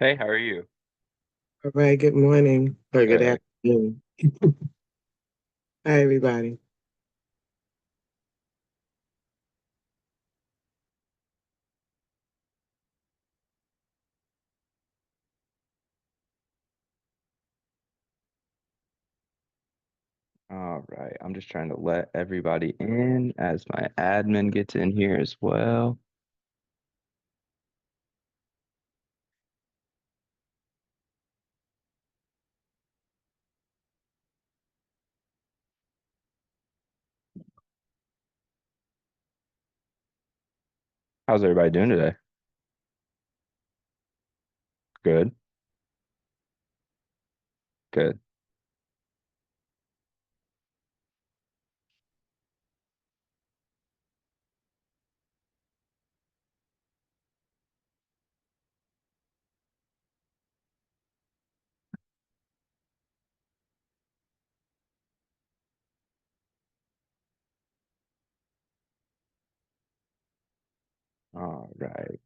Hey, how are you? All right, good morning or good Good. afternoon. Hi, everybody. All right. I'm just trying to let everybody in as my admin gets in here as well. How's everybody doing today? Good. Good. All right.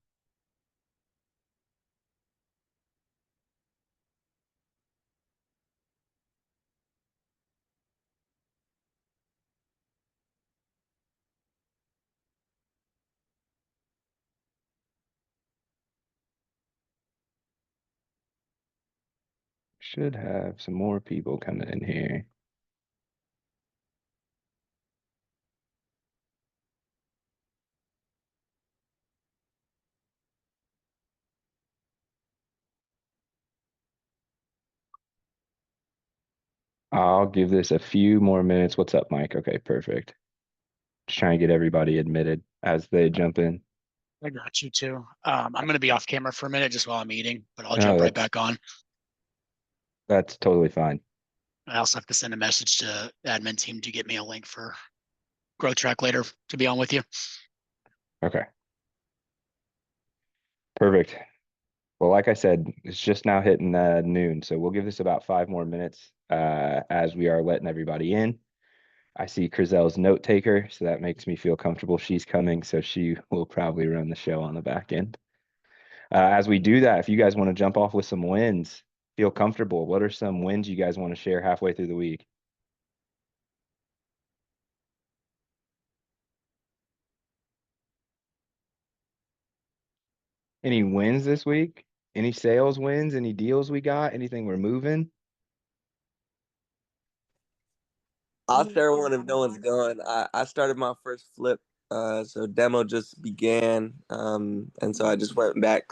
Should have some more people coming in here. I'll give this a few more minutes. What's up, Mike? Okay, perfect. Just trying to get everybody admitted as they jump in. I got you too. I'm going to be off camera for a minute just while I'm eating, but I'll No, jump right that's back on. that's totally fine. I also have to send a message to the admin team to get me a link for Growth Track later to be on with you. Okay, perfect. Well, like I said, it's just now hitting noon, so we'll give this about 5 more minutes as we are letting everybody in. I see Crizelle's note taker, so that makes me feel comfortable. She's coming, so she will probably run the show on the back end. As we do that, if you guys want to jump off with some wins, feel comfortable. What are some wins you guys want to share halfway through the week? Any wins this week? Any sales wins? Any deals we got? Anything we're moving? I'll share one if no one's going. I started my first flip, so demo just began, and so I just went back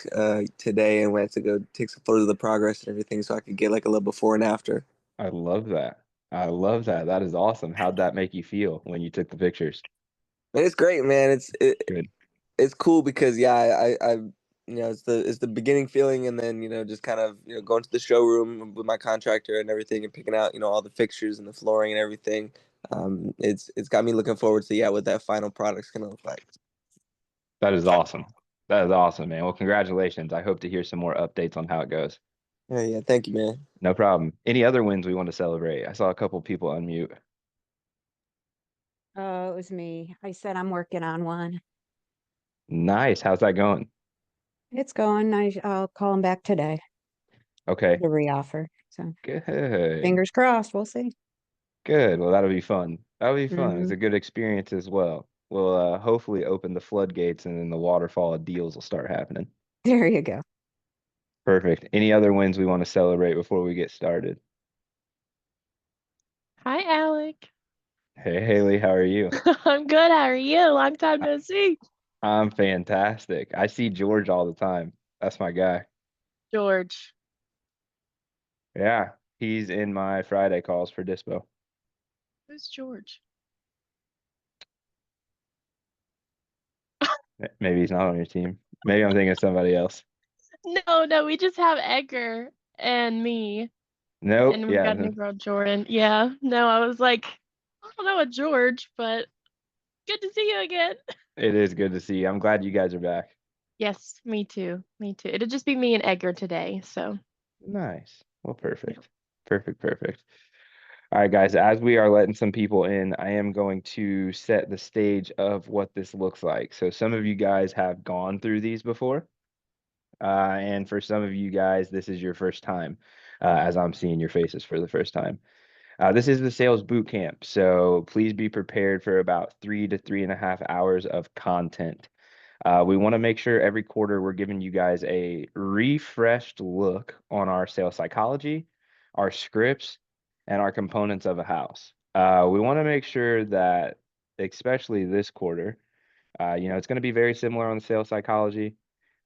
today and went to go take some photos of the progress and everything, so I could get like a little before and after. I love that. I love that. That is awesome. How'd that make you feel when you took the pictures? And it's great, man. Good. It's cool because yeah, it's the beginning feeling, and then just kind of going to the showroom with my contractor and everything, and picking out all the fixtures and the flooring and everything. It's got me looking forward to what that final product's gonna look like. That is awesome. That is awesome, man. Well, congratulations. I hope to hear some more updates on how it goes. Yeah, thank you, man. No problem. Any other wins we want to celebrate? I saw a couple people unmute. Oh, it was me. I said I'm working on one. Nice. How's that going? It's going. I'll call him back today. Okay. The reoffer. So Good. fingers crossed. We'll see. Good. Well, that'll be fun. That'll be fun. It's Hmm. a good experience as well. We'll hopefully open the floodgates and then the waterfall of deals will start happening. There you go. Perfect. Any other wins we want to celebrate before we get started? Hi, Alec. Hey, Haley, how are you? I'm good. How are you? Long time no see. I'm fantastic. I see George all the time. That's my guy. George. Yeah, he's in my Friday calls for Dispo. Who's George? Maybe he's not on your team. Maybe I'm thinking of somebody else. No, we just have Edgar and me, Nope. and we've Yeah, got a new girl, Jordan. Yeah, no, I was like, I don't know a George, but good to see you again. it is good to see you. I'm glad you guys are back. Yes, me too. Me too. It'll just be me and Edgar today. So, Nice. Well, yeah. perfect. Perfect, perfect. All right, guys, as we are letting some people in, I am going to set the stage of what this looks like. So some of you guys have gone through these before. And for some of you guys, this is your first time, as I'm seeing your faces for the first time. This is the sales boot camp, so please be prepared for about 3 to 3.5 hours of content. We want to make sure every quarter we're giving you guys a refreshed look on our sales psychology, our scripts, and our components of a house. We want to make sure that, especially this quarter, it's going to be very similar on the sales psychology.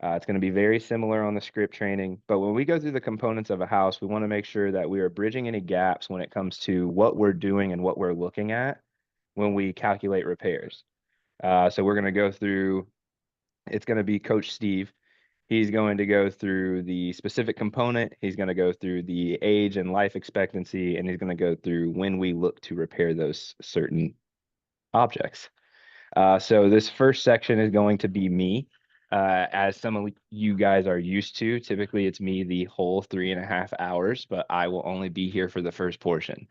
It's going to be very similar on the script training. But when we go through the components of a house, we want to make sure that we are bridging any gaps when it comes to what we're doing and what we're looking at when we calculate repairs. So we're going to go through, it's going to be Coach Steve. He's going to go through the specific component. He's going to go through the age and life expectancy, and he's going to go through when we look to repair those certain objects. So this first section is going to be me. As some of you guys are used to, typically it's me the whole 3.5 hours, but I will only be here for the first portion.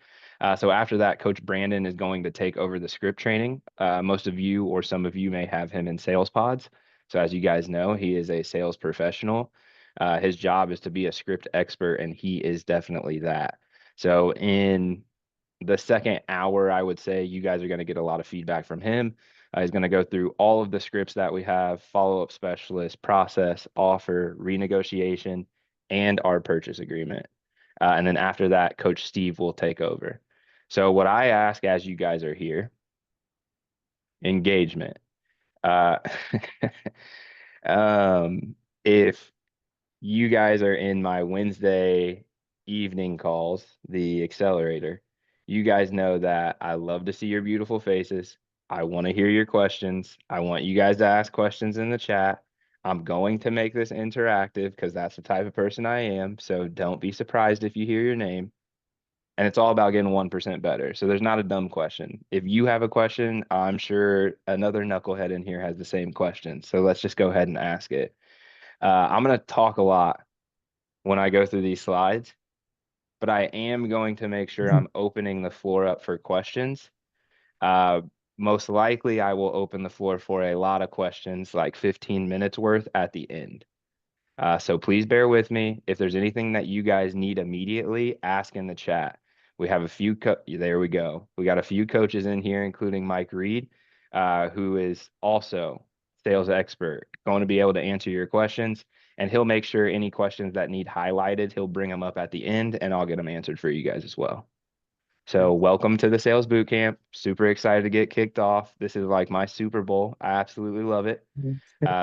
So after that, Coach Brandon is going to take over the script training. Most of you or some of you may have him in sales pods. So as you guys know, he is a sales professional. His job is to be a script expert, and he is definitely that. So in the second hour, I would say you guys are going to get a lot of feedback from him. He's going to go through all of the scripts that we have, follow-up specialist, process, offer, renegotiation, and our purchase agreement. And then after that, Coach Steve will take over. So what I ask as you guys are here, engagement. If you guys are in my Wednesday evening calls, the accelerator, you guys know that I love to see your beautiful faces. I want to hear your questions. I want you guys to ask questions in the chat. I'm going to make this interactive because that's the type of person I am. So don't be surprised if you hear your name. And it's all about getting 1% better. So there's not a dumb question. If you have a question, I'm sure another knucklehead in here has the same question. So let's just go ahead and ask it. I'm going to talk a lot when I go through these slides, but I am going to make sure I'm opening the floor up for questions. Most likely I will open the floor for a lot of questions, like 15 minutes worth at the end. So please bear with me. If there's anything that you guys need immediately, ask in the chat. We have a few, there we go. We got a few coaches in here, including Mike Reed, who is also sales expert, going to be able to answer your questions. And he'll make sure any questions that need highlighted, he'll bring them up at the end, and I'll get them answered for you guys as well. So welcome to the Sales Bootcamp. Super excited to get kicked off. This is like my Super Bowl. I absolutely love it.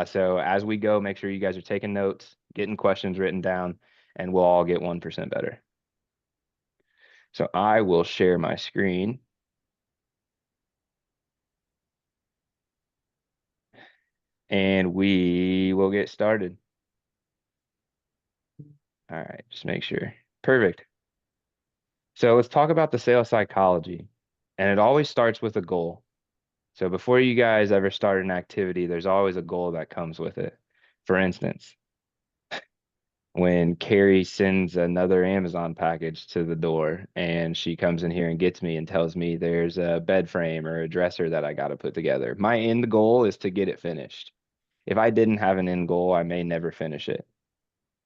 So as we go, make sure you guys are taking notes, getting questions written down, and we'll all get 1% better. So I will share my screen. And we will get started. All right, just make sure. Perfect. So let's talk about the sales psychology. And it always starts with a goal. So before you guys ever start an activity, there's always a goal that comes with it. For instance, when Carrie sends another Amazon package to the door and she comes in here and gets me and tells me there's a bed frame or a dresser that I got to put together, my end goal is to get it finished. If I didn't have an end goal, I may never finish it.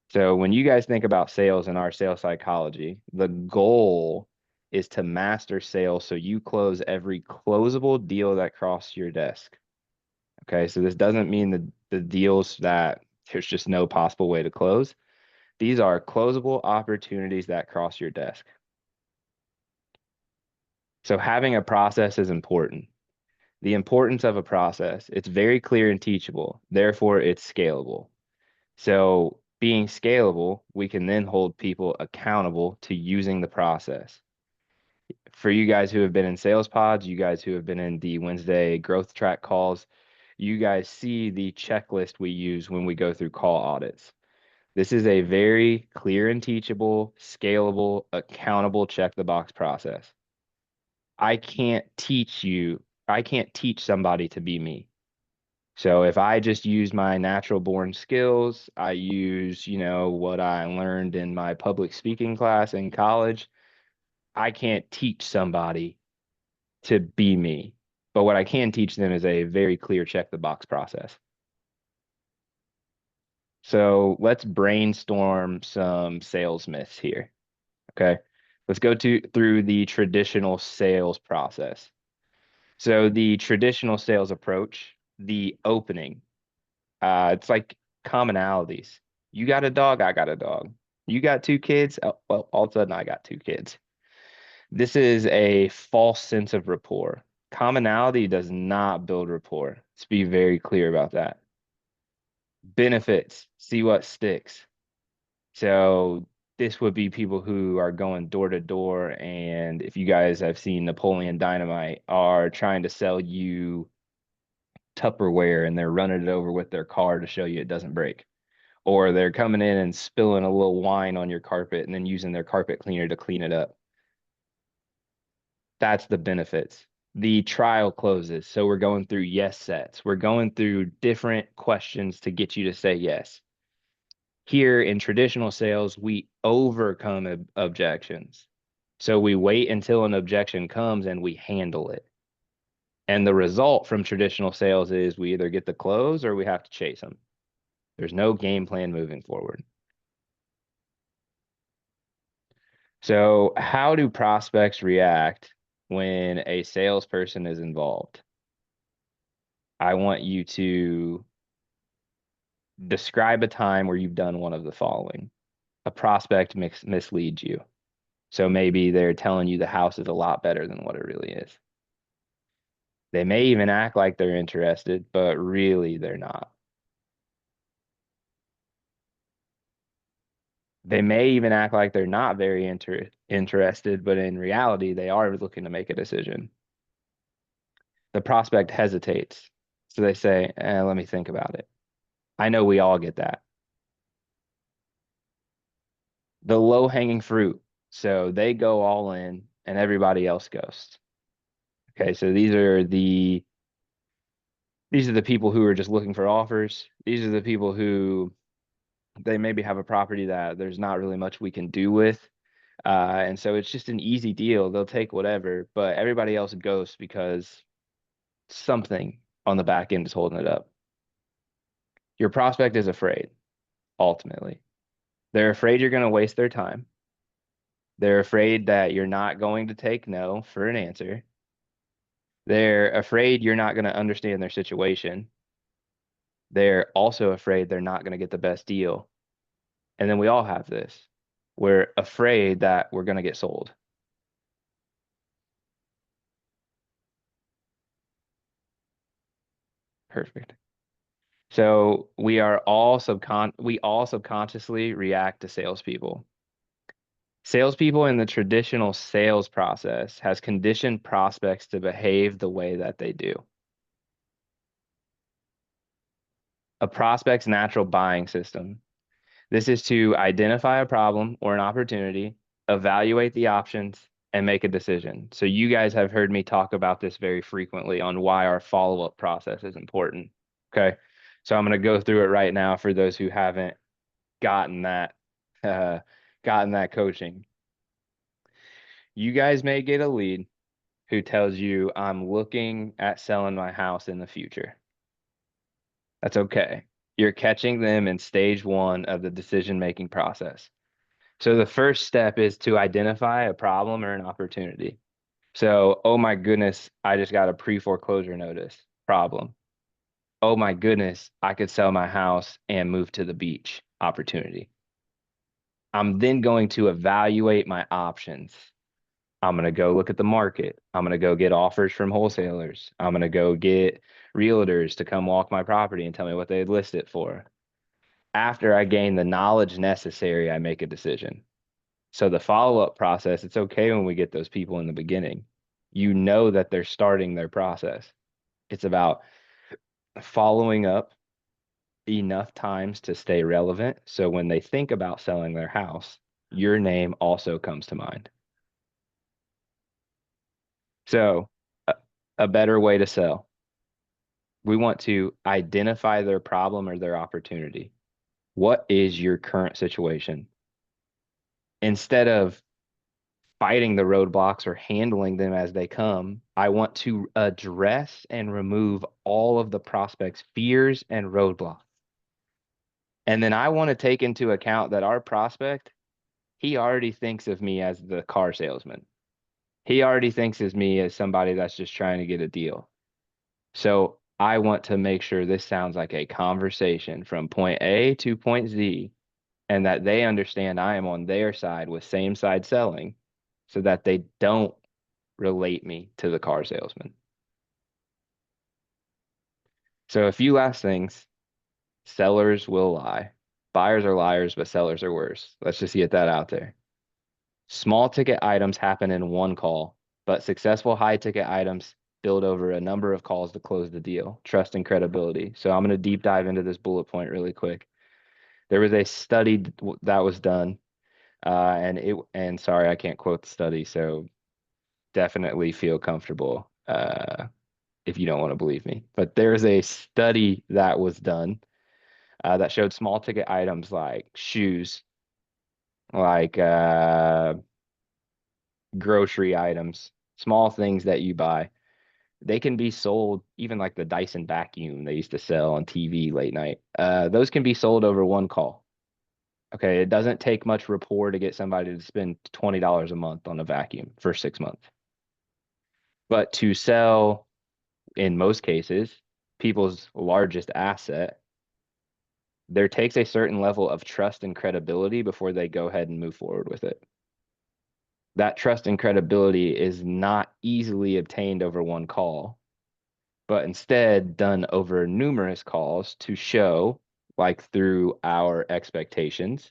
So when you guys think about sales and our sales psychology, the goal is to master sales so you close every closable deal that crosses your desk. Okay, so this doesn't mean the deals that there's just no possible way to close. These are closable opportunities that cross your desk. So having a process is important. The importance of a process, it's very clear and teachable. Therefore, it's scalable. So being scalable, we can then hold people accountable to using the process. For you guys who have been in sales pods, you guys who have been in the Wednesday growth track calls, you guys see the checklist we use when we go through call audits. This is a very clear and teachable, scalable, accountable check the box process. I can't teach somebody to be me. So if I just use my natural born skills, I use, what I learned in my public speaking class in college, I can't teach somebody to be me. But what I can teach them is a very clear check the box process. So let's brainstorm some sales myths here. Okay. Let's go through the traditional sales process. So the traditional sales approach, the opening, it's like commonalities. You got a dog, I got a dog. You got 2 kids, well, all of a sudden I got 2 kids. This is a false sense of rapport. Commonality does not build rapport. Let's be very clear about that. Benefits, see what sticks. So this would be people who are going door to door, and if you guys have seen Napoleon Dynamite, are trying to sell you Tupperware and they're running it over with their car to show you it doesn't break. Or they're coming in and spilling a little wine on your carpet and then using their carpet cleaner to clean it up. That's the benefits. The trial closes. So we're going through yes sets. We're going through different questions to get you to say yes. Here in traditional sales, we overcome objections. So we wait until an objection comes and we handle it. And the result from traditional sales is we either get the close or we have to chase them. There's no game plan moving forward. So how do prospects react when a salesperson is involved? I want you to describe a time where you've done one of the following. A prospect misleads you. So maybe they're telling you the house is a lot better than what it really is. They may even act like they're interested, but really they're not. They may even act like they're not very interested, but in reality, they are looking to make a decision. The prospect hesitates. So they say, let me think about it. I know we all get that. The low-hanging fruit. So they go all in and everybody else ghosts. Okay, so these are the people who are just looking for offers. These are the people who they maybe have a property that there's not really much we can do with. And so it's just an easy deal. They'll take whatever, but everybody else ghosts because something on the back end is holding it up. Your prospect is afraid, ultimately. They're afraid you're going to waste their time. They're afraid that you're not going to take no for an answer. They're afraid you're not going to understand their situation. They're also afraid they're not going to get the best deal. And then we all have this. We're afraid that we're going to get sold. Perfect. So we all subconsciously react to salespeople. Salespeople in the traditional sales process has conditioned prospects to behave the way that they do. A prospect's natural buying system. This is to identify a problem or an opportunity, evaluate the options, and make a decision. So you guys have heard me talk about this very frequently on why our follow-up process is important. Okay. So I'm going to go through it right now for those who haven't gotten that coaching. You guys may get a lead who tells you, I'm looking at selling my house in the future. That's okay. You're catching them in stage 1 of the decision-making process. So the first step is to identify a problem or an opportunity. So, oh my goodness, I just got a pre-foreclosure notice. Problem. Oh my goodness, I could sell my house and move to the beach. Opportunity. I'm then going to evaluate my options. I'm going to go look at the market. I'm going to go get offers from wholesalers. I'm going to go get realtors to come walk my property and tell me what they'd list it for. After I gain the knowledge necessary, I make a decision. So the follow-up process, it's okay when we get those people in the beginning. You know that they're starting their process. It's about following up enough times to stay relevant. So when they think about selling their house, your name also comes to mind. So a better way to sell. We want to identify their problem or their opportunity. What is your current situation? Instead of fighting the roadblocks or handling them as they come, I want to address and remove all of the prospect's fears and roadblocks. And then I want to take into account that our prospect, he already thinks of me as the car salesman. He already thinks of me as somebody that's just trying to get a deal. So I want to make sure this sounds like a conversation from point A to point Z, and that they understand I am on their side with same side selling, so that they don't relate me to the car salesman. So a few last things. Sellers will lie. Buyers are liars, but sellers are worse. Let's just get that out there. Small ticket items happen in one call, but successful high ticket items build over a number of calls to close the deal. Trust and credibility. So I'm going to deep dive into this bullet point really quick. There was a study that was done, and sorry, I can't quote the study, so definitely feel comfortable if you don't want to believe me. But there's a study that was done that showed small ticket items like shoes, like grocery items, small things that you buy. They can be sold, even like the Dyson vacuum they used to sell on TV late night. Those can be sold over one call. Okay, it doesn't take much rapport to get somebody to spend $20 a month on a vacuum for 6 months. But to sell, in most cases, people's largest asset, there takes a certain level of trust and credibility before they go ahead and move forward with it. That trust and credibility is not easily obtained over one call, but instead done over numerous calls to show, like through our expectations,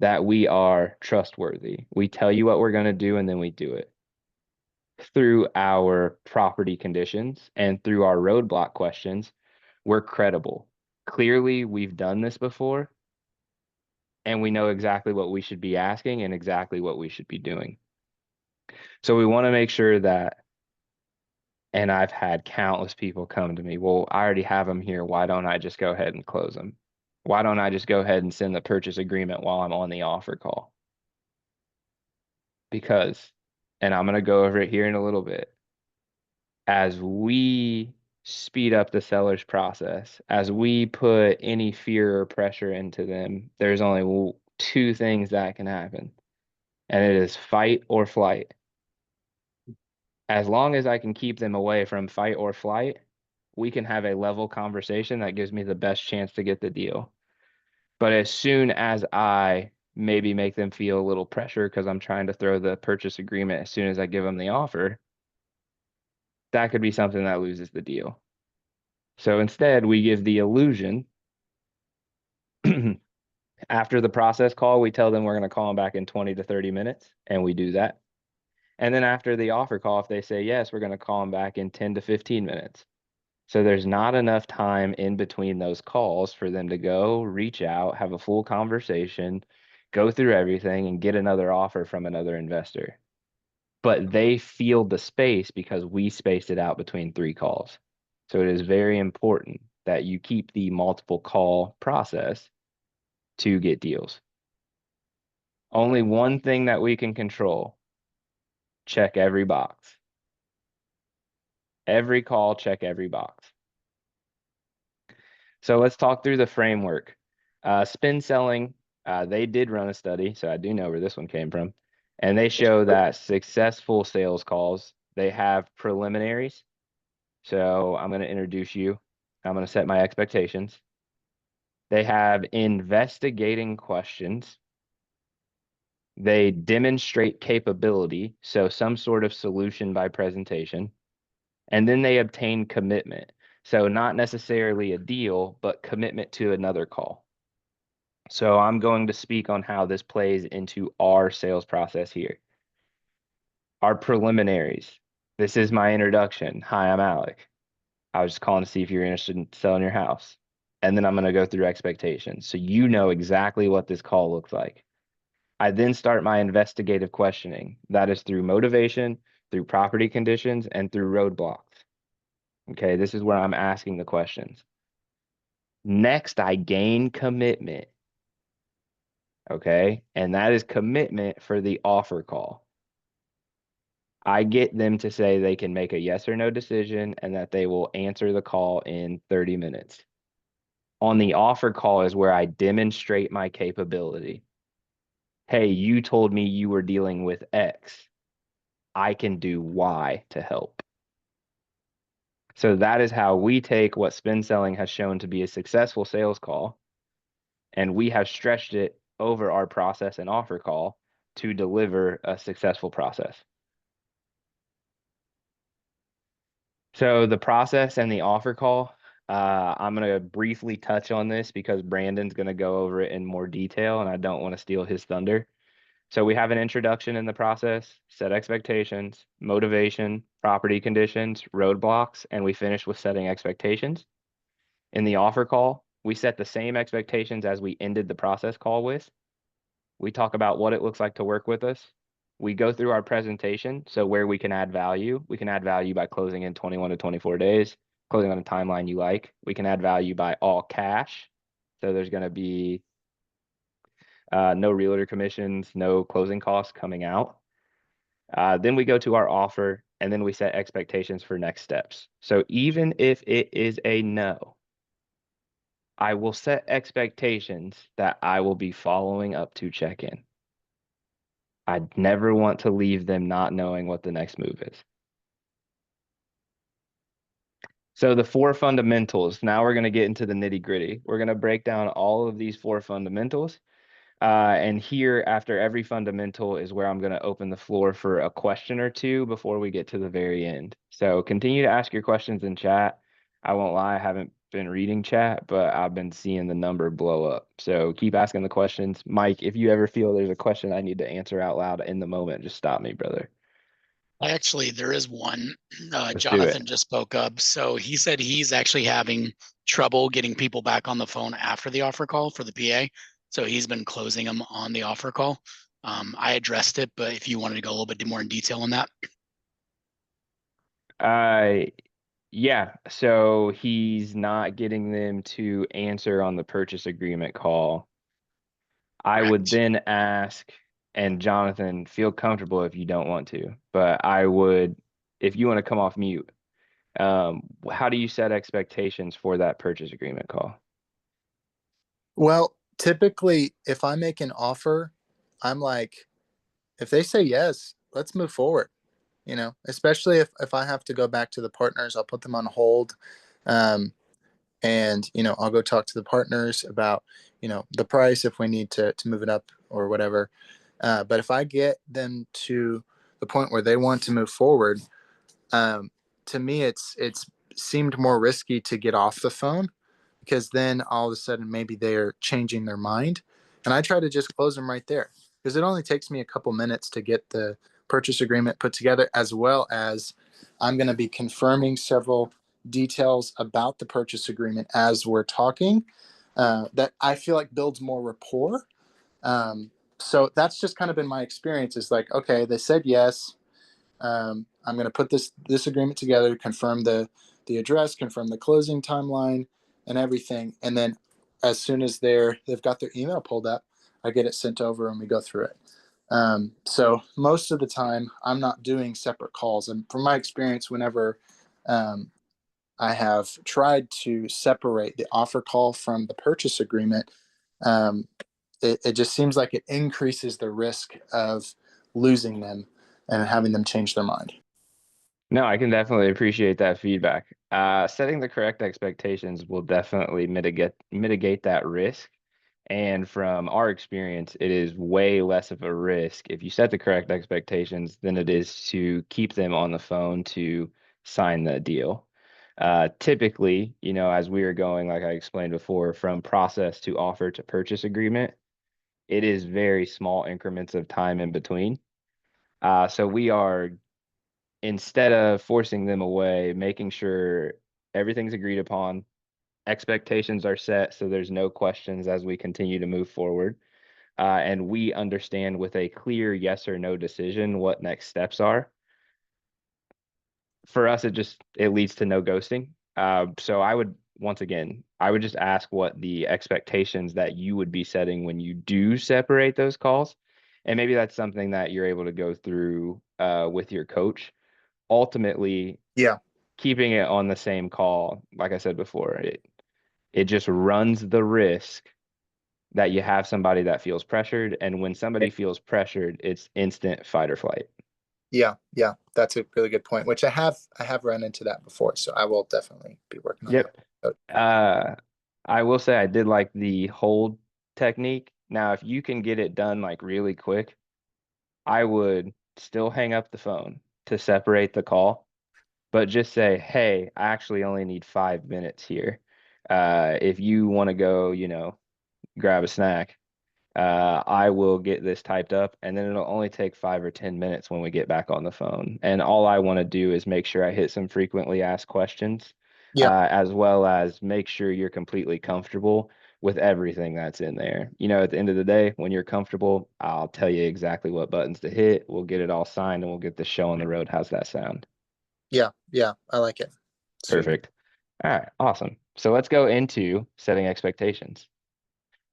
that we are trustworthy. We tell you what we're going to do and then we do it. Through our property conditions and through our roadblock questions, we're credible. Clearly, we've done this before, and we know exactly what we should be asking and exactly what we should be doing. So we want to make sure that, and I've had countless people come to me, well, I already have them here. Why don't I just go ahead and close them? Why don't I just go ahead and send the purchase agreement while I'm on the offer call? Because, and I'm going to go over it here in a little bit, as we speed up the seller's process, as we put any fear or pressure into them, there's only two things that can happen, and it is fight or flight. As long as I can keep them away from fight or flight, we can have a level conversation that gives me the best chance to get the deal. But as soon as I maybe make them feel a little pressure because I'm trying to throw the purchase agreement as soon as I give them the offer, that could be something that loses the deal. So instead, we give the illusion. After the process call, we tell them we're going to call them back in 20 to 30 minutes, and we do that. And then after the offer call, if they say yes, we're going to call them back in 10 to 15 minutes. So there's not enough time in between those calls for them to go, reach out, have a full conversation, go through everything, and get another offer from another investor. But they feel the space because we spaced it out between 3 calls. So it is very important that you keep the multiple call process to get deals. Only one thing that we can control: check every box. Every call, check every box. So let's talk through the framework. Spin selling, they did run a study, so I do know where this one came from. And they show that successful sales calls, they have preliminaries. So I'm going to introduce you. I'm going to set my expectations. They have investigating questions. They demonstrate capability, so some sort of solution by presentation. And then they obtain commitment. So not necessarily a deal, but commitment to another call. So I'm going to speak on how this plays into our sales process here. Our preliminaries. This is my introduction. Hi, I'm Alec. I was just calling to see if you're interested in selling your house. And then I'm going to go through expectations, so you know exactly what this call looks like. I then start my investigative questioning. That is through motivation, through property conditions, and through roadblocks. Okay, this is where I'm asking the questions. Next, I gain commitment. Okay, and that is commitment for the offer call. I get them to say they can make a yes or no decision and that they will answer the call in 30 minutes. On the offer call is where I demonstrate my capability. Hey, you told me you were dealing with X. I can do Y to help. So that is how we take what spin selling has shown to be a successful sales call, and we have stretched it over our process and offer call to deliver a successful process. So the process and the offer call, I'm going to briefly touch on this because Brandon's going to go over it in more detail and I don't want to steal his thunder. So we have an introduction in the process, set expectations, motivation, property conditions, roadblocks, and we finish with setting expectations. In the offer call, we set the same expectations as we ended the process call with. We talk about what it looks like to work with us. We go through our presentation. So where we can add value by closing in 21 to 24 days, closing on a timeline you like. We can add value by all cash. So there's going to be no realtor commissions, no closing costs coming out. Then we go to our offer and then we set expectations for next steps. So even if it is a no, I will set expectations that I will be following up to check in. I'd never want to leave them not knowing what the next move is. So the 4 fundamentals, now we're going to get into the nitty gritty. We're going to break down all of these 4 fundamentals. And here, after every fundamental, is where I'm going to open the floor for a question or two before we get to the very end. So continue to ask your questions in chat. I won't lie, I haven't been reading chat, but I've been seeing the number blow up. So keep asking the questions. Mike, if you ever feel there's a question I need to answer out loud in the moment, just stop me, brother. There is one. do Jonathan it. just spoke up. So he said he's actually having trouble getting people back on the phone after the offer call for the PA. So he's been closing them on the offer call. I addressed it, but if you wanted to go a little bit more in detail on that. Yeah, so he's not getting them to answer on the purchase agreement call. I would Correct. then ask, and Jonathan, feel comfortable if you don't want to, but I would, if you want to come off mute, how do you set expectations for that purchase agreement call? Well, typically, if I make an offer, I'm like, if they say yes, let's move forward. You know, especially if I have to go back to the partners, I'll put them on hold. And, you know, I'll go talk to the partners about, you know, the price if we need to move it up or whatever. But if I get them to the point where they want to move forward, to me, it's seemed more risky to get off the phone because then all of a sudden maybe they're changing their mind. And I try to just close them right there because it only takes me a couple minutes to get the purchase agreement put together, as well as I'm going to be confirming several details about the purchase agreement as we're talking that I feel like builds more rapport. So that's just kind of been my experience is like, okay, they said yes. I'm going to put this agreement together, confirm the address, confirm the closing timeline, and everything. And then, as soon as they've got their email pulled up, I get it sent over and we go through it. So most of the time, I'm not doing separate calls. And from my experience, whenever I have tried to separate the offer call from the purchase agreement, it just seems like it increases the risk of losing them and having them change their mind. No, I can definitely appreciate that feedback. Setting the correct expectations will definitely mitigate that risk. And from our experience, it is way less of a risk if you set the correct expectations than it is to keep them on the phone to sign the deal. Typically, you know, as we are going, like I explained before, from process to offer to purchase agreement, it is very small increments of time in between. So we are, instead of forcing them away, making sure everything's agreed upon, expectations are set so there's no questions as we continue to move forward. And we understand with a clear yes or no decision what next steps are. For us, it leads to no ghosting. So I would, once again, I would just ask what the expectations that you would be setting when you do separate those calls. And maybe that's something that you're able to go through with your coach. Ultimately, Yeah. keeping it on the same call, like I said before, It just runs the risk that you have somebody that feels pressured. And when somebody feels pressured, it's instant fight or flight. Yeah, that's a really good point, which I have run into that before, so I will definitely be working on Yep. that. I will say I did like the hold technique. Now, if you can get it done like really quick, I would still hang up the phone to separate the call, but just say, hey, I actually only need 5 minutes here. If you want to go, grab a snack, I will get this typed up, and then it'll only take 5 or 10 minutes when we get back on the phone. And all I want to do is make sure I hit some frequently asked questions, Yeah. as well as make sure you're completely comfortable with everything that's in there. At the end of the day, when you're comfortable, I'll tell you exactly what buttons to hit. We'll get it all signed and we'll get the show on the road. How's that sound? Yeah, I like it. Sweet. Perfect. All right, awesome. So let's go into setting expectations.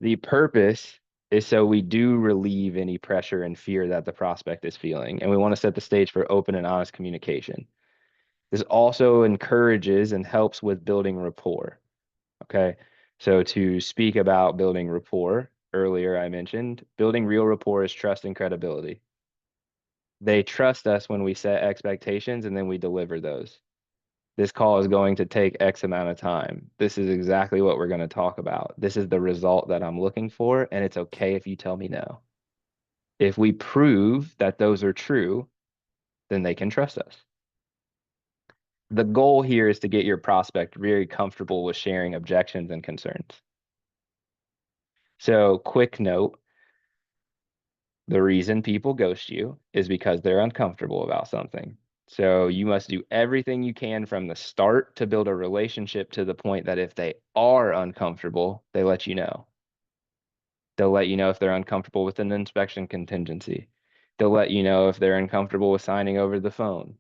The purpose is so we do relieve any pressure and fear that the prospect is feeling, and we want to set the stage for open and honest communication. This also encourages and helps with building rapport. Okay, so to speak about building rapport, earlier I mentioned building real rapport is trust and credibility. They trust us when we set expectations and then we deliver those. This call is going to take X amount of time. This is exactly what we're going to talk about. This is the result that I'm looking for, and it's okay if you tell me no. If we prove that those are true, then they can trust us. The goal here is to get your prospect very comfortable with sharing objections and concerns. So, quick note, the reason people ghost you is because they're uncomfortable about something. So you must do everything you can from the start to build a relationship to the point that if they are uncomfortable, they let you know. They'll let you know if they're uncomfortable with an inspection contingency. They'll let you know if they're uncomfortable with signing over the phone.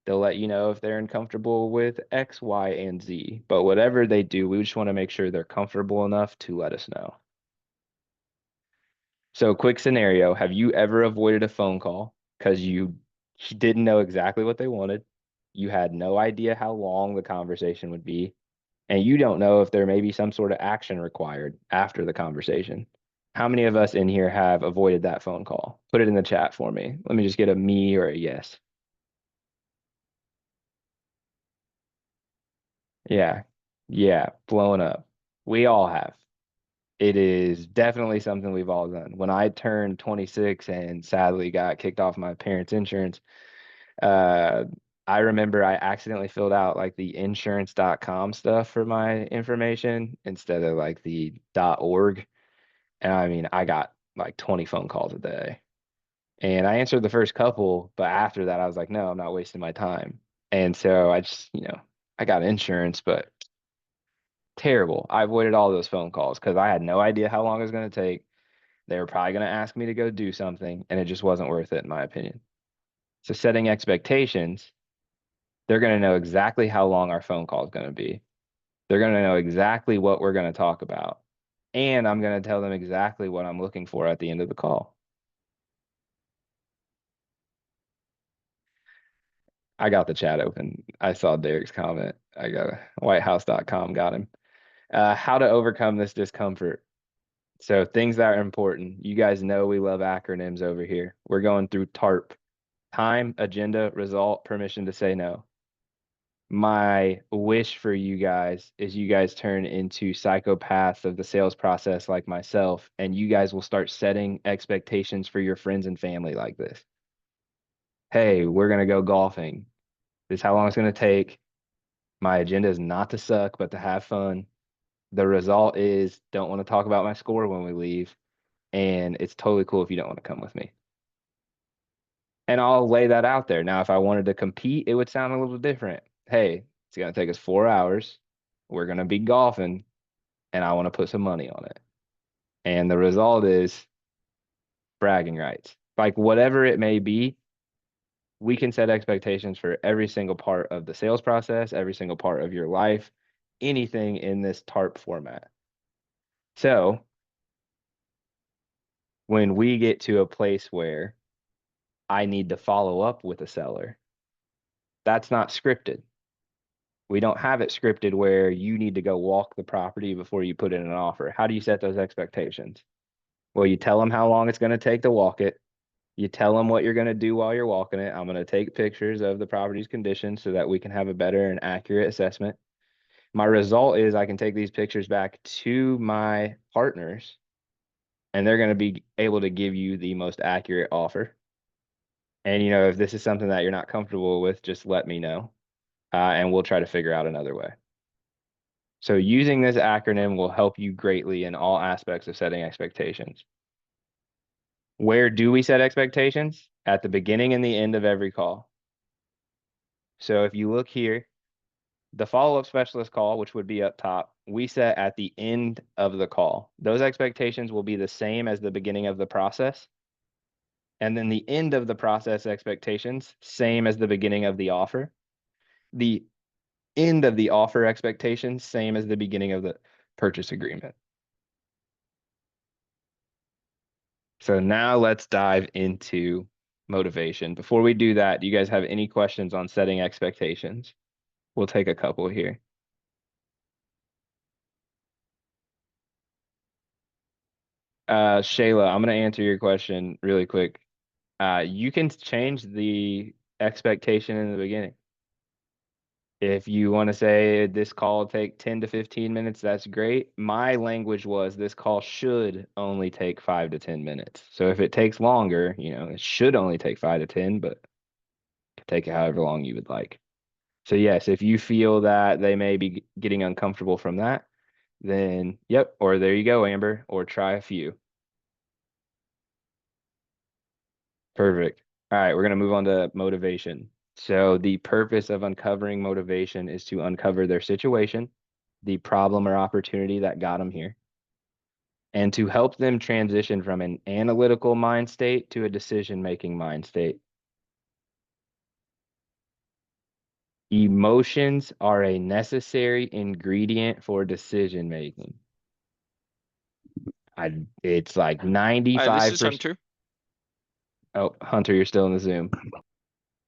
They'll let you know if they're uncomfortable with X, Y, and Z. But whatever they do, we just want to make sure they're comfortable enough to let us know. So, quick scenario, have you ever avoided a phone call because you didn't know exactly what they wanted? You had no idea how long the conversation would be, and you don't know if there may be some sort of action required after the conversation. How many of us in here have avoided that phone call? Put it in the chat for me. Let me just get a me or a yes. Yeah. Yeah, blowing up. We all have. It is definitely something we've all done. When I turned 26 and sadly got kicked off my parents' insurance, uh, I remember I accidentally filled out like the insurance.com stuff for my information instead of like the .org. And I mean, I got like 20 phone calls a day. And I answered the first couple, but after that, I was like, no, I'm not wasting my time. And so I just, I got insurance, but terrible. I avoided all those phone calls because I had no idea how long it was going to take. They were probably going to ask me to go do something, and it just wasn't worth it, in my opinion. So, setting expectations, they're going to know exactly how long our phone call is going to be. They're going to know exactly what we're going to talk about. And I'm going to tell them exactly what I'm looking for at the end of the call. I got the chat open. I saw Derek's comment. I got whitehouse.com, got him. How to overcome this discomfort. So things that are important. You guys know we love acronyms over here. We're going through TARP. Time, agenda, result, permission to say no. My wish for you guys is you guys turn into psychopaths of the sales process like myself, and you guys will start setting expectations for your friends and family like this. Hey, we're going to go golfing. This is how long it's going to take. My agenda is not to suck, but to have fun. The result is don't want to talk about my score when we leave. And it's totally cool if you don't want to come with me. And I'll lay that out there. Now, if I wanted to compete, it would sound a little different. Hey, it's going to take us 4 hours. We're going to be golfing, and I want to put some money on it. And the result is bragging rights. Like whatever it may be, we can set expectations for every single part of the sales process, every single part of your life, anything in this TARP format. So when we get to a place where I need to follow up with a seller, that's not scripted. We don't have it scripted where you need to go walk the property before you put in an offer. How do you set those expectations? Well, you tell them how long it's going to take to walk it. You tell them what you're going to do while you're walking it. I'm going to take pictures of the property's condition so that we can have a better and accurate assessment. My result is I can take these pictures back to my partners and they're going to be able to give you the most accurate offer. And, you know, if this is something that you're not comfortable with, just let me know. And we'll try to figure out another way. So using this acronym will help you greatly in all aspects of setting expectations. Where do we set expectations? At the beginning and the end of every call. So if you look here, the follow-up specialist call, which would be up top, we set at the end of the call. Those expectations will be the same as the beginning of the process. And then the end of the process expectations, same as the beginning of the offer. The end of the offer expectations, same as the beginning of the purchase agreement. So now let's dive into motivation. Before we do that, do you guys have any questions on setting expectations? We'll take a couple here. Shayla, I'm going to answer your question really quick. You can change the expectation in the beginning. If you want to say this call will take 10 to 15 minutes, that's great. My language was this call should only take 5 to 10 minutes. So if it takes longer, you know, it should only take 5 to 10, but take it however long you would like. So yes, if you feel that they may be getting uncomfortable from that, then yep, or there you go, Amber, or try a few. Perfect. All right, we're going to move on to motivation. So the purpose of uncovering motivation is to uncover their situation, the problem or opportunity that got them here, and to help them transition from an analytical mind state to a decision-making mind state. Emotions are a necessary ingredient for decision-making. It's like 95%. Hi, this is Hunter. Oh, Hunter, you're still in the Zoom.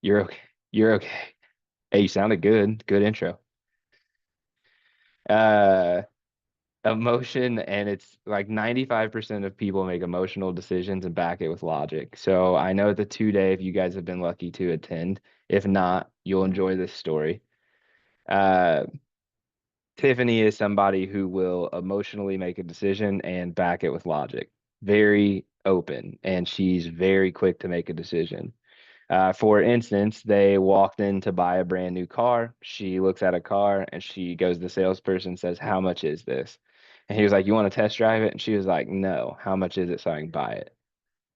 You're okay. You're okay. Hey, you sounded good. Good intro. Emotion, and it's like 95% of people make emotional decisions and back it with logic. So I know the 2-day, if you guys have been lucky to attend, if not, you'll enjoy this story. Tiffany is somebody who will emotionally make a decision and back it with logic. Very open, and she's very quick to make a decision. For instance, they walked in to buy a brand new car. She looks at a car and she goes to the salesperson, says, "How much is this?" And he was like, "You want to test drive it?" And she was like, "No, how much is it so I can buy it?"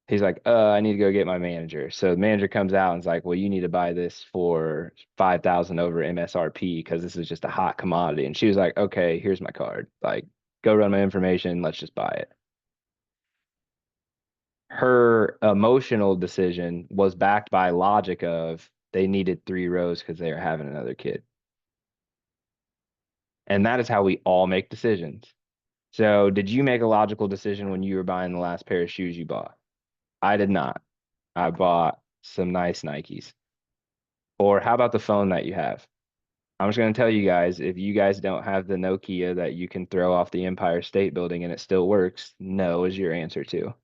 He's like, I need to go get my manager." So the manager comes out and is like, "Well, you need to buy this for 5,000 over MSRP because this is just a hot commodity." And she was like, "Okay, here's my card. Like, go run my information. Let's just buy it." Her emotional decision was backed by logic of they needed 3 rows because they were having another kid. And that is how we all make decisions. So did you make a logical decision when you were buying the last pair of shoes you bought? I did not. I bought some nice Nikes. Or how about the phone that you have? I'm just going to tell you guys, if you guys don't have the Nokia that you can throw off the Empire State Building and it still works, no is your answer too.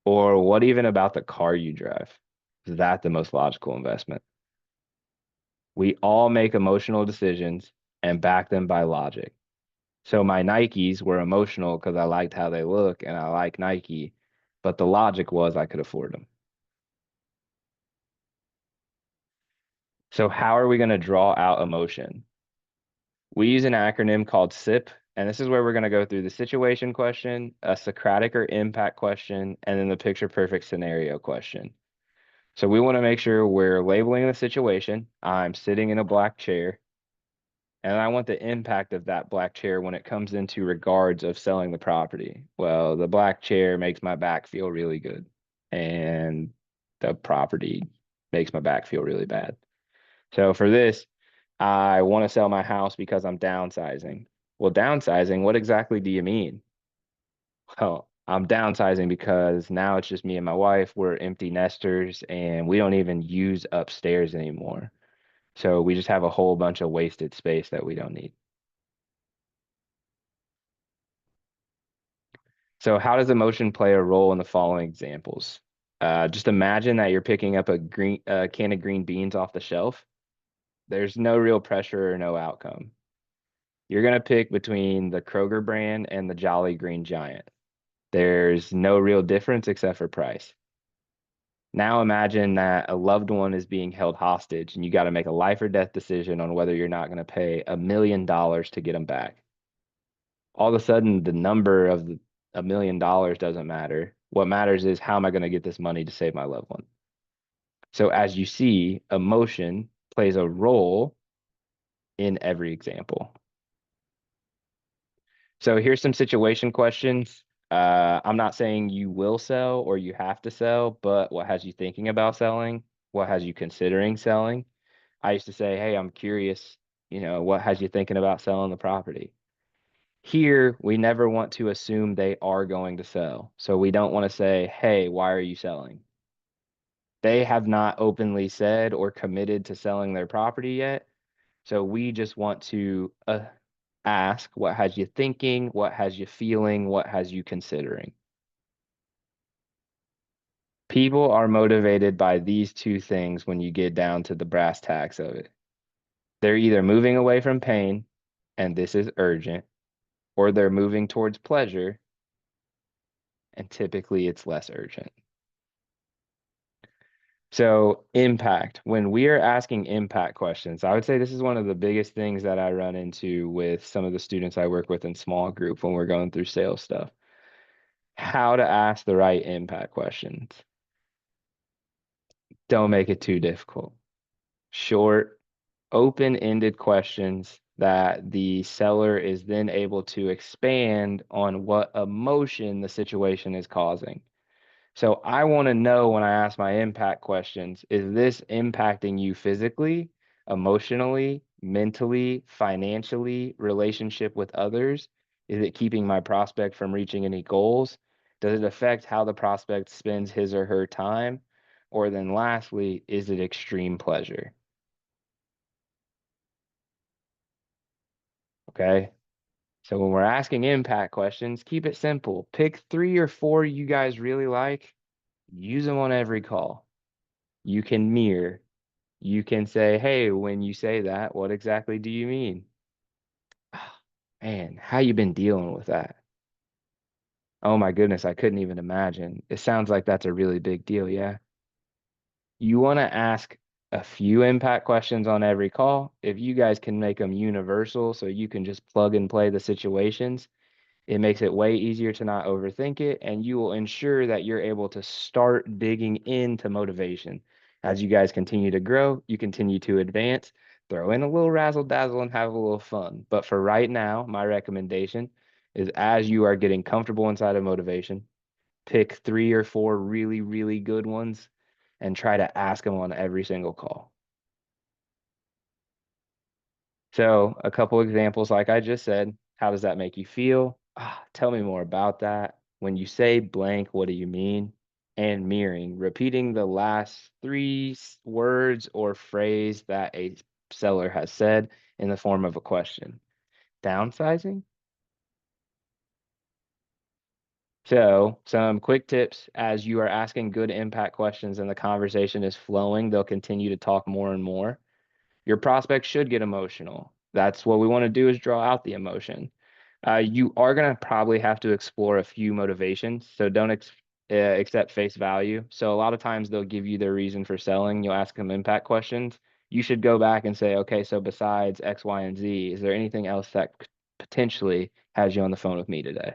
Or what even about the car you drive? Is that the most logical investment? We all make emotional decisions and back them by logic. So my Nikes were emotional because I liked how they look and I like Nike, but the logic was I could afford them. So how are we going to draw out emotion? We use an acronym called SIP, and this is where we're going to go through the situation question, a Socratic or impact question, and then the picture perfect scenario question. So we want to make sure we're labeling the situation. I'm sitting in a black chair, and I want the impact of that black chair when it comes into regards of selling the property. Well, the black chair makes my back feel really good, and the property makes my back feel really bad. So for this, I want to sell my house because I'm downsizing. Well, downsizing, what exactly do you mean? Well, I'm downsizing because now it's just me and my wife. We're empty nesters and we don't even use upstairs anymore. So we just have a whole bunch of wasted space that we don't need. So how does emotion play a role in the following examples? Just imagine that you're picking up a can of green beans off the shelf. There's no real pressure or no outcome. You're going to pick between the Kroger brand and the Jolly Green Giant. There's no real difference except for price. Now imagine that a loved one is being held hostage and you got to make a life or death decision on whether you're not going to pay $1 million to get them back. All of a sudden, the number of $1 million doesn't matter. What matters is how am I going to get this money to save my loved one? So as you see, emotion plays a role in every example. So here's some situation questions. I'm not saying you will sell or you have to sell, but what has you thinking about selling? What has you considering selling? I used to say, hey, I'm curious, what has you thinking about selling the property? Here, we never want to assume they are going to sell. So we don't want to say, hey, why are you selling? They have not openly said or committed to selling their property yet. So we just want to ask, what has you thinking? What has you feeling? What has you considering? People are motivated by these two things when you get down to the brass tacks of it. They're either moving away from pain, and this is urgent, or they're moving towards pleasure, and typically it's less urgent. So impact, when we are asking impact questions, I would say this is one of the biggest things that I run into with some of the students I work with in small group when we're going through sales stuff. How to ask the right impact questions. Don't make it too difficult. Short, open-ended questions that the seller is then able to expand on what emotion the situation is causing. So I want to know when I ask my impact questions, is this impacting you physically, emotionally, mentally, financially, relationship with others? Is it keeping my prospect from reaching any goals? Does it affect how the prospect spends his or her time? Or then lastly, is it extreme pleasure? Okay. So when we're asking impact questions, keep it simple. Pick 3 or 4 you guys really like. Use them on every call. You can mirror. You can say, hey, when you say that, what exactly do you mean? Man, how you been dealing with that? Oh my goodness, I couldn't even imagine. It sounds like that's a really big deal, yeah? You want to ask a few impact questions on every call. If you guys can make them universal so you can just plug and play the situations, it makes it way easier to not overthink it, and you will ensure that you're able to start digging into motivation. As you guys continue to grow, you continue to advance, throw in a little razzle dazzle and have a little fun. But for right now, my recommendation is as you are getting comfortable inside of motivation, pick 3 or 4 really, really good ones and try to ask them on every single call. So a couple examples, like I just said, how does that make you feel? Tell me more about that. When you say blank, what do you mean? And mirroring, repeating the last 3 words or phrase that a seller has said in the form of a question. Downsizing? So some quick tips as you are asking good impact questions and the conversation is flowing, they'll continue to talk more and more. Your prospect should get emotional. That's what we want to do is draw out the emotion. You are going to probably have to explore a few motivations, so don't accept face value. So a lot of times they'll give you their reason for selling. You'll ask them impact questions. You should go back and say, okay, so besides X, Y, and Z, is there anything else that potentially has you on the phone with me today?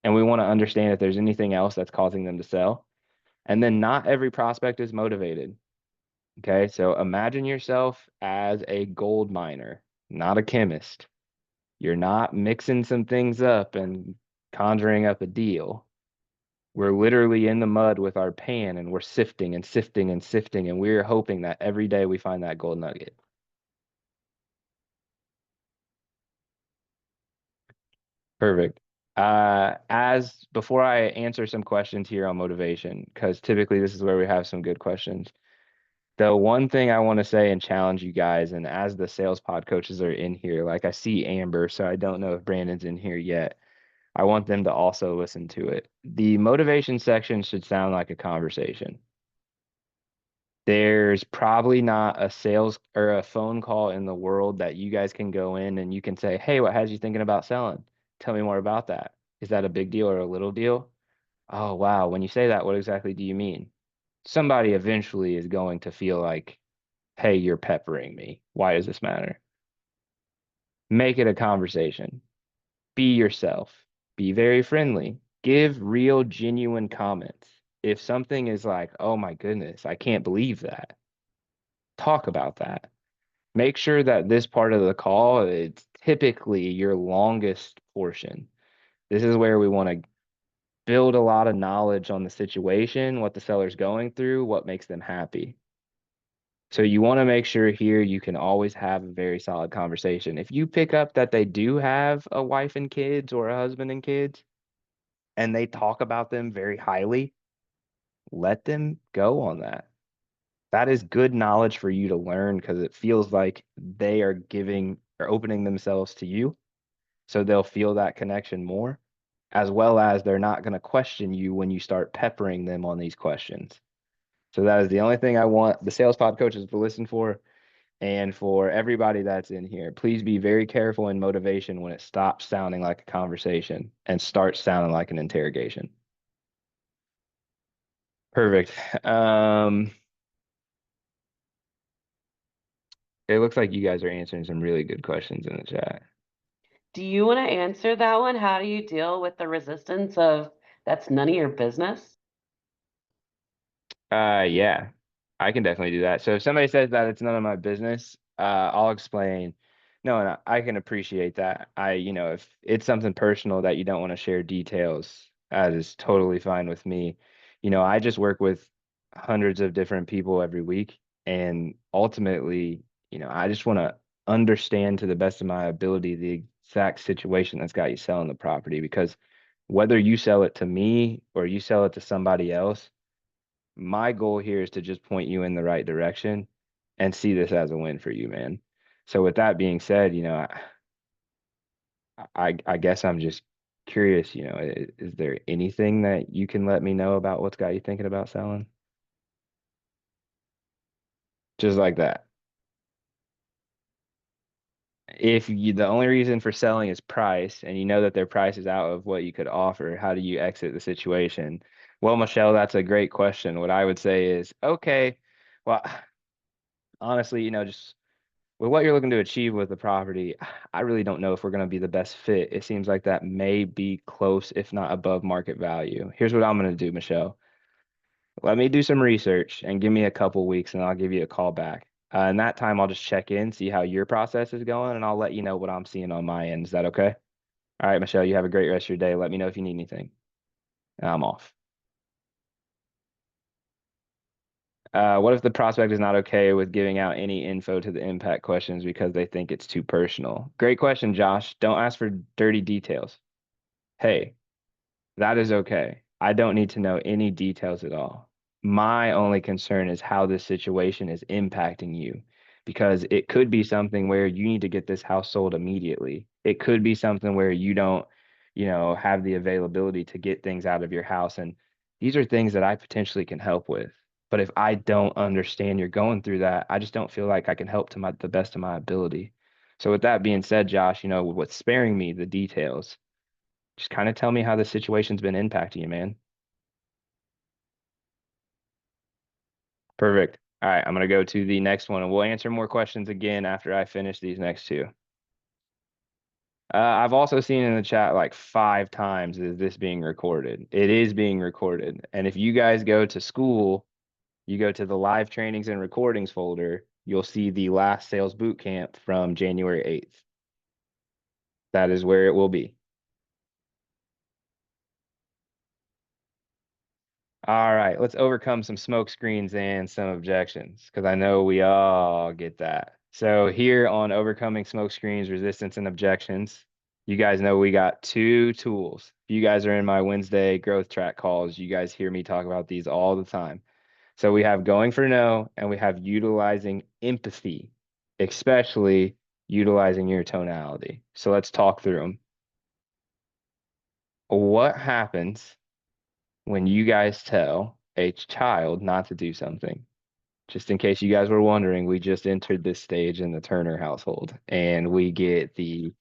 And we want to understand if there's anything else that's causing them to sell. And then not every prospect is motivated. Okay, so imagine yourself as a gold miner, not a chemist. You're not mixing some things up and conjuring up a deal. We're literally in the mud with our pan and we're sifting and sifting and sifting, and we're hoping that every day we find that gold nugget. Perfect. As before I answer some questions here on motivation, because typically this is where we have some good questions. The one thing I want to say and challenge you guys, and as the sales pod coaches are in here, like I see Amber, so I don't know if Brandon's in here yet. I want them to also listen to it. The motivation section should sound like a conversation. There's probably not a sales or a phone call in the world that you guys can go in and you can say, hey, what has you thinking about selling? Tell me more about that. Is that a big deal or a little deal? Oh, wow. When you say that, what exactly do you mean? Somebody eventually is going to feel like, hey, you're peppering me. Why does this matter? Make it a conversation. Be yourself. Be very friendly. Give real, genuine comments. If something is like, oh my goodness, I can't believe that, talk about that. Make sure that this part of the call is typically your longest portion. This is where we want to build a lot of knowledge on the situation, what the seller's going through, what makes them happy. So you want to make sure here you can always have a very solid conversation. If you pick up that they do have a wife and kids or a husband and kids, and they talk about them very highly, let them go on that. That is good knowledge for you to learn because it feels like they are giving or opening themselves to you. So they'll feel that connection more, as well as they're not going to question you when you start peppering them on these questions. So that is the only thing I want the sales pod coaches to listen for. And for everybody that's in here, please be very careful in motivation when it stops sounding like a conversation and starts sounding like an interrogation. Perfect. It looks like you guys are answering some really good questions in the chat. Do you want to answer that one? How do you deal with the resistance of that's none of your business? Yeah, I can definitely do that. So if somebody says that it's none of my business, I'll explain. No, and I can appreciate that. If it's something personal that you don't want to share details, that is totally fine with me. I just work with hundreds of different people every week, and ultimately, I just want to understand to the best of my ability the exact situation that's got you selling the property, because whether you sell it to me or you sell it to somebody else, my goal here is to just point you in the right direction and see this as a win for you, man. So with that being said, I guess I'm just curious, is there anything that you can let me know about what's got you thinking about selling? Just like that. If the only reason for selling is price and you know that their price is out of what you could offer, how do you exit the situation? Well, Michelle, that's a great question. What I would say is, okay, well, honestly, just with what you're looking to achieve with the property, I really don't know if we're going to be the best fit. It seems like that may be close, if not above market value. Here's what I'm going to do, Michelle. Let me do some research and give me a couple weeks and I'll give you a call back. In that time, I'll just check in, see how your process is going, and I'll let you know what I'm seeing on my end. Is that okay? All right, Michelle, you have a great rest of your day. Let me know if you need anything. And I'm off. What if the prospect is not okay with giving out any info to the impact questions because they think it's too personal? Great question, Josh. Don't ask for dirty details. Hey, that is okay. I don't need to know any details at all. My only concern is how this situation is impacting you, because it could be something where you need to get this house sold immediately. It could be something where you don't, have the availability to get things out of your house. And these are things that I potentially can help with. But if I don't understand you're going through that, I just don't feel like I can help to the best of my ability. So with that being said, Josh, what's sparing me the details, just kind of tell me how the situation's been impacting you, man. Perfect. All right, I'm going to go to the next one and we'll answer more questions again after I finish these next two. I've also seen in the chat like 5 times, is this being recorded? It is being recorded. And if you guys go to school, you go to the live trainings and recordings folder, you'll see the last sales boot camp from January 8th. That is where it will be. All right, let's overcome some smoke screens and some objections, because I know we all get that. So here on overcoming smoke screens, resistance, and objections, you guys know we got 2 tools. If you guys are in my Wednesday growth track calls, you guys hear me talk about these all the time. So we have going for no, and we have utilizing empathy, especially utilizing your tonality. So let's talk through them. What happens when you guys tell a child not to do something? Just in case you guys were wondering, we just entered this stage in the Turner household, and we get the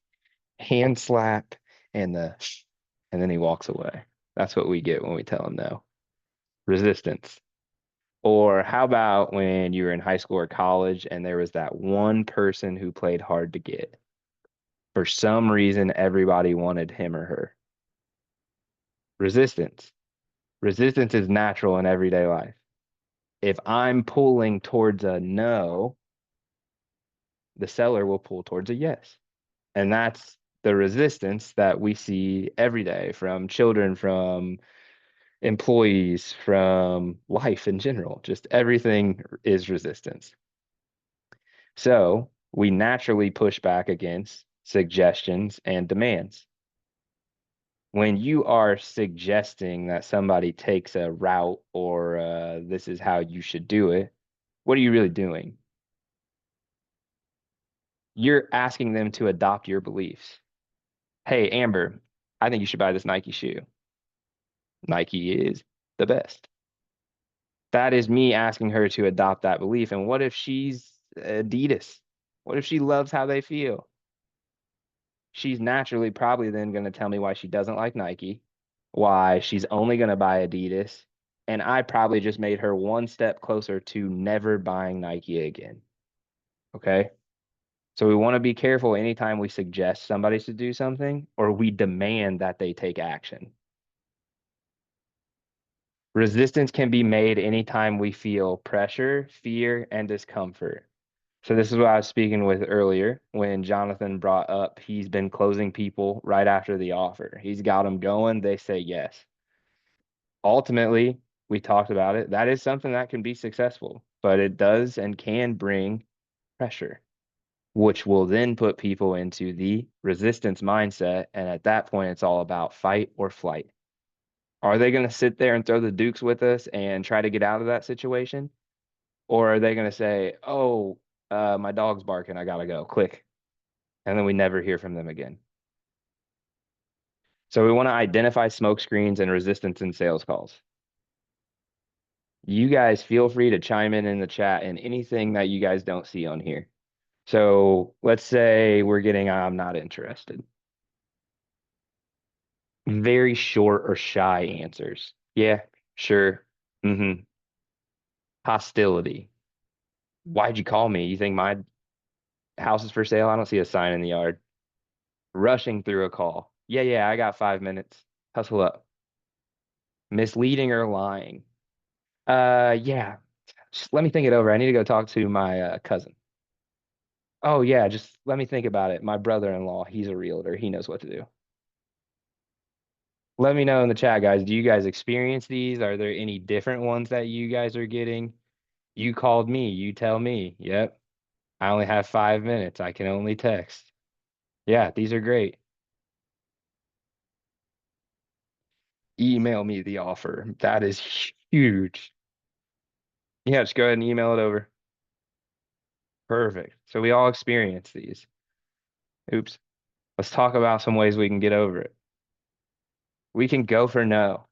hand slap and and then he walks away. That's what we get when we tell him no. Resistance. Or how about when you were in high school or college and there was that one person who played hard to get? For some reason, everybody wanted him or her. Resistance. Resistance is natural in everyday life. If I'm pulling towards a no, the seller will pull towards a yes. And that's the resistance that we see every day from children, from employees, from life in general. Just everything is resistance. So we naturally push back against suggestions and demands. When you are suggesting that somebody takes a route or this is how you should do it, what are you really doing? You're asking them to adopt your beliefs. Hey, Amber, I think you should buy this Nike shoe. Nike is the best. That is me asking her to adopt that belief. And what if she's Adidas? What if she loves how they feel? She's naturally probably then going to tell me why she doesn't like Nike, why she's only going to buy Adidas. And I probably just made her one step closer to never buying Nike again. Okay. So we want to be careful anytime we suggest somebody to do something or we demand that they take action. Resistance can be made anytime we feel pressure, fear, and discomfort. So this is what I was speaking with earlier when Jonathan brought up he's been closing people right after the offer. He's got them going, they say yes. Ultimately, we talked about it. That is something that can be successful, but it does and can bring pressure, which will then put people into the resistance mindset. And at that point, it's all about fight or flight. Are they going to sit there and throw the dukes with us and try to get out of that situation? Or are they going to say, oh, my dog's barking, I gotta go, click. And then we never hear from them again. So we want to identify smoke screens and resistance in sales calls. You guys feel free to chime in the chat and anything that you guys don't see on here. So let's say we're getting, I'm not interested. Very short or shy answers. Yeah, sure. Mm-hmm. Hostility. Why'd you call me? You think my house is for sale? I don't see a sign in the yard. Rushing through a call. Yeah, I got 5 minutes. Hustle up. Misleading or lying. Yeah. Just let me think it over. I need to go talk to my cousin. Oh yeah, just let me think about it. My brother-in-law, he's a realtor. He knows what to do. Let me know in the chat, guys. Do you guys experience these? Are there any different ones that you guys are getting? You called me. You tell me. Yep. I only have 5 minutes. I can only text. Yeah, these are great. Email me the offer. That is huge. Yeah, just go ahead and email it over. Perfect. So we all experience these. Oops. Let's talk about some ways we can get over it. We can go for no.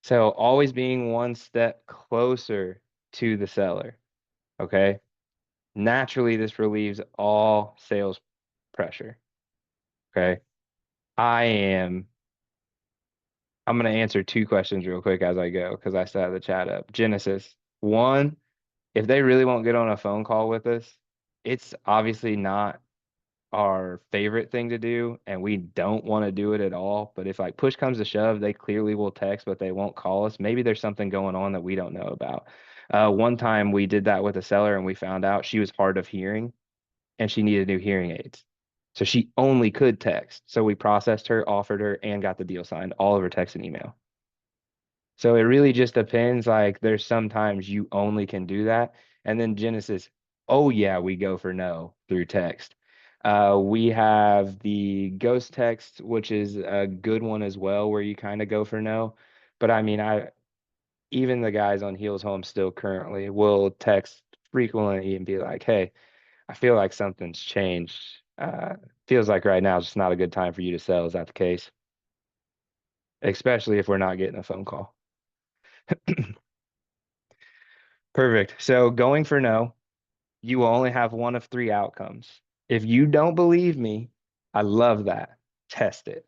So always being one step closer to the seller. Okay. Naturally, this relieves all sales pressure. Okay. I'm going to answer 2 questions real quick as I go because I set the chat up. Genesis, 1, if they really won't get on a phone call with us, it's obviously not our favorite thing to do and we don't want to do it at all. But if like push comes to shove, they clearly will text, but they won't call us. Maybe there's something going on that we don't know about. One time we did that with a seller and we found out she was hard of hearing and she needed new hearing aids. So she only could text. So we processed her, offered her, and got the deal signed, all over text and email. So it really just depends. Like there's sometimes you only can do that. And then Genesis, oh yeah, we go for no through text. We have the ghost text, which is a good one as well, where you kind of go for no. But I mean, even the guys on Heels Home still currently will text frequently and be like, hey, I feel like something's changed. Feels like right now is just not a good time for you to sell. Is that the case? Especially if we're not getting a phone call. Perfect. So going for no, you will only have one of three outcomes. If you don't believe me, I love that. Test it.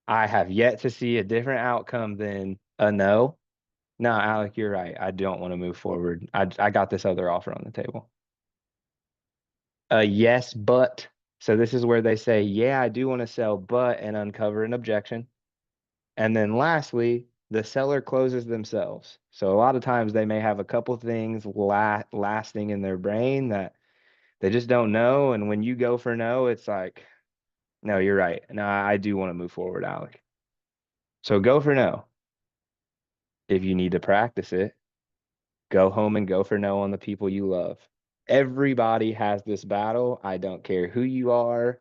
I have yet to see a different outcome than a no. No, Alec, you're right. I don't want to move forward. I got this other offer on the table. A yes, but. So this is where they say, yeah, I do want to sell, but, and uncover an objection. And then lastly, the seller closes themselves. So a lot of times they may have a couple things lasting in their brain that they just don't know. And when you go for no, it's like, no, you're right. No, I do want to move forward, Alec. So go for no. If you need to practice it, go home and go for no on the people you love. Everybody has this battle. I don't care who you are,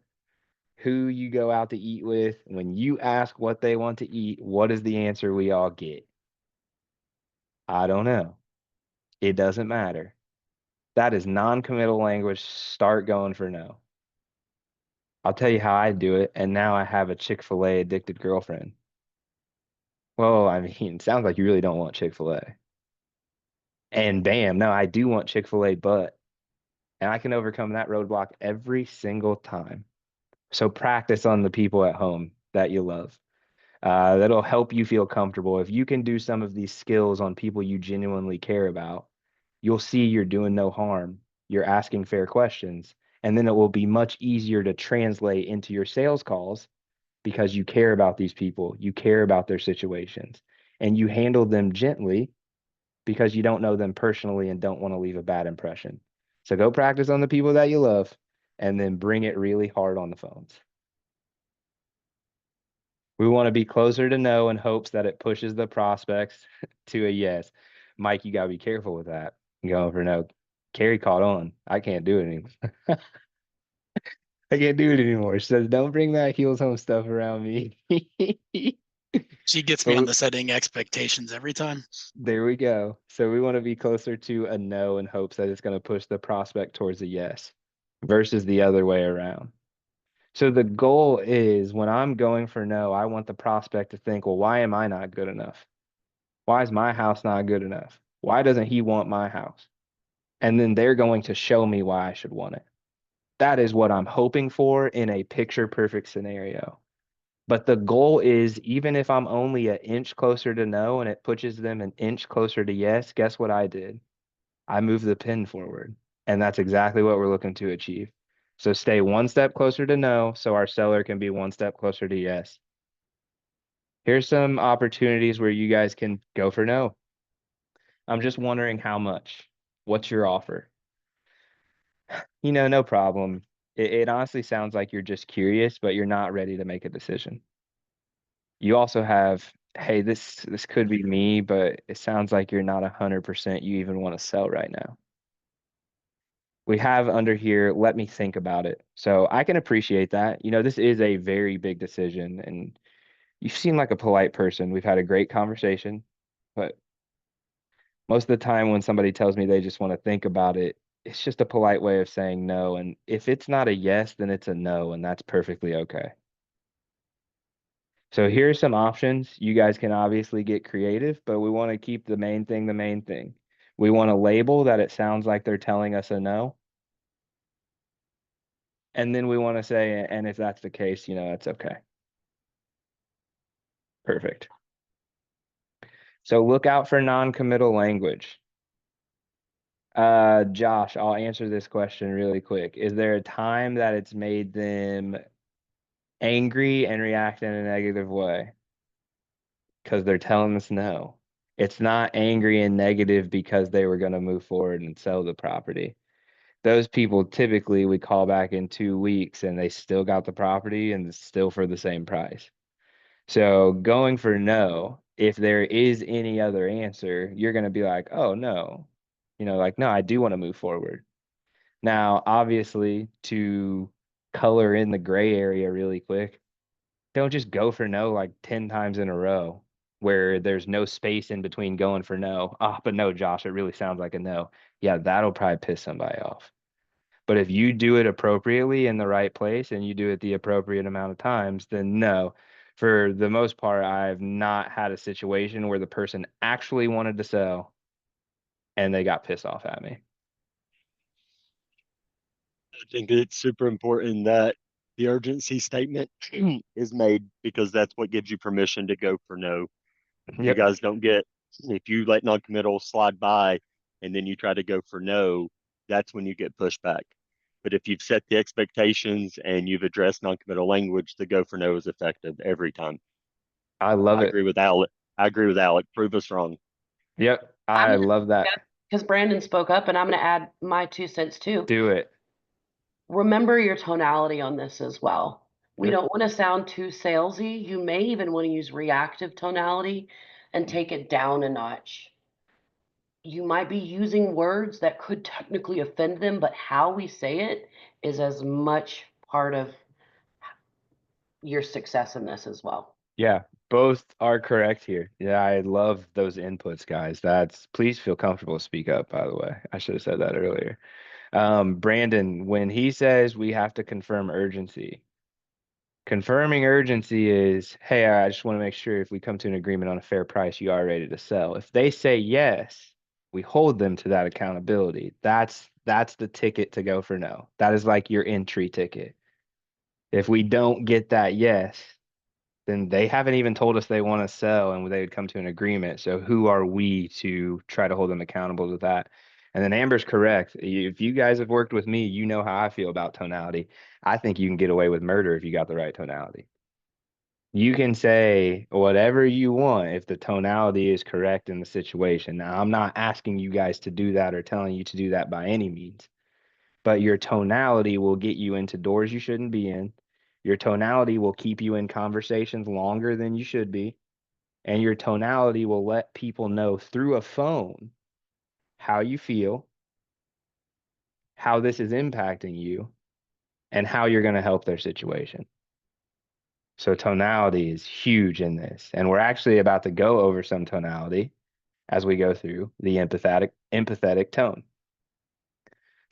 who you go out to eat with. When you ask what they want to eat, what is the answer we all get? I don't know. It doesn't matter. That is non-committal language. Start going for no. I'll tell you how I do it, and now I have a Chick-fil-A addicted girlfriend. Well, I mean, sounds like you really don't want Chick-fil-A. And bam, no, I do want Chick-fil-A, but, and I can overcome that roadblock every single time. So practice on the people at home that you love. That'll help you feel comfortable. If you can do some of these skills on people you genuinely care about, you'll see you're doing no harm. You're asking fair questions. And then it will be much easier to translate into your sales calls because you care about these people, you care about their situations, and you handle them gently because you don't know them personally and don't want to leave a bad impression. So go practice on the people that you love and then bring it really hard on the phones. We want to be closer to no in hopes that it pushes the prospects to a yes. Mike, you got to be careful with that. Going for no. Carrie caught on. I can't do it anymore. I can't do it anymore. She says, don't bring that Heels Home stuff around me. She gets me But on the setting expectations every time. there we go. So we want to be closer to a no in hopes that it's going to push the prospect towards a yes versus the other way around. So the goal is when I'm going for no, I want the prospect to think, well, why am I not good enough? Why is my house not good enough? Why doesn't he want my house? And then they're going to show me why I should want it. That is what I'm hoping for in a picture perfect scenario. But the goal is even if I'm only an inch closer to no and it pushes them an inch closer to yes, guess what I did? I moved the pin forward. And that's exactly what we're looking to achieve. So stay one step closer to no so our seller can be one step closer to yes. Here's some opportunities where you guys can go for no. I'm just wondering how much. What's your offer? No problem. It honestly sounds like you're just curious, but you're not ready to make a decision. You also have, hey, this could be me, but it sounds like you're not 100% you even want to sell right now. We have under here, let me think about it. So I can appreciate that. This is a very big decision, and you seem like a polite person. We've had a great conversation, but most of the time when somebody tells me they just want to think about it, it's just a polite way of saying no. And if it's not a yes, then it's a no, and that's perfectly okay. So here's some options. You guys can obviously get creative, but we want to keep the main thing the main thing. We want to label that it sounds like they're telling us a no. And then we want to say, and if that's the case, that's okay. Perfect. So look out for non-committal language. Josh, I'll answer this question really quick. Is there a time that it's made them angry and react in a negative way? Because they're telling us no. It's not angry and negative because they were going to move forward and sell the property. Those people typically we call back in 2 weeks and they still got the property and it's still for the same price. So going for no, if there is any other answer, you're going to be like, oh, no, like, no, I do want to move forward. Now, obviously, to color in the gray area really quick, don't just go for no like 10 times in a row. where there's no space in between going for no. Ah, but no, Josh, it really sounds like a no. Yeah, that'll probably piss somebody off. But if you do it appropriately in the right place and you do it the appropriate amount of times, then no. For the most part, I've not had a situation where the person actually wanted to sell and they got pissed off at me. I think it's super important that the urgency statement is made because that's what gives you permission to go for no. You Yep. guys don't get, if you let non-committal slide by and then you try to go for no, that's when you get pushback. But if you've set the expectations and you've addressed non-committal language, the go for no is effective every time. I love I it. agree with Alec. I agree with Alec. Prove us wrong. Yep. I'm I gonna love that. because Brandon spoke up, and I'm going to add my 2 cents too. Do it. Remember your tonality on this as well. We Yep. don't want to sound too salesy. You may even want to use reactive tonality and take it down a notch. You might be using words that could technically offend them, but how we say it is as much part of your success in this as well. Yeah, both are correct here. Yeah, I love those inputs, guys. Please feel comfortable to speak up, by the way. I should have said that earlier. Brandon, when he says we have to confirm urgency, confirming urgency is, hey, I just want to make sure if we come to an agreement on a fair price, you are ready to sell. If they say yes, we hold them to that accountability. That's the ticket to go for no. That is like your entry ticket. If we don't get that yes, then they haven't even told us they want to sell and they would come to an agreement. So who are we to try to hold them accountable to that? And then Amber's correct. If you guys have worked with me, you know how I feel about tonality. I think you can get away with murder if you got the right tonality. You can say whatever you want if the tonality is correct in the situation. Now, I'm not asking you guys to do that or telling you to do that by any means, but your tonality will get you into doors you shouldn't be in. Your tonality will keep you in conversations longer than you should be. And your tonality will let people know through a phone how you feel, how this is impacting you, and how you're going to help their situation. So tonality is huge in this. And we're actually about to go over some tonality as we go through the empathetic tone.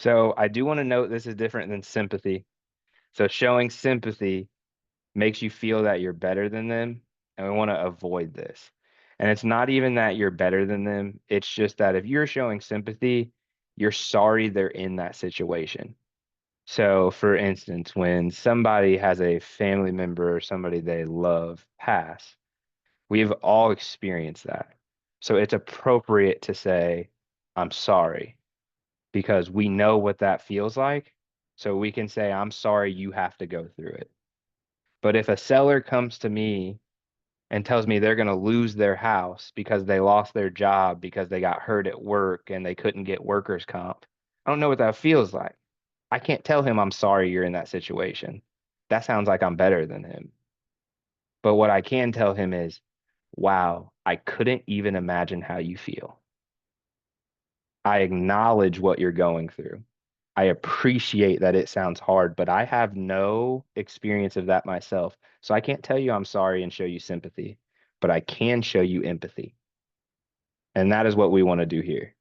So I do want to note this is different than sympathy. So showing sympathy makes you feel that you're better than them, and we want to avoid this. And it's not even that you're better than them, it's just that if you're showing sympathy, you're sorry they're in that situation. So, for instance, when somebody has a family member or somebody they love pass, we've all experienced that. So, it's appropriate to say, I'm sorry, because we know what that feels like. So, we can say, I'm sorry you have to go through it. But if a seller comes to me and tells me they're going to lose their house because they lost their job because they got hurt at work and they couldn't get workers' comp, I don't know what that feels like. I can't tell him I'm sorry you're in that situation. That sounds like I'm better than him. But what I can tell him is, wow, I couldn't even imagine how you feel. I acknowledge what you're going through. I appreciate that it sounds hard, but I have no experience of that myself. So I can't tell you I'm sorry and show you sympathy, but I can show you empathy. And that is what we want to do here.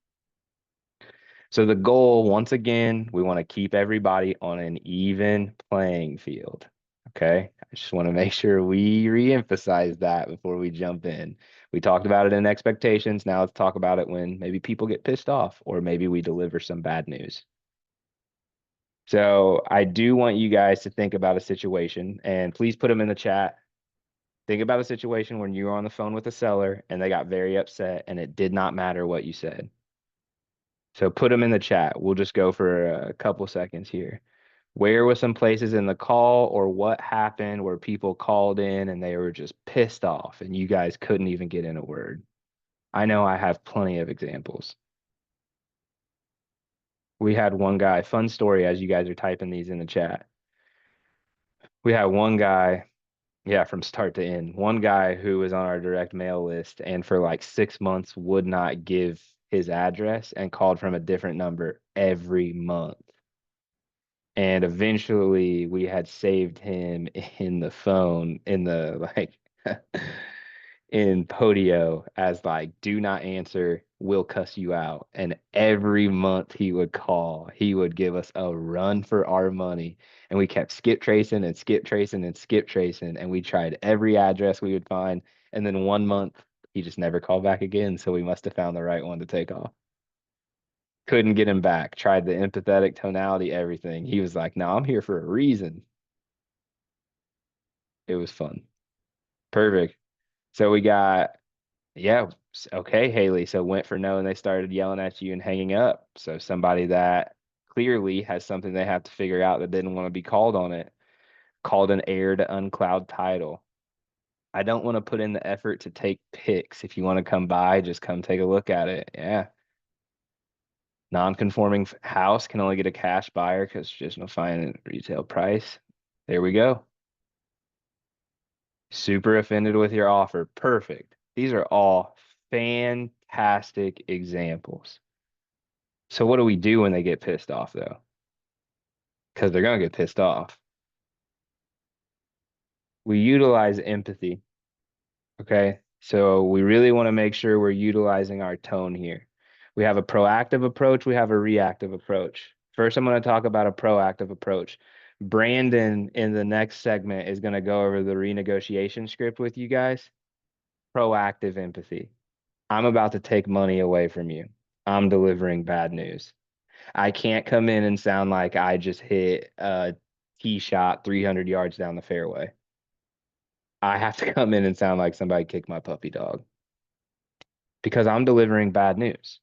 So the goal, once again, we want to keep everybody on an even playing field. Okay. I just want to make sure we reemphasize that before we jump in. We talked about it in expectations. Now let's talk about it when maybe people get pissed off or maybe we deliver some bad news. So I do want you guys to think about a situation and please put them in the chat. Think about a situation when you were on the phone with a seller and they got very upset and it did not matter what you said. So put them in the chat. We'll just go for a couple seconds here. Where were some places in the call or what happened where people called in and they were just pissed off and you guys couldn't even get in a word? I know I have plenty of examples. We had one guy, fun story as you guys are typing these in the chat. We had one guy, yeah, from start to end, one guy who was on our direct mail list and for like 6 months would not give his address and called from a different number every month. And eventually we had saved him in the phone, in the like in Podio as like, do not answer, we'll cuss you out. And every month he would call, he would give us a run for our money. And we kept skip tracing and skip tracing and skip tracing. And we tried every address we would find. And then 1 month, he just never called back again. So we must have found the right one to take off. Couldn't get him back. Tried the empathetic tonality, everything. He was like, no, I'm here for a reason. It was fun. Perfect. So we got, yeah, okay, Haley. So went for no and they started yelling at you and hanging up. So somebody that clearly has something they have to figure out that didn't want to be called on it, called an heir to uncloud title. I don't want to put in the effort to take pics. If you want to come by, just come take a look at it. Yeah. Non-conforming house can only get a cash buyer because just no fine retail price. There we go. Super offended with your offer. Perfect. These are all fantastic examples. So what do we do when they get pissed off though? Because they're going to get pissed off. We utilize empathy. Okay. So we really want to make sure we're utilizing our tone here. We have a proactive approach. We have a reactive approach. First, I'm going to talk about a proactive approach. Brandon in the next segment is going to go over the renegotiation script with you guys. Proactive empathy. I'm about to take money away from you. I'm delivering bad news. I can't come in and sound like I just hit a tee shot 300 yards down the fairway. I have to come in and sound like somebody kicked my puppy dog because I'm delivering bad news.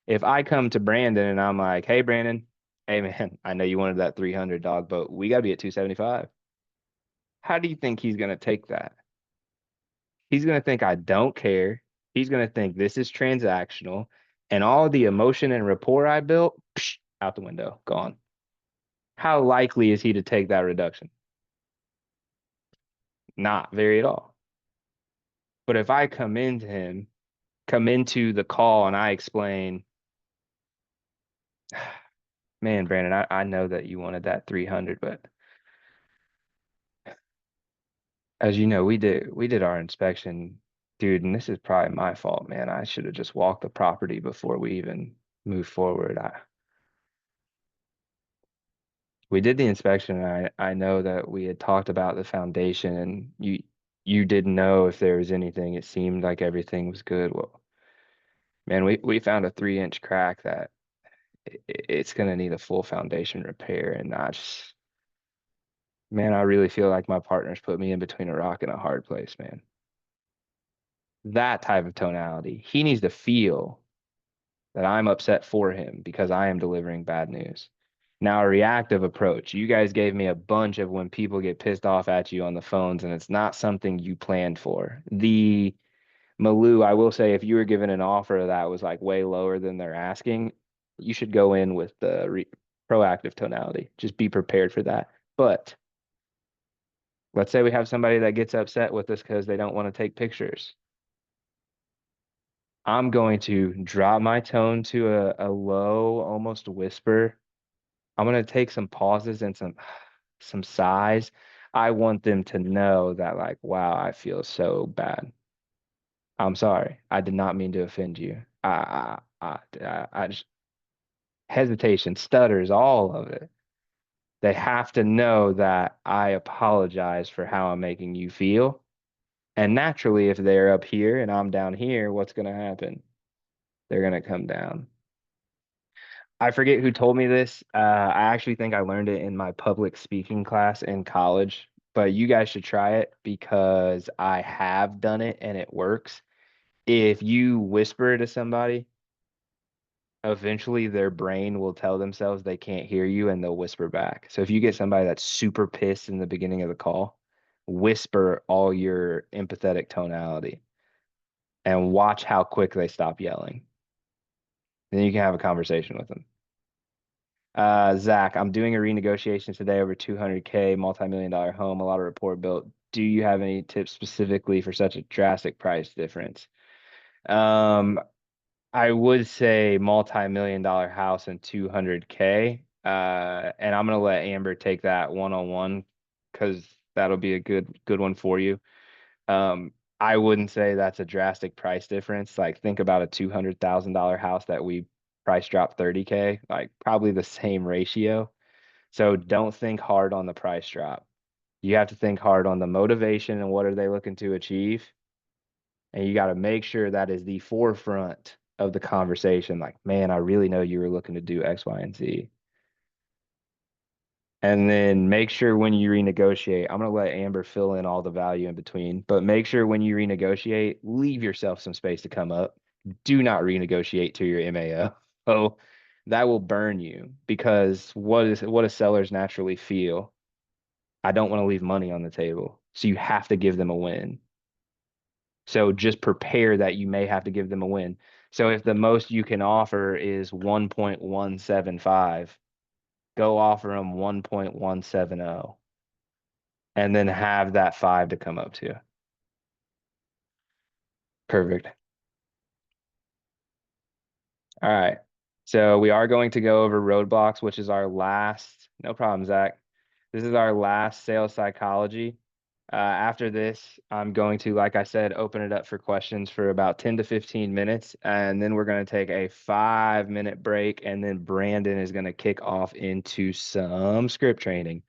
If I come to Brandon and I'm like, hey, Brandon, hey, man, I know you wanted that 300 dog, but we got to be at 275. How do you think he's going to take that? He's going to think I don't care. He's going to think this is transactional and all the emotion and rapport I built, out the window, gone. How likely is he to take that reduction? Not very at all. But if I come into the call and I explain, man, Brandon, I know that you wanted that 300, but as you know, we did our inspection, dude, and this is probably my fault, man. I should have just walked the property before we even moved forward. We did the inspection, and I know that we had talked about the foundation, and you didn't know if there was anything. It seemed like everything was good. Well, man, we found a 3-inch crack that it's gonna need a full foundation repair, and man, I really feel like my partner's put me in between a rock and a hard place, man. That type of tonality. He needs to feel that I'm upset for him because I am delivering bad news. Now, a reactive approach. You guys gave me a bunch of when people get pissed off at you on the phones and it's not something you planned for. The Malou, I will say, if you were given an offer that was like way lower than they're asking, you should go in with the proactive tonality. Just be prepared for that. But let's say we have somebody that gets upset with us because they don't want to take pictures. I'm going to drop my tone to a low, almost whisper. I'm going to take some pauses and some sighs. I want them to know that, like, wow, I feel so bad. I'm sorry. I did not mean to offend you. I just hesitation, stutters, all of it. They have to know that I apologize for how I'm making you feel. And naturally, if they're up here and I'm down here, what's going to happen? They're going to come down. I forget who told me this. I actually think I learned it in my public speaking class in college, but you guys should try it because I have done it and it works. If you whisper to somebody, eventually their brain will tell themselves they can't hear you and they'll whisper back. So if you get somebody that's super pissed in the beginning of the call, whisper all your empathetic tonality and watch how quick they stop yelling. Then you can have a conversation with them. Zach, I'm doing a renegotiation today over 200K, multi-million-dollar home, a lot of rapport built. Do you have any tips specifically for such a drastic price difference? I would say multi-million-dollar house and 200K. And I'm gonna let Amber take that one-on-one because that'll be a good one for you. I wouldn't say that's a drastic price difference. Like think about a $200,000 house that we price drop 30K, like probably the same ratio. So don't think hard on the price drop. You have to think hard on the motivation and what are they looking to achieve. And you got to make sure that is the forefront of the conversation. Like, man, I really know you were looking to do X, Y, and Z. And then make sure when you renegotiate, I'm going to let Amber fill in all the value in between, but make sure when you renegotiate, leave yourself some space to come up. Do not renegotiate to your MAO. Oh, that will burn you because what do sellers naturally feel? I don't want to leave money on the table. So you have to give them a win. So just prepare that you may have to give them a win. So if the most you can offer is 1.175, go offer them 1.170 and then have that 5 to come up to. Perfect. All right. So we are going to go over roadblocks, which is our last, no problem, Zach. This is our last sales psychology. After this, I'm going to, like I said, open it up for questions for about 10 to 15 minutes. And then we're going to take a 5-minute break. And then Brandon is going to kick off into some script training.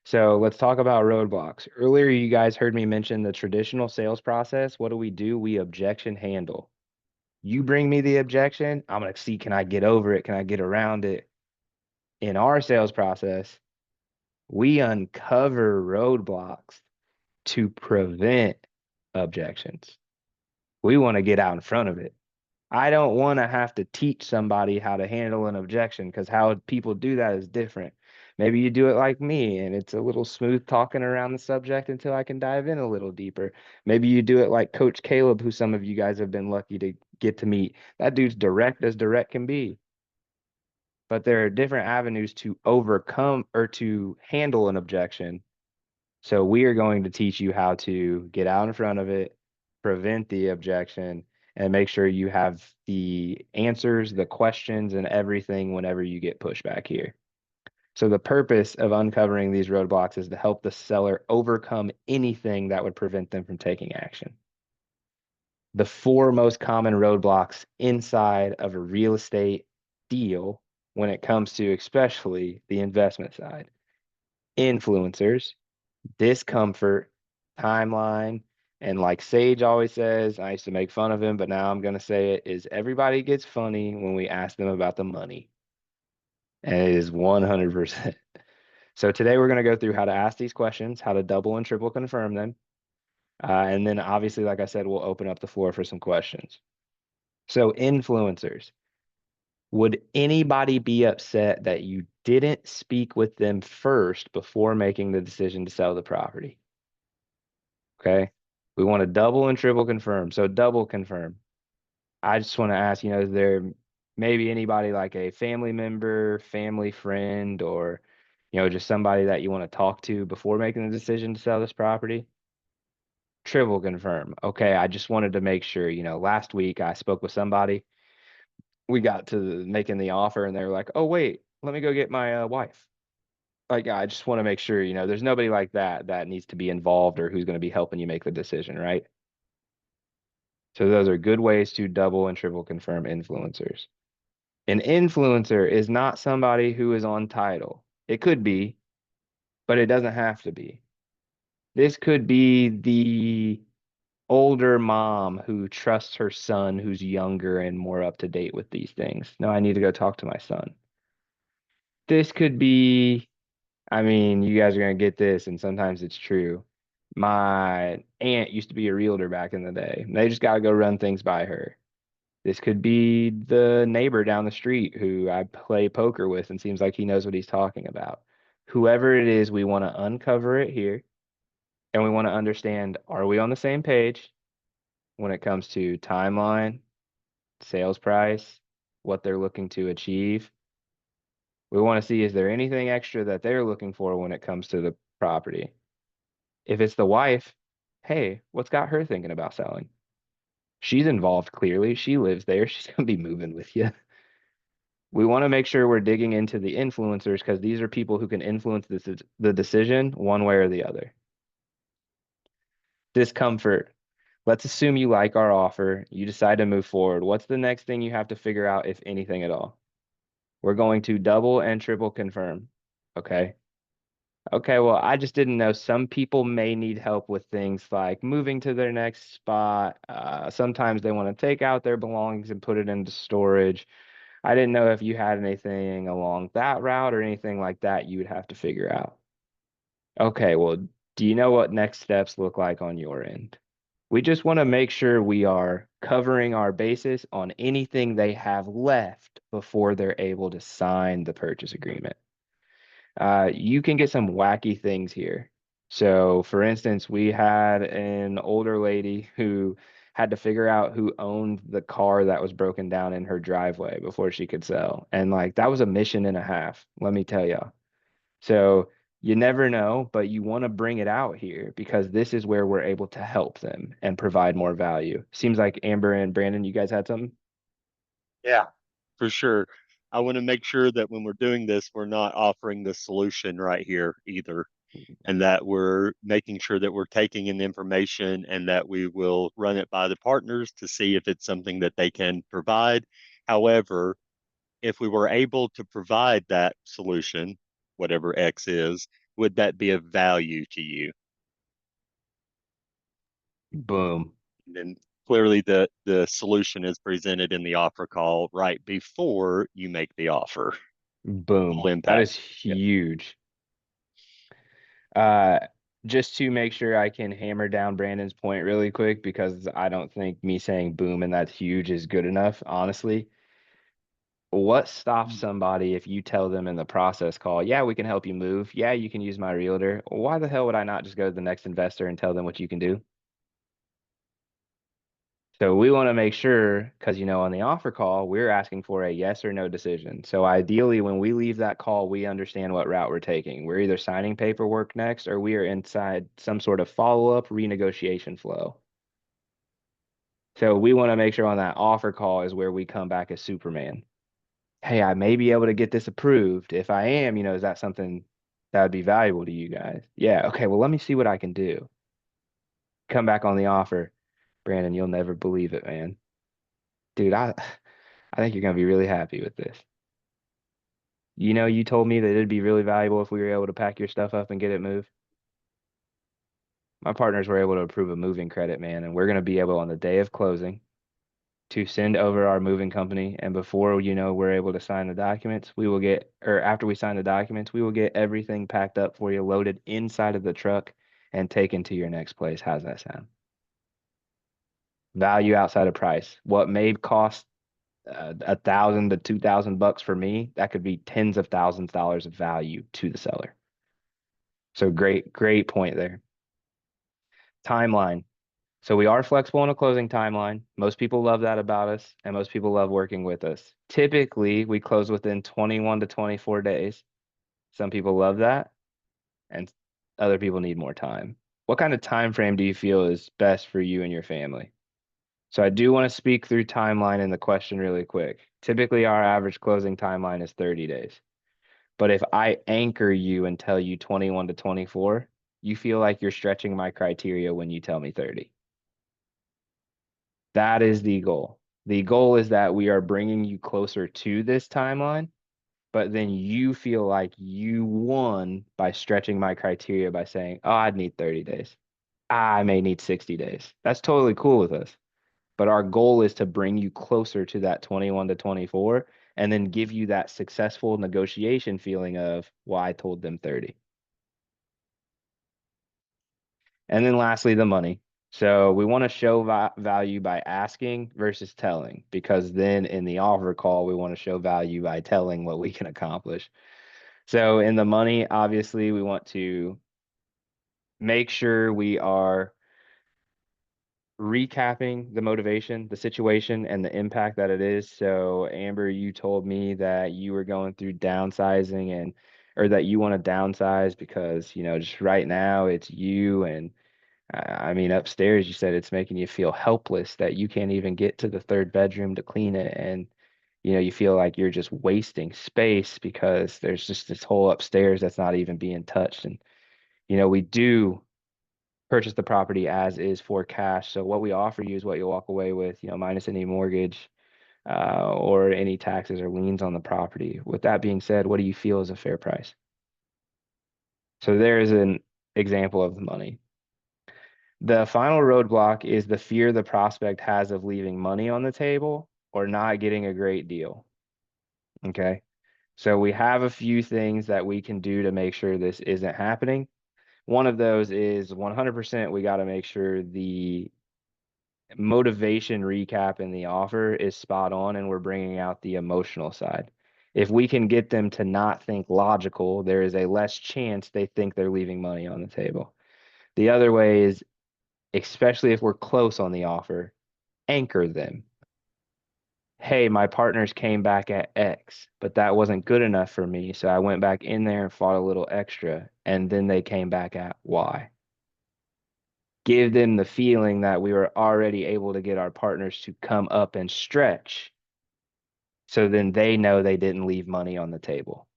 So let's talk about roadblocks. Earlier, you guys heard me mention the traditional sales process. What do? We objection handle. You bring me the objection, I'm going to see, can I get over it? Can I get around it? In our sales process, we uncover roadblocks to prevent objections. We want to get out in front of it. I don't want to have to teach somebody how to handle an objection because how people do that is different. Maybe you do it like me and it's a little smooth talking around the subject until I can dive in a little deeper. Maybe you do it like Coach Caleb, who some of you guys have been lucky to get to meet. That dude's direct as direct can be. But there are different avenues to overcome or to handle an objection. So we are going to teach you how to get out in front of it, prevent the objection, and make sure you have the answers, the questions, and everything whenever you get pushback here. So the purpose of uncovering these roadblocks is to help the seller overcome anything that would prevent them from taking action. The 4 most common roadblocks inside of a real estate deal when it comes to especially the investment side: influencers, discomfort, timeline, and like Sage always says, I used to make fun of him, but now I'm going to say it, is everybody gets funny when we ask them about the money. And it is 100%. So today we're going to go through how to ask these questions, how to double and triple confirm them. And then obviously, like I said, we'll open up the floor for some questions. So influencers, would anybody be upset that you didn't speak with them first before making the decision to sell the property? Okay. We want to double and triple confirm. So double confirm. I just want to ask, is there maybe anybody like a family member, family friend, or, just somebody that you want to talk to before making the decision to sell this property? Triple confirm. Okay. I just wanted to make sure, last week I spoke with somebody. We got to making the offer and they were like, oh, wait, let me go get my wife. Like, I just want to make sure, there's nobody like that needs to be involved or who's going to be helping you make the decision, right? So those are good ways to double and triple confirm influencers. An influencer is not somebody who is on title. It could be, but it doesn't have to be. This could be the older mom who trusts her son who's younger and more up to date with these things. No, I need to go talk to my son. This could be, you guys are going to get this, and sometimes it's true. My aunt used to be a realtor back in the day. They just got to go run things by her. This could be the neighbor down the street who I play poker with and seems like he knows what he's talking about. Whoever it is, we want to uncover it here. And we want to understand, are we on the same page when it comes to timeline, sales price, what they're looking to achieve? We want to see, is there anything extra that they're looking for when it comes to the property? If it's the wife, hey, what's got her thinking about selling? She's involved clearly. She lives there. She's going to be moving with you. We want to make sure we're digging into the influencers because these are people who can influence the decision one way or the other. Discomfort. Let's assume you like our offer. You decide to move forward. What's the next thing you have to figure out, if anything at all? We're going to double and triple confirm. Okay. Okay, well, I just didn't know some people may need help with things like moving to their next spot. Sometimes they want to take out their belongings and put it into storage. I didn't know if you had anything along that route or anything like that you would have to figure out. Okay, well, do you know what next steps look like on your end? We just want to make sure we are covering our bases on anything they have left before they're able to sign the purchase agreement. You can get some wacky things here. So, for instance, we had an older lady who had to figure out who owned the car that was broken down in her driveway before she could sell. And like that was a mission and a half, let me tell y'all. So, you never know, but you want to bring it out here because this is where we're able to help them and provide more value. Seems like Amber and Brandon, you guys had something? Yeah, for sure. I want to make sure that when we're doing this, we're not offering the solution right here either, and that we're making sure that we're taking in the information and that we will run it by the partners to see if it's something that they can provide. However, if we were able to provide that solution, whatever X is, would that be of value to you? Boom. Then clearly the solution is presented in the offer call right before you make the offer. Boom. Full That impact. is huge. Uh, just to make sure I can hammer down Brandon's point really quick, because I don't think me saying boom and that's huge is good enough, honestly. What stops somebody if you tell them in the process call, yeah, we can help you move. Yeah, you can use my realtor. Why the hell would I not just go to the next investor and tell them what you can do? So we want to make sure, because on the offer call, we're asking for a yes or no decision. So ideally, when we leave that call, we understand what route we're taking. We're either signing paperwork next, or we are inside some sort of follow-up renegotiation flow. So we want to make sure on that offer call is where we come back as Superman. Hey, I may be able to get this approved. If I am, is that something that would be valuable to you guys? Yeah, okay, well, let me see what I can do. Come back on the offer. Brandon, you'll never believe it, man. Dude, I think you're gonna be really happy with this. You told me that it'd be really valuable if we were able to pack your stuff up and get it moved. My partners were able to approve a moving credit, man, and we're gonna be able on the day of closing to send over our moving company. And before we're able to sign the documents, or after we sign the documents, we will get everything packed up for you, loaded inside of the truck, and taken to your next place. How's that sound? Value outside of price. What may cost $1,000 to $2,000 for me, that could be tens of thousands of dollars of value to the seller. So great point there. Timeline. So we are flexible in a closing timeline. Most people love that about us, and most people love working with us. Typically, we close within 21 to 24 days. Some people love that, and other people need more time. What kind of time frame do you feel is best for you and your family? So I do want to speak through timeline in the question really quick. Typically, our average closing timeline is 30 days. But if I anchor you and tell you 21 to 24, you feel like you're stretching my criteria when you tell me 30. That is the goal. The goal is that we are bringing you closer to this timeline, but then you feel like you won by stretching my criteria by saying, oh, I'd need 30 days. I may need 60 days. That's totally cool with us. But our goal is to bring you closer to that 21 to 24 and then give you that successful negotiation feeling of, well, I told them 30. And then lastly, the money. So we want to show value by asking versus telling, because then in the offer call, we want to show value by telling what we can accomplish. So in the money, obviously, we want to make sure we are recapping the motivation, the situation, and the impact that it is. So Amber, you told me that you were going through downsizing or that you want to downsize because, just right now it's you and I mean, upstairs, you said it's making you feel helpless that you can't even get to the third bedroom to clean it. And, you feel like you're just wasting space because there's just this whole upstairs that's not even being touched. And, we do purchase the property as is for cash. So what we offer you is what you'll walk away with, minus any mortgage, or any taxes or liens on the property. With that being said, what do you feel is a fair price? So there is an example of the money. The final roadblock is the fear the prospect has of leaving money on the table or not getting a great deal. Okay. So we have a few things that we can do to make sure this isn't happening. One of those is 100% we got to make sure the motivation recap in the offer is spot on and we're bringing out the emotional side. If we can get them to not think logical, there is a less chance they think they're leaving money on the table. The other way is, especially if we're close on the offer, anchor them. Hey, my partners came back at X, but that wasn't good enough for me. So I went back in there and fought a little extra, and then they came back at Y. Give them the feeling that we were already able to get our partners to come up and stretch. So then they know they didn't leave money on the table.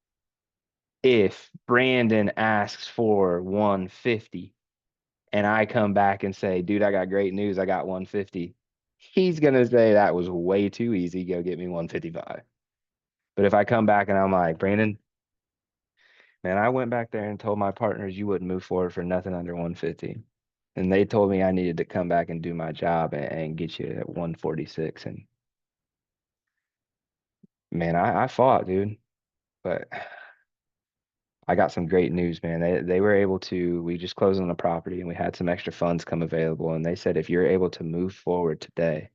If Brandon asks for 150 and I come back and say, dude, I got great news, I got 150. He's going to say that was way too easy. Go get me 155. But if I come back and I'm like, Brandon, man, I went back there and told my partners you wouldn't move forward for nothing under 150. And they told me I needed to come back and do my job and get you at 146. And man, I fought, dude. But I got some great news, man. They were able to, we just closed on the property and we had some extra funds come available. And they said, if you're able to move forward today,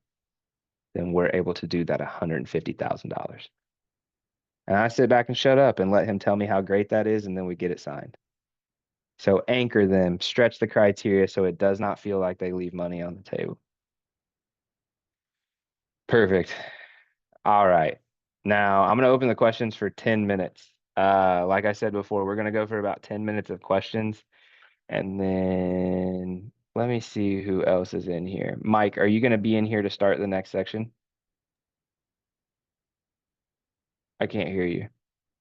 then we're able to do that $150,000. And I sit back and shut up and let him tell me how great that is. And then we get it signed. So anchor them, stretch the criteria so it does not feel like they leave money on the table. Perfect. All right. Now I'm going to open the questions for 10 minutes. Like I said before, we're going to go for about 10 minutes of questions. And then let me see who else is in here. Mike, are you going to be in here to start the next section? I can't hear you.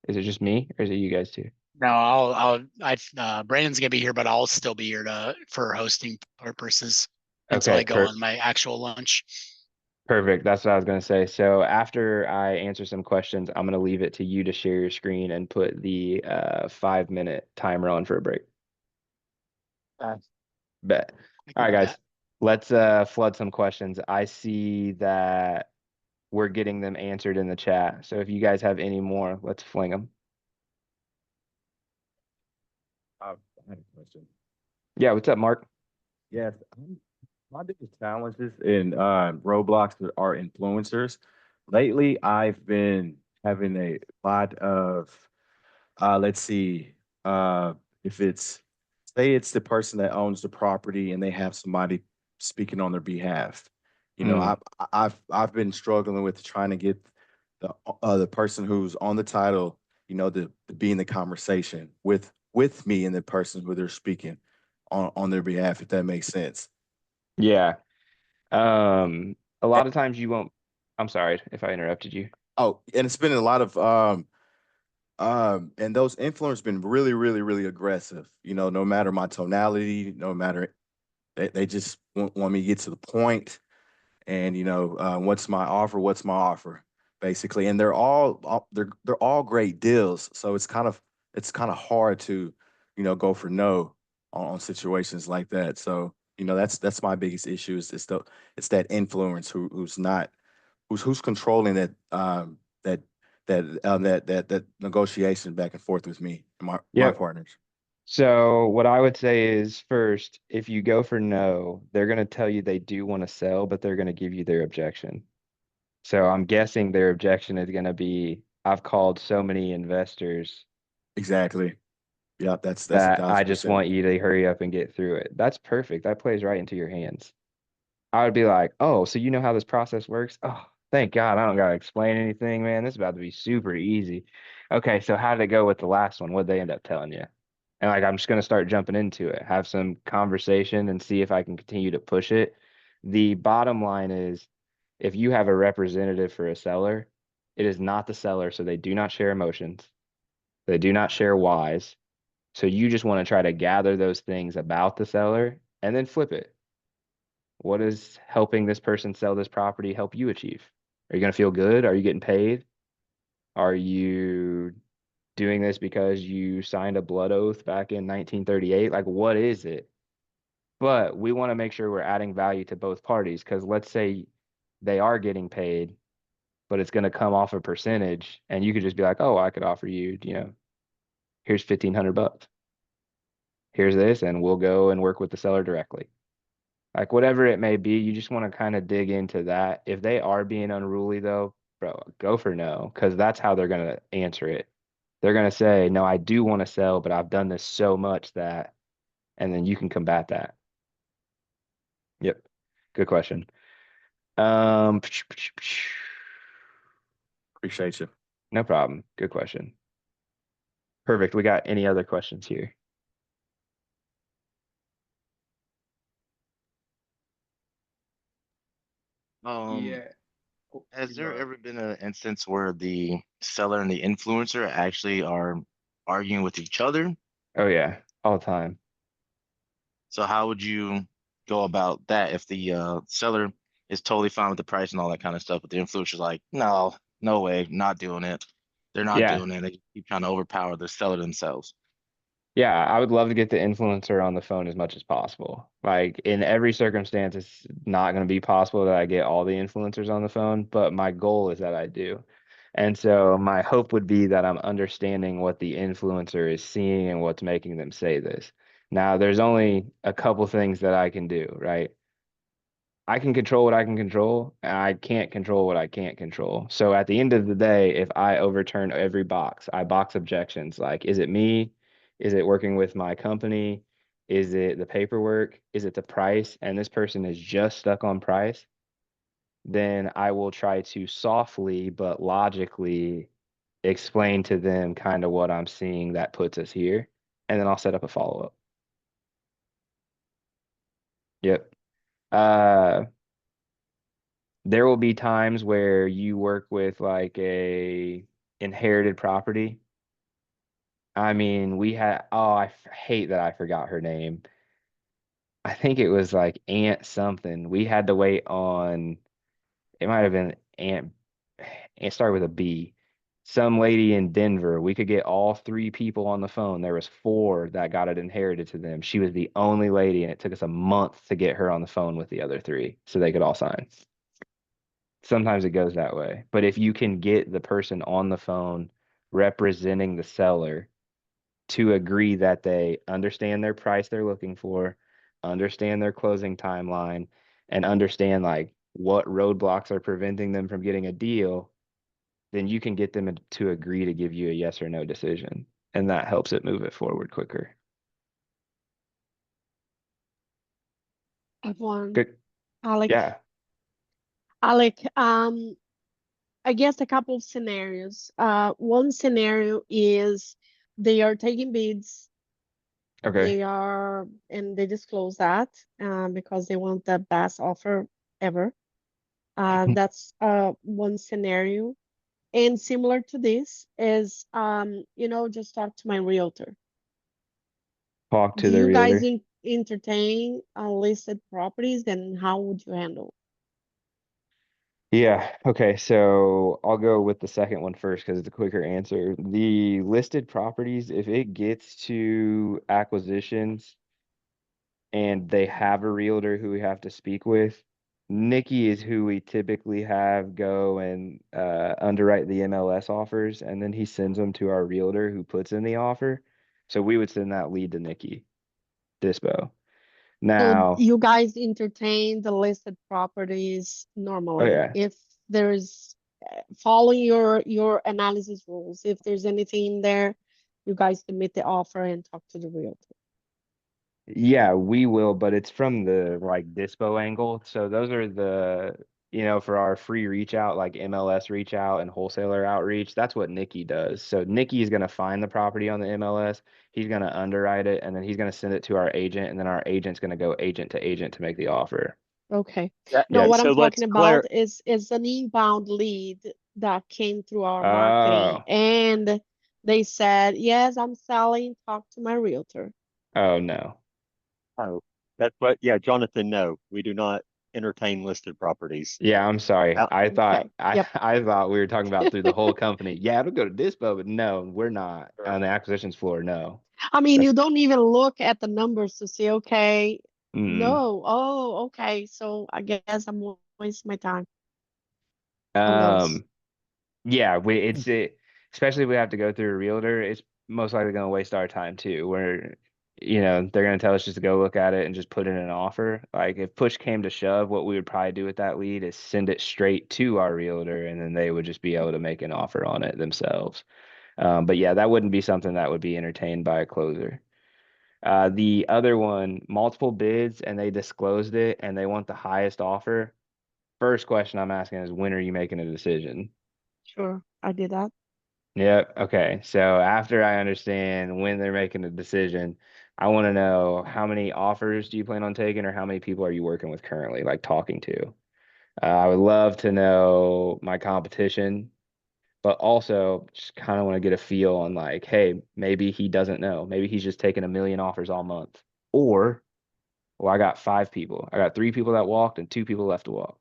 Is it just me or is it you guys too? No, Brandon's gonna be here, but I'll still be here for hosting purposes until Okay, I go on my actual lunch. Perfect. That's what I was going to say. So after I answer some questions, I'm going to leave it to you to share your screen and put the 5-minute timer on for a break. Bet. All right, guys, let's flood some questions. I see that we're getting them answered in the chat. So if you guys have any more, let's fling them. I had a question. Yeah, what's up, Mark? Yes, my biggest challenges in Roblox are influencers. Lately, I've been having a lot of, let's see, if it's, say it's the person that owns the property and they have somebody speaking on their behalf. You know, I've been struggling with trying to get the person who's on the title, you know, to be in the conversation with me and the person who they're speaking on their behalf, if that makes sense. Yeah. A lot of times you won't. I'm sorry if I interrupted you. Oh, and it's been a lot of and those influencers been really, really, really aggressive. You know, no matter my tonality, no matter they just want me to get to the point. And you know, what's my offer, basically. And they're all great deals. So it's kind of hard to, you know, go for no on situations like that. So you know, that's my biggest issue is it's that influence who's controlling that negotiation back and forth with me and my Yep. partners. So what I would say is first, if you go for no, they're going to tell you they do want to sell, but they're going to give you their objection. So I'm guessing their objection is going to be, I've called so many investors Exactly. Yeah, that's that I 1,000%. just want you to hurry up and get through it. That's perfect. That plays right into your hands. I would be like, oh, so you know how this process works? Oh, thank God. I don't got to explain anything, man. This is about to be super easy. Okay, so how did it go with the last one? What'd they end up telling you? And like, I'm just going to start jumping into it, have some conversation and see if I can continue to push it. The bottom line is if you have a representative for a seller, it is not the seller. So they do not share emotions. They do not share whys. So you just want to try to gather those things about the seller and then flip it. What is helping this person sell this property help you achieve? Are you going to feel good? Are you getting paid? Are you doing this because you signed a blood oath back in 1938? Like, what is it? But we want to make sure we're adding value to both parties, because let's say they are getting paid, but it's going to come off a percentage, and you could just be like, oh, I could offer you, here's $1,500. Here's this, and we'll go and work with the seller directly. Like, whatever it may be, you just want to kind of dig into that. If they are being unruly, though, bro, go for no, because that's how they're going to answer it. They're going to say, no, I do want to sell, but I've done this so much that, and then you can combat that. Yep. Good question. Appreciate you. No problem. Good question. Perfect. We got any other questions here? Yeah. Has there ever been an instance where the seller and the influencer actually are arguing with each other? Oh yeah, all the time. So how would you go about that if the seller is totally fine with the price and all that kind of stuff, but the influencer's like, no, no way, not doing it. They're not Yeah. doing it. They keep trying to overpower the seller themselves. Yeah, I would love to get the influencer on the phone as much as possible. Like, in every circumstance, it's not going to be possible that I get all the influencers on the phone, but my goal is that I do. And so my hope would be that I'm understanding what the influencer is seeing and what's making them say this. Now, there's only a couple things that I can do, right? I can control what I can control, and I can't control what I can't control. So at the end of the day, if I overturn every box, I box objections. Like, is it me? Is it working with my company? Is it the paperwork? Is it the price? And this person is just stuck on price. Then I will try to softly but logically explain to them kind of what I'm seeing that puts us here. And then I'll set up a follow-up. Yep. Uh, there will be times where you work with like a inherited property. I mean, we had, oh, hate that I forgot her name. I think it was like Aunt something. We had to wait on, it might have been Aunt, it started with a B. Some lady in Denver. We could get all three people on the phone. There was four that got it inherited to them. She was the only lady, and it took us a month to get her on the phone with the other three so they could all sign. Sometimes it goes that way. But if you can get the person on the phone representing the seller to agree that they understand their price they're looking for, understand their closing timeline, and understand like what roadblocks are preventing them from getting a deal, then you can get them to agree to give you a yes or no decision. And that helps it move it forward quicker. I've won. Good. Alec, Yeah. Alec, I guess a couple of scenarios. One scenario is they are taking bids. Okay. And they disclose that because they want the best offer ever. That's one scenario. And similar to this is, just talk to my realtor. Talk to Do the you guys realtor. entertain listed properties? Then how would you handle? Yeah. Okay. So I'll go with the second one first because it's a quicker answer. The listed properties, if it gets to acquisitions and they have a realtor who we have to speak with, Nikki is who we typically have go and underwrite the MLS offers, and then he sends them to our realtor who puts in the offer. So we would send that lead to Nikki Dispo. So Now, you guys entertain the listed properties oh normally. yeah. If there's following your analysis rules, if there's anything in there, you guys submit the offer and talk to the realtor. Yeah, we will, but it's from the like Dispo angle. So those are the, for our free reach out, like MLS reach out and wholesaler outreach, that's what Nikki does. So Nikki is going to find the property on the MLS. He's going to underwrite it, and then he's going to send it to our agent, and then our agent's going to go agent to agent to make the offer. Okay. Yeah, No, Yep. what so I'm let's talking clear. about is an inbound lead that came through our Oh, marketing, and they said, yes, I'm selling, talk to my realtor. oh no. Oh, That's what, yeah, Jonathan, no, we do not entertain listed properties. Yeah, I'm sorry. Out- I thought Okay, yep. I thought we were talking about through the whole company. Yeah, it'll go to Dispo, but no, we're not on the acquisitions floor. No. I mean, That's you don't even look at the numbers to say, okay, mm. no, oh, okay, so I guess I'm wasting my time on those. Yeah, especially if we have to go through a realtor, it's most likely going to waste our time too. Where, they're going to tell us just to go look at it and just put in an offer. Like if push came to shove, what we would probably do with that lead is send it straight to our realtor, and then they would just be able to make an offer on it themselves. But yeah, that wouldn't be something that would be entertained by a closer. The other one, multiple bids, and they disclosed it, and they want the highest offer. First question I'm asking is, when are you making a decision? Sure, I did that. Yep. Okay. So after I understand when they're making a decision, I want to know, how many offers do you plan on taking, or how many people are you working with currently, like talking to? I would love to know my competition, but also just kind of want to get a feel on like, hey, maybe he doesn't know. Maybe he's just taking a million offers all month. Or, well, I got 5 people. I got 3 people that walked and 2 people left to walk.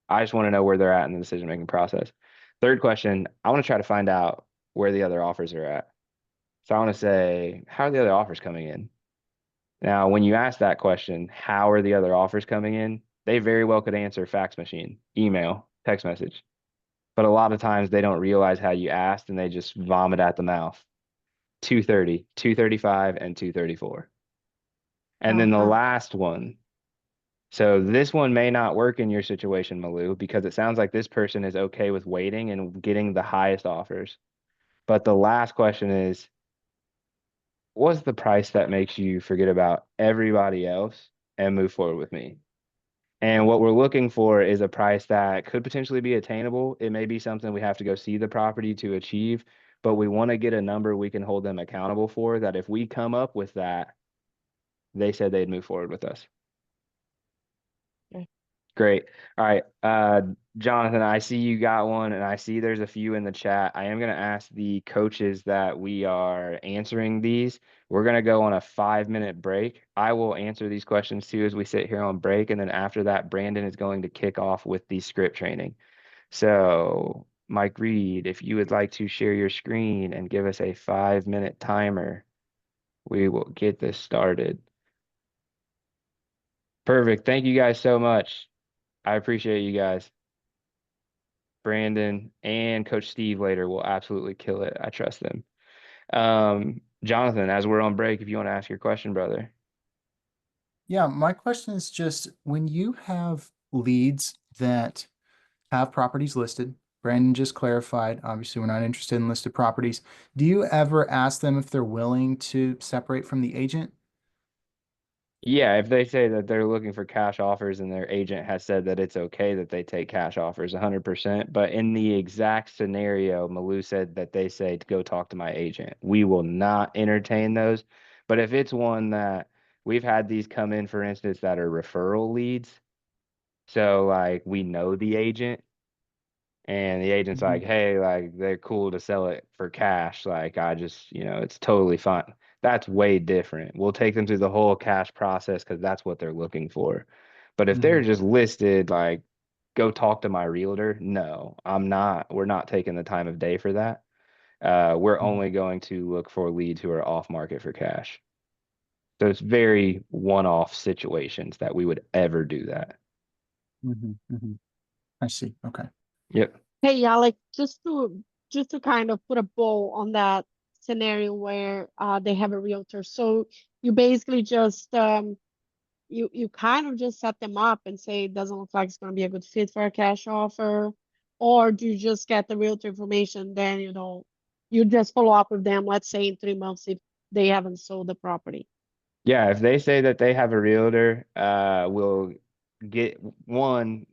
I just want to know where they're at in the decision-making process. Third question, I want to try to find out where the other offers are at. So I want to say, how are the other offers coming in? Now, when you ask that question, how are the other offers coming in? They very well could answer fax machine, email, text message. But a lot of times they don't realize how you asked and they just vomit at the mouth. 230, 235, and 234. And then the Uh-huh. last one. So this one may not work in your situation, Malou, because it sounds like this person is okay with waiting and getting the highest offers. But the last question is, what's the price that makes you forget about everybody else and move forward with me? And what we're looking for is a price that could potentially be attainable. It may be something we have to go see the property to achieve, but we want to get a number we can hold them accountable for, that if we come up with that, they said they'd move forward with us. Okay. Great. All right. Jonathan, I see you got one, and I see there's a few in the chat. I am going to ask the coaches that we are answering these. We're going to go on a 5-minute break. I will answer these questions too as we sit here on break. And then after that, Brandon is going to kick off with the script training. So, Mike Reed, if you would like to share your screen and give us a 5-minute timer, we will get this started. Perfect. Thank you guys so much. I appreciate you guys. Brandon and Coach Steve later will absolutely kill it. I trust them. Jonathan, as we're on break, if you want to ask your question, brother. Yeah, my question is just when you have leads that have properties listed, Brandon just clarified, obviously we're not interested in listed properties. Do you ever ask them if they're willing to separate from the agent? Yeah, if they say that they're looking for cash offers and their agent has said that it's okay that they take cash offers 100%. But in the exact scenario, Malou said that they say to go talk to my agent. We will not entertain those. But if it's one that we've had these come in, for instance, that are referral leads. So like we know the agent, and the agent's like, hey, like they're cool to sell it for cash. Like I just, it's totally fine. That's way different. We'll take them through the whole cash process because that's what they're looking for. But if they're just listed, like, go talk to my realtor, no, we're not taking the time of day for that. We're only going to look for leads who are off market for cash. So it's very one-off situations that we would ever do that. I see. Okay. Yep. Hey, Alec, just to kind of put a bow on that scenario where they have a realtor. So you basically just you kind of just set them up and say it doesn't look like it's going to be a good fit for a cash offer, or do you just get the realtor information, then you just follow up with them, let's say in 3 months if they haven't sold the property. Yeah, if they say that they have a realtor, we'll get one.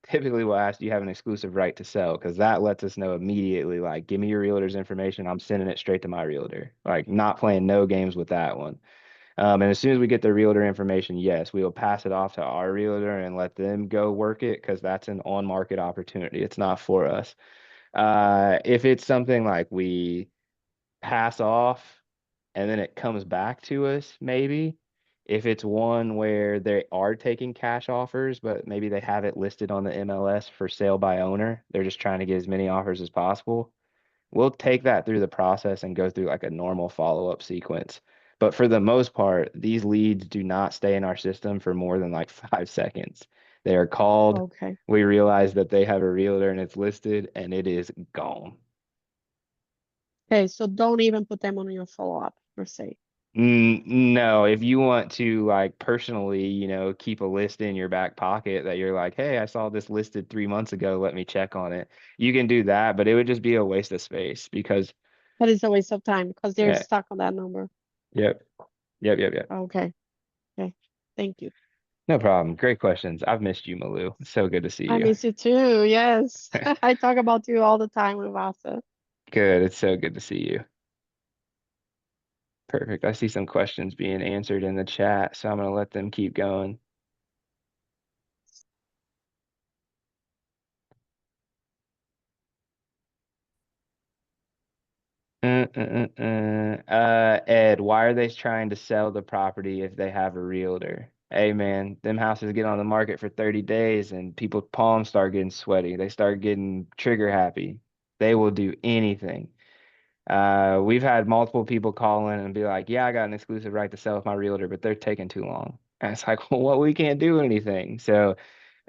Typically, we'll ask, do you have an exclusive right to sell? Because that lets us know immediately, like, give me your realtor's information. I'm sending it straight to my realtor. Like, not playing no games with that one. And as soon as we get the realtor information, yes, we will pass it off to our realtor and let them go work it, because that's an on-market opportunity. It's not for us. If it's something like we pass off and then it comes back to us, maybe, If it's one where they are taking cash offers, but maybe they have it listed on the MLS for sale by owner, they're just trying to get as many offers as possible. We'll take that through the process and go through like a normal follow-up sequence. But for the most part, these leads do not stay in our system for more than like 5 seconds. They are called. Okay. We realize that they have a realtor and it's listed and it is gone. Okay, so don't even put them on your follow-up per se. No, if you want to like personally, keep a list in your back pocket that you're like, hey, I saw this listed 3 months ago. Let me check on it. You can do that, but it would just be a waste of space because, But it's a waste of time because they're yeah, stuck on that number. yep, yep. Okay. Okay. Thank you. No problem. Great questions. I've missed you, Malou. It's so good to see I you. miss you too. Yes. I talk about you all the time with Vasa. Good. It's so good to see you. Perfect. I see some questions being answered in the chat, so I'm going to let them keep going. Ed, why are they trying to sell the property if they have a realtor? Hey man, them houses get on the market for 30 days and people's palms start getting sweaty. They start getting trigger happy. They will do anything. We've had multiple people call in and be like, yeah, I got an exclusive right to sell with my realtor, but they're taking too long. And it's like, well, we can't do anything. So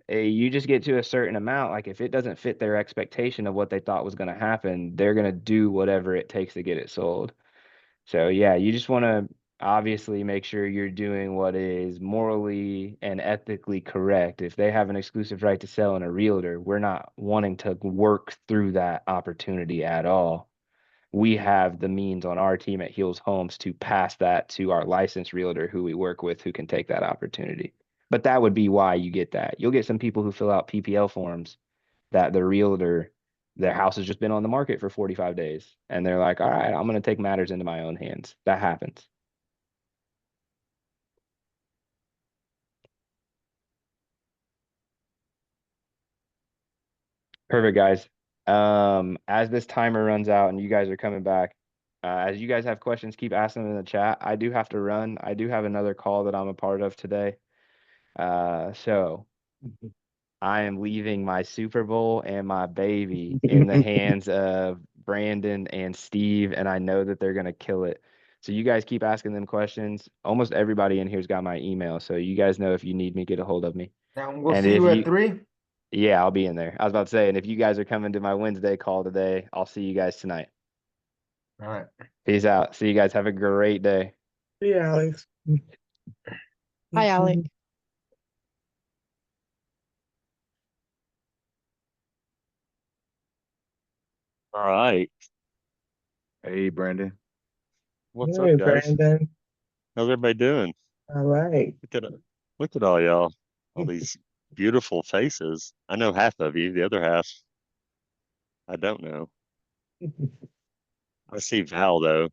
you just get to a certain amount. Like if it doesn't fit their expectation of what they thought was going to happen, they're going to do whatever it takes to get it sold. So yeah, you just want to obviously make sure you're doing what is morally and ethically correct. If they have an exclusive right to sell in a realtor, we're not wanting to work through that opportunity at all. We have the means on our team at Heels Homes to pass that to our licensed realtor who we work with who can take that opportunity. But that would be why you get that. You'll get some people who fill out PPL forms that the realtor, their house has just been on the market for 45 days. And they're like, all right, I'm going to take matters into my own hands. That happens. Perfect, guys. As this timer runs out and you guys are coming back, as you guys have questions, keep asking them in the chat. I do have to run. I do have another call that I'm a part of today. So I am leaving my Super Bowl and my baby in the hands of Brandon and Steve, and I know that they're gonna kill it. So you guys keep asking them questions. Almost everybody in here's got my email, so you guys know if you need me, get a hold of me. Now we'll And see if you at you, 3. yeah, I'll be in there. I was about to say, and if you guys are coming to my Wednesday call today, I'll see you guys tonight. All right. Peace out. See you guys. Have a great day. Yeah, Alex. Hi, Alec. All right. Hey, Brandon. What's Hey, up, guys? Brandon. How's everybody doing? All right. Look at all y'all. All these beautiful faces. I know half of you, the other half, I don't know. I see Val though.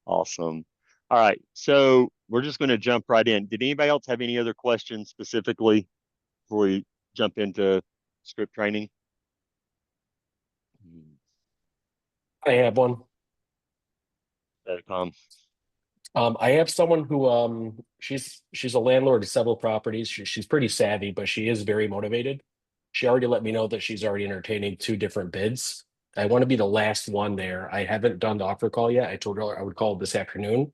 Awesome. All right, so we're just going to jump right in. Did anybody else have any other questions specifically before we jump into script training? I have one. Tom. I have someone who she's a landlord of several properties. She's pretty savvy, but she is very motivated. She already let me know that she's already entertaining 2 different bids. I want to be the last one there. I haven't done the offer call yet. I told her I would call this afternoon.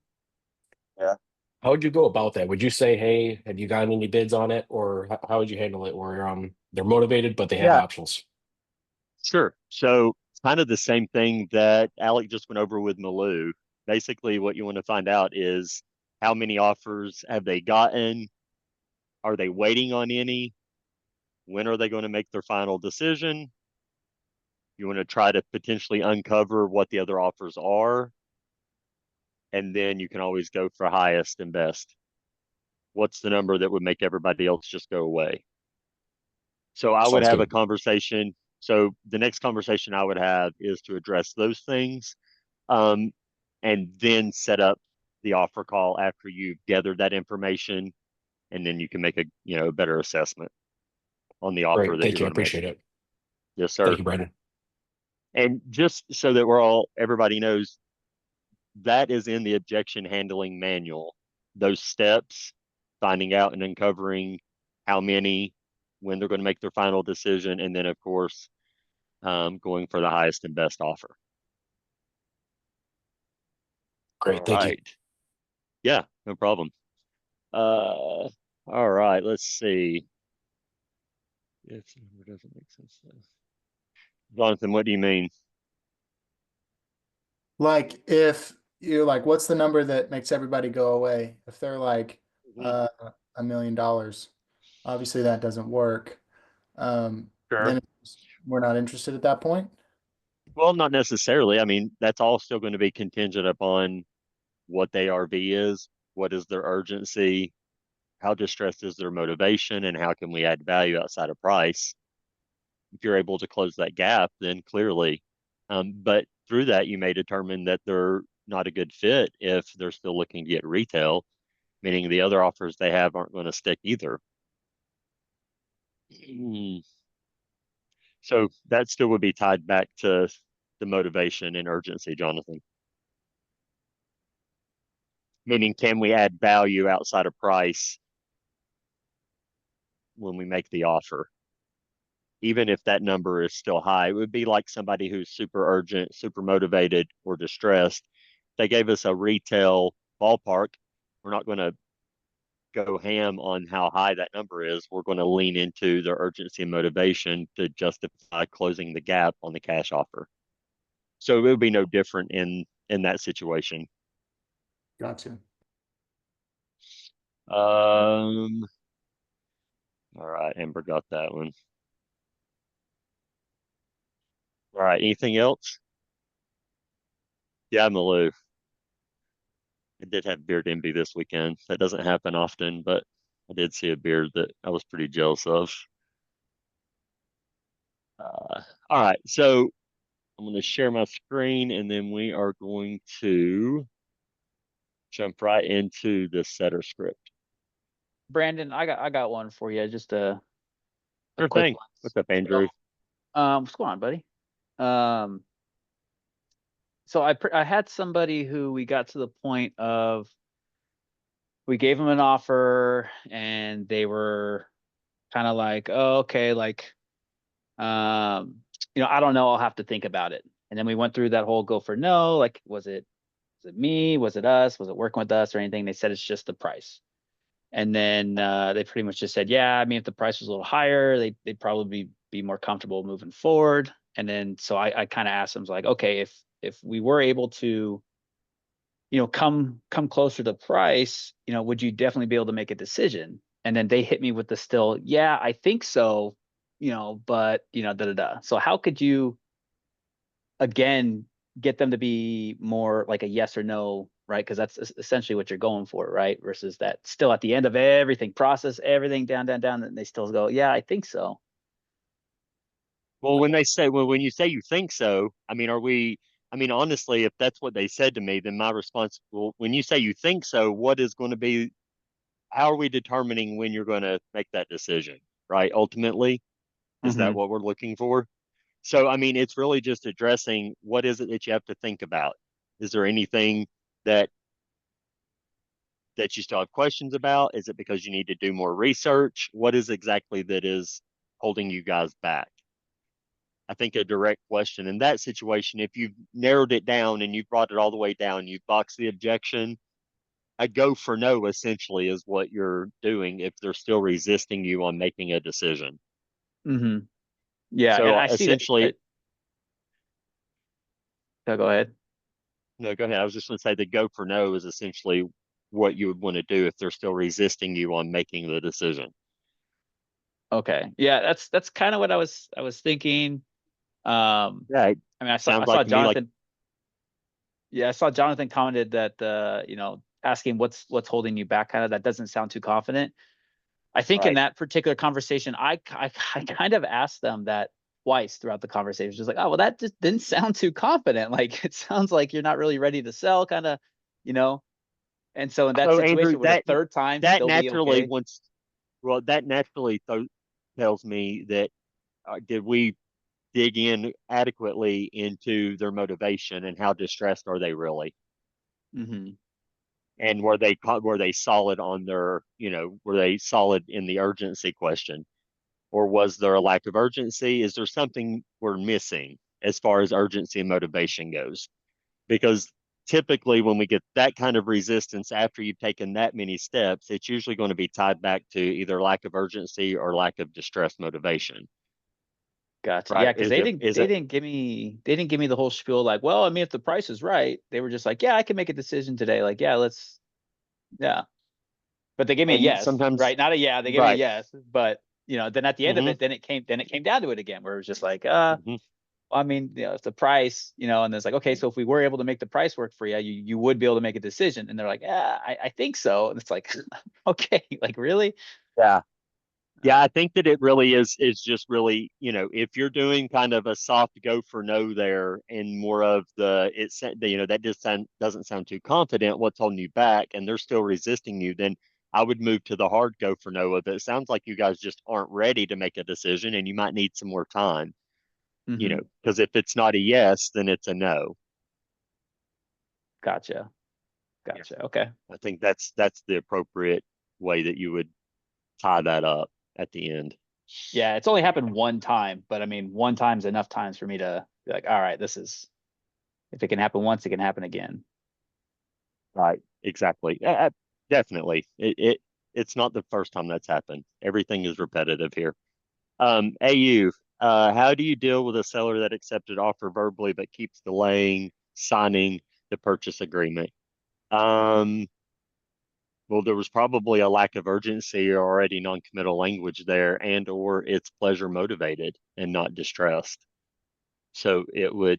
Yeah. How would you go about that? Would you say, hey, have you gotten any bids on it? Or how would you handle it where they're motivated, but they have Yeah. options? Sure. So kind of the same thing that Alec just went over with Malou. Basically, what you want to find out is how many offers have they gotten? Are they waiting on any? When are they going to make their final decision? You want to try to potentially uncover what the other offers are. And then you can always go for highest and best. What's the number that would make everybody else just go away? So I would Sounds have a good. conversation. So the next conversation I would have is to address those things, and then set up the offer call after you've gathered that information, and then you can make a better assessment on the offer Great. that Thank you're you. I going to make. appreciate it. Yes, sir. Thank you, Brandon. And just so that everybody knows, that is in the objection handling manual. Those steps, finding out and uncovering how many, when they're going to make their final decision, and then of course, going for the highest and best offer. Great, All thank you. right. Yeah, no problem. All right, let's see. If the number doesn't make sense. Jonathan, what do you mean? Like if you're like, what's the number that makes everybody go away? If they're like $1 million, obviously that doesn't work. Sure. Then we're not interested at that point. Well, not necessarily. I mean, that's all still going to be contingent upon what the ARV is, what is their urgency, how distressed is their motivation, and how can we add value outside of price. If you're able to close that gap, then clearly. But through that, you may determine that they're not a good fit if they're still looking to get retail, meaning the other offers they have aren't going to stick either. So that still would be tied back to the motivation and urgency, Jonathan. Meaning, can we add value outside of price when we make the offer? Even if that number is still high, it would be like somebody who's super urgent, super motivated, or distressed. They gave us a retail ballpark. We're not going to go ham on how high that number is. We're going to lean into their urgency and motivation to justify closing the gap on the cash offer. So it would be no different in that situation. Gotcha. All right, Amber got that one. All right, anything else? Yeah, Malou. I did have beard envy this weekend. That doesn't happen often, but I did see a beard that I was pretty jealous of. All right, so I'm going to share my screen, and then we are going to jump right into the setter script. Brandon, I got one for you. Just a Sure quick thing. one. What's up, Andrew? What's going on, buddy? So I had somebody who we got to the point of we gave them an offer and they were kind of like, oh, okay, like, I don't know, I'll have to think about it. And then we went through that whole go for no, like, was it me? Was it us? Was it working with us or anything? They said it's just the price. And then they pretty much just said, yeah, I mean, if the price was a little higher, they'd probably be more comfortable moving forward. And then so I kind of asked them, like, okay, if we were able to, come closer to price, would you definitely be able to make a decision? And then they hit me with the still, yeah, I think so, but So how could you again get them to be more like a yes or no, right? Because that's essentially what you're going for, right? Versus that still at the end of everything, process everything down, and they still go, yeah, I think so. Well, when you say you think so, I mean, honestly, if that's what they said to me, then my response, well, when you say you think so, how are we determining when you're going to make that decision, right? Ultimately, is that what we're looking for? So, I mean, it's really just addressing what is it that you have to think about? Is there anything that you still have questions about? Is it because you need to do more research? What is exactly that is holding you guys back? I think a direct question in that situation, if you've narrowed it down and you've brought it all the way down, you've boxed the objection, a go for no essentially is what you're doing if they're still resisting you on making a decision. Yeah, so and I see essentially, that. Go ahead. No, go ahead. I was just going to say the go for no is essentially what you would want to do if they're still resisting you on making the decision. Okay. Yeah, that's kind of what I was thinking. Yeah, I mean, I saw like Jonathan. Yeah, I saw Jonathan commented that asking what's holding you back, kind of that doesn't sound too confident. I think in that particular conversation, I kind of asked them that twice throughout the conversation. Just like, oh, well, that just didn't sound too confident. Like, it sounds like you're not really ready to sell, kind of, And so in that situation, Andrew, would a third time that still naturally be okay? that naturally tells me that did we dig in adequately into their motivation and how distressed are they really? Mm-hmm. And were they solid on their, were they solid in the urgency question? Or was there a lack of urgency? Is there something we're missing as far as urgency and motivation goes? Because typically when we get that kind of resistance after you've taken that many steps, it's usually going to be tied back to either lack of urgency or lack of distress motivation. Gotcha. Right? Yeah, because they didn't give me the whole spiel like, well, I mean, if the price is right, they were just like, yeah, I can make a decision today. Like, yeah, yeah. But they gave me a And yes, sometimes, right? Not a yeah, they gave me a right. yes. But then at the end of it, then it came down to it again, where it was just like, I mean, if the price, and it's like, okay, so if we were able to make the price work for you, you would be able to make a decision. And they're like, yeah, I think so. And it's like, okay, like really? Yeah. Yeah, I think that it really is just really, if you're doing kind of a soft go for no there and more of that just doesn't sound too confident, what's holding you back, and they're still resisting you, then I would move to the hard go for no of it. It sounds like you guys just aren't ready to make a decision and you might need some more time, because if it's not a yes, then it's a no. Gotcha. Okay. I think that's the appropriate way that you would tie that up at the end. Yeah, it's only happened one time, but I mean, one time's enough times for me to be like, all right, if it can happen once, it can happen again. Right. Exactly. Definitely. It's not the first time that's happened. Everything is repetitive here. AU, how do you deal with a seller that accepted offer verbally but keeps delaying signing the purchase agreement? Well, there was probably a lack of urgency or already non-committal language there, and or it's pleasure motivated and not distressed. So the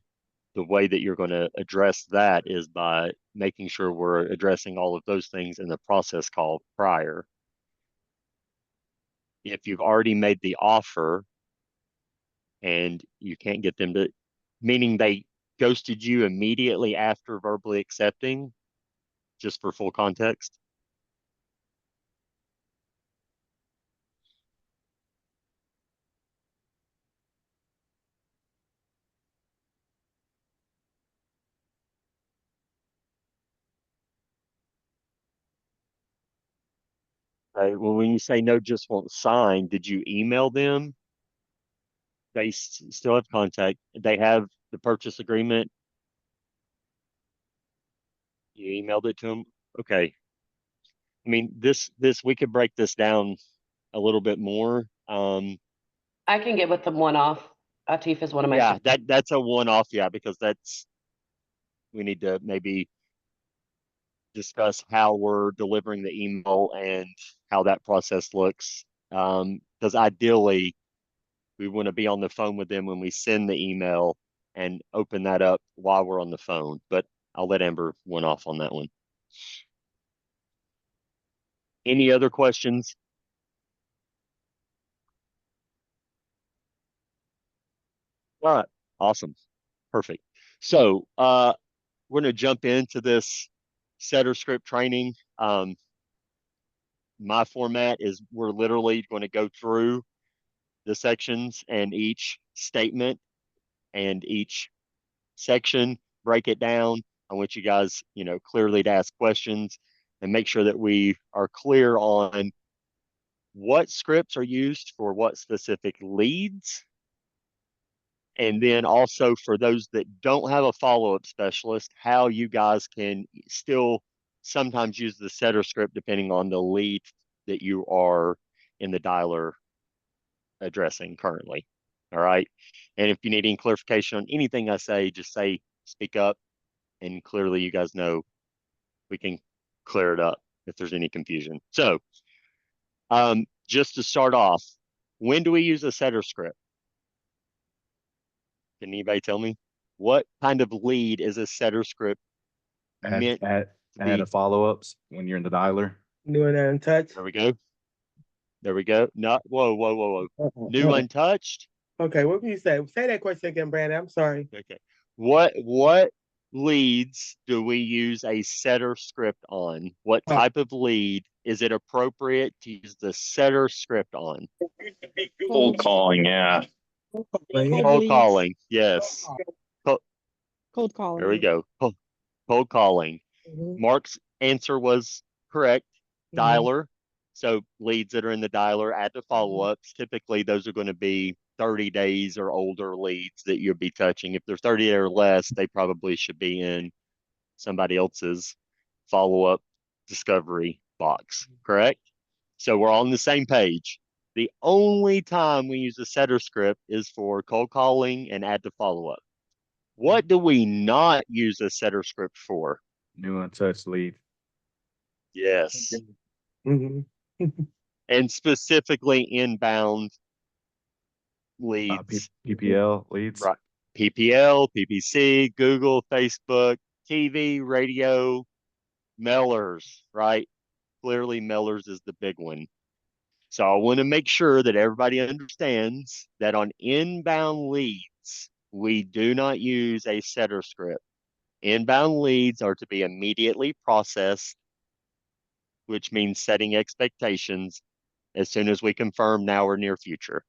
way that you're going to address that is by making sure we're addressing all of those things in the process call prior. If you've already made the offer and you can't get them to, meaning they ghosted you immediately after verbally accepting, just for full context. Right. Well, when you say no, just won't sign, did you email them? They still have contact. They have the purchase agreement. You emailed it to them. Okay. I mean, we could break this down a little bit more. I can get with them one-off. Atif is one of my. Yeah, that's a one-off. Yeah, because we need to maybe discuss how we're delivering the email and how that process looks. Because ideally, we want to be on the phone with them when we send the email and open that up while we're on the phone. But I'll let Amber one off on that one. Any other questions? All right, awesome, perfect. So we're going to jump into this setter script training. My format is we're literally going to go through the sections and each statement and each section, break it down. I want you guys, clearly to ask questions and make sure that we are clear on what scripts are used for what specific leads. And then also for those that don't have a follow-up specialist, how you guys can still sometimes use the setter script depending on the lead that you are in the dialer addressing currently. All right. And if you need any clarification on anything I say, just speak up, and clearly you guys know we can clear it up if there's any confusion. So just to start off, when do we use a setter script? Can anybody tell me what kind of lead is a setter script meant add to be? a follow-ups when you're in the dialer. New and untouched. There we go. There we go. Not whoa. New untouched. Okay, what can you say? Say that question again, Brandon. I'm sorry. Okay. What leads do we use a setter script on? What type of lead is it appropriate to use the setter script on? Cold calling, yeah. Cold calling, yes. Cold calling. There we go. Cold calling. Mhm. Mark's answer was correct. Mhm. Dialer. So leads that are in the dialer, add to Mhm. follow-ups. Typically, those are going to be 30 days or older leads that you'll be touching. If they're 30 or less, they probably should be in somebody else's follow-up discovery box, correct? So we're on the same page. The only time we use a setter script is for cold calling and add to follow-up. What do we not use a setter script for? New untouched lead. Yes. Mhm. And specifically inbound leads, PPL leads. right? PPL, PPC, Google, Facebook, TV, radio, mailers, right? Clearly, mailers is the big one. So I want to make sure that everybody understands that on inbound leads, we do not use a setter script. Inbound leads are to be immediately processed, which means setting expectations as soon as we confirm now or near future.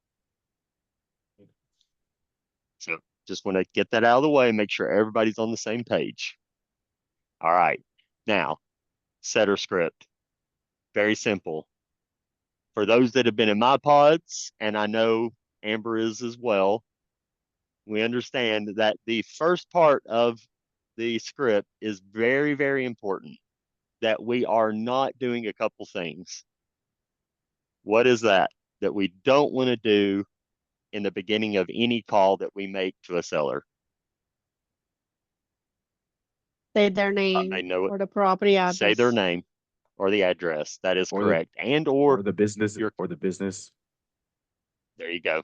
So just want to get that out of the way, make sure everybody's on the same page. All right. Now, setter script. Very simple. For those that have been in my pods, and I know Amber is as well, we understand that the first part of the script is very, very important, that we are not doing a couple things. What is that? That we don't want to do in the beginning of any call that we make to a seller. Say their I name know it. or the property Say their address. name or the address. That is Or the- correct. And or the business your, or the business. there you go.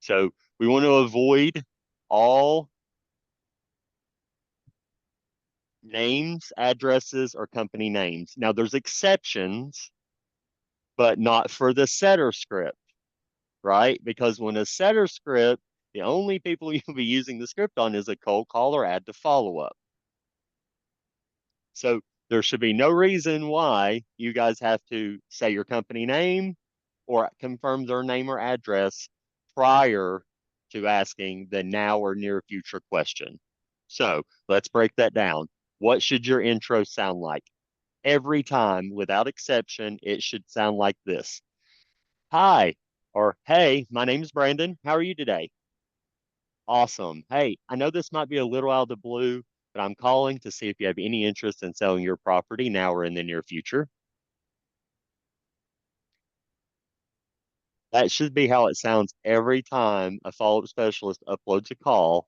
So we want to avoid all names, addresses, or company names. Now there's exceptions, but not for the setter script, right? Because when a setter script, the only people you'll be using the script on is a cold call or add to follow up. So there should be no reason why you guys have to say your company name or confirm their name or address prior to asking the now or near future question. So let's break that down. What should your intro sound like? Every time, without exception, it should sound like this. Hi, or hey, my name is Brandon. How are you today? Awesome. Hey, I know this might be a little out of the blue, but I'm calling to see if you have any interest in selling your property now or in the near future. That should be how it sounds every time a follow-up specialist uploads a call.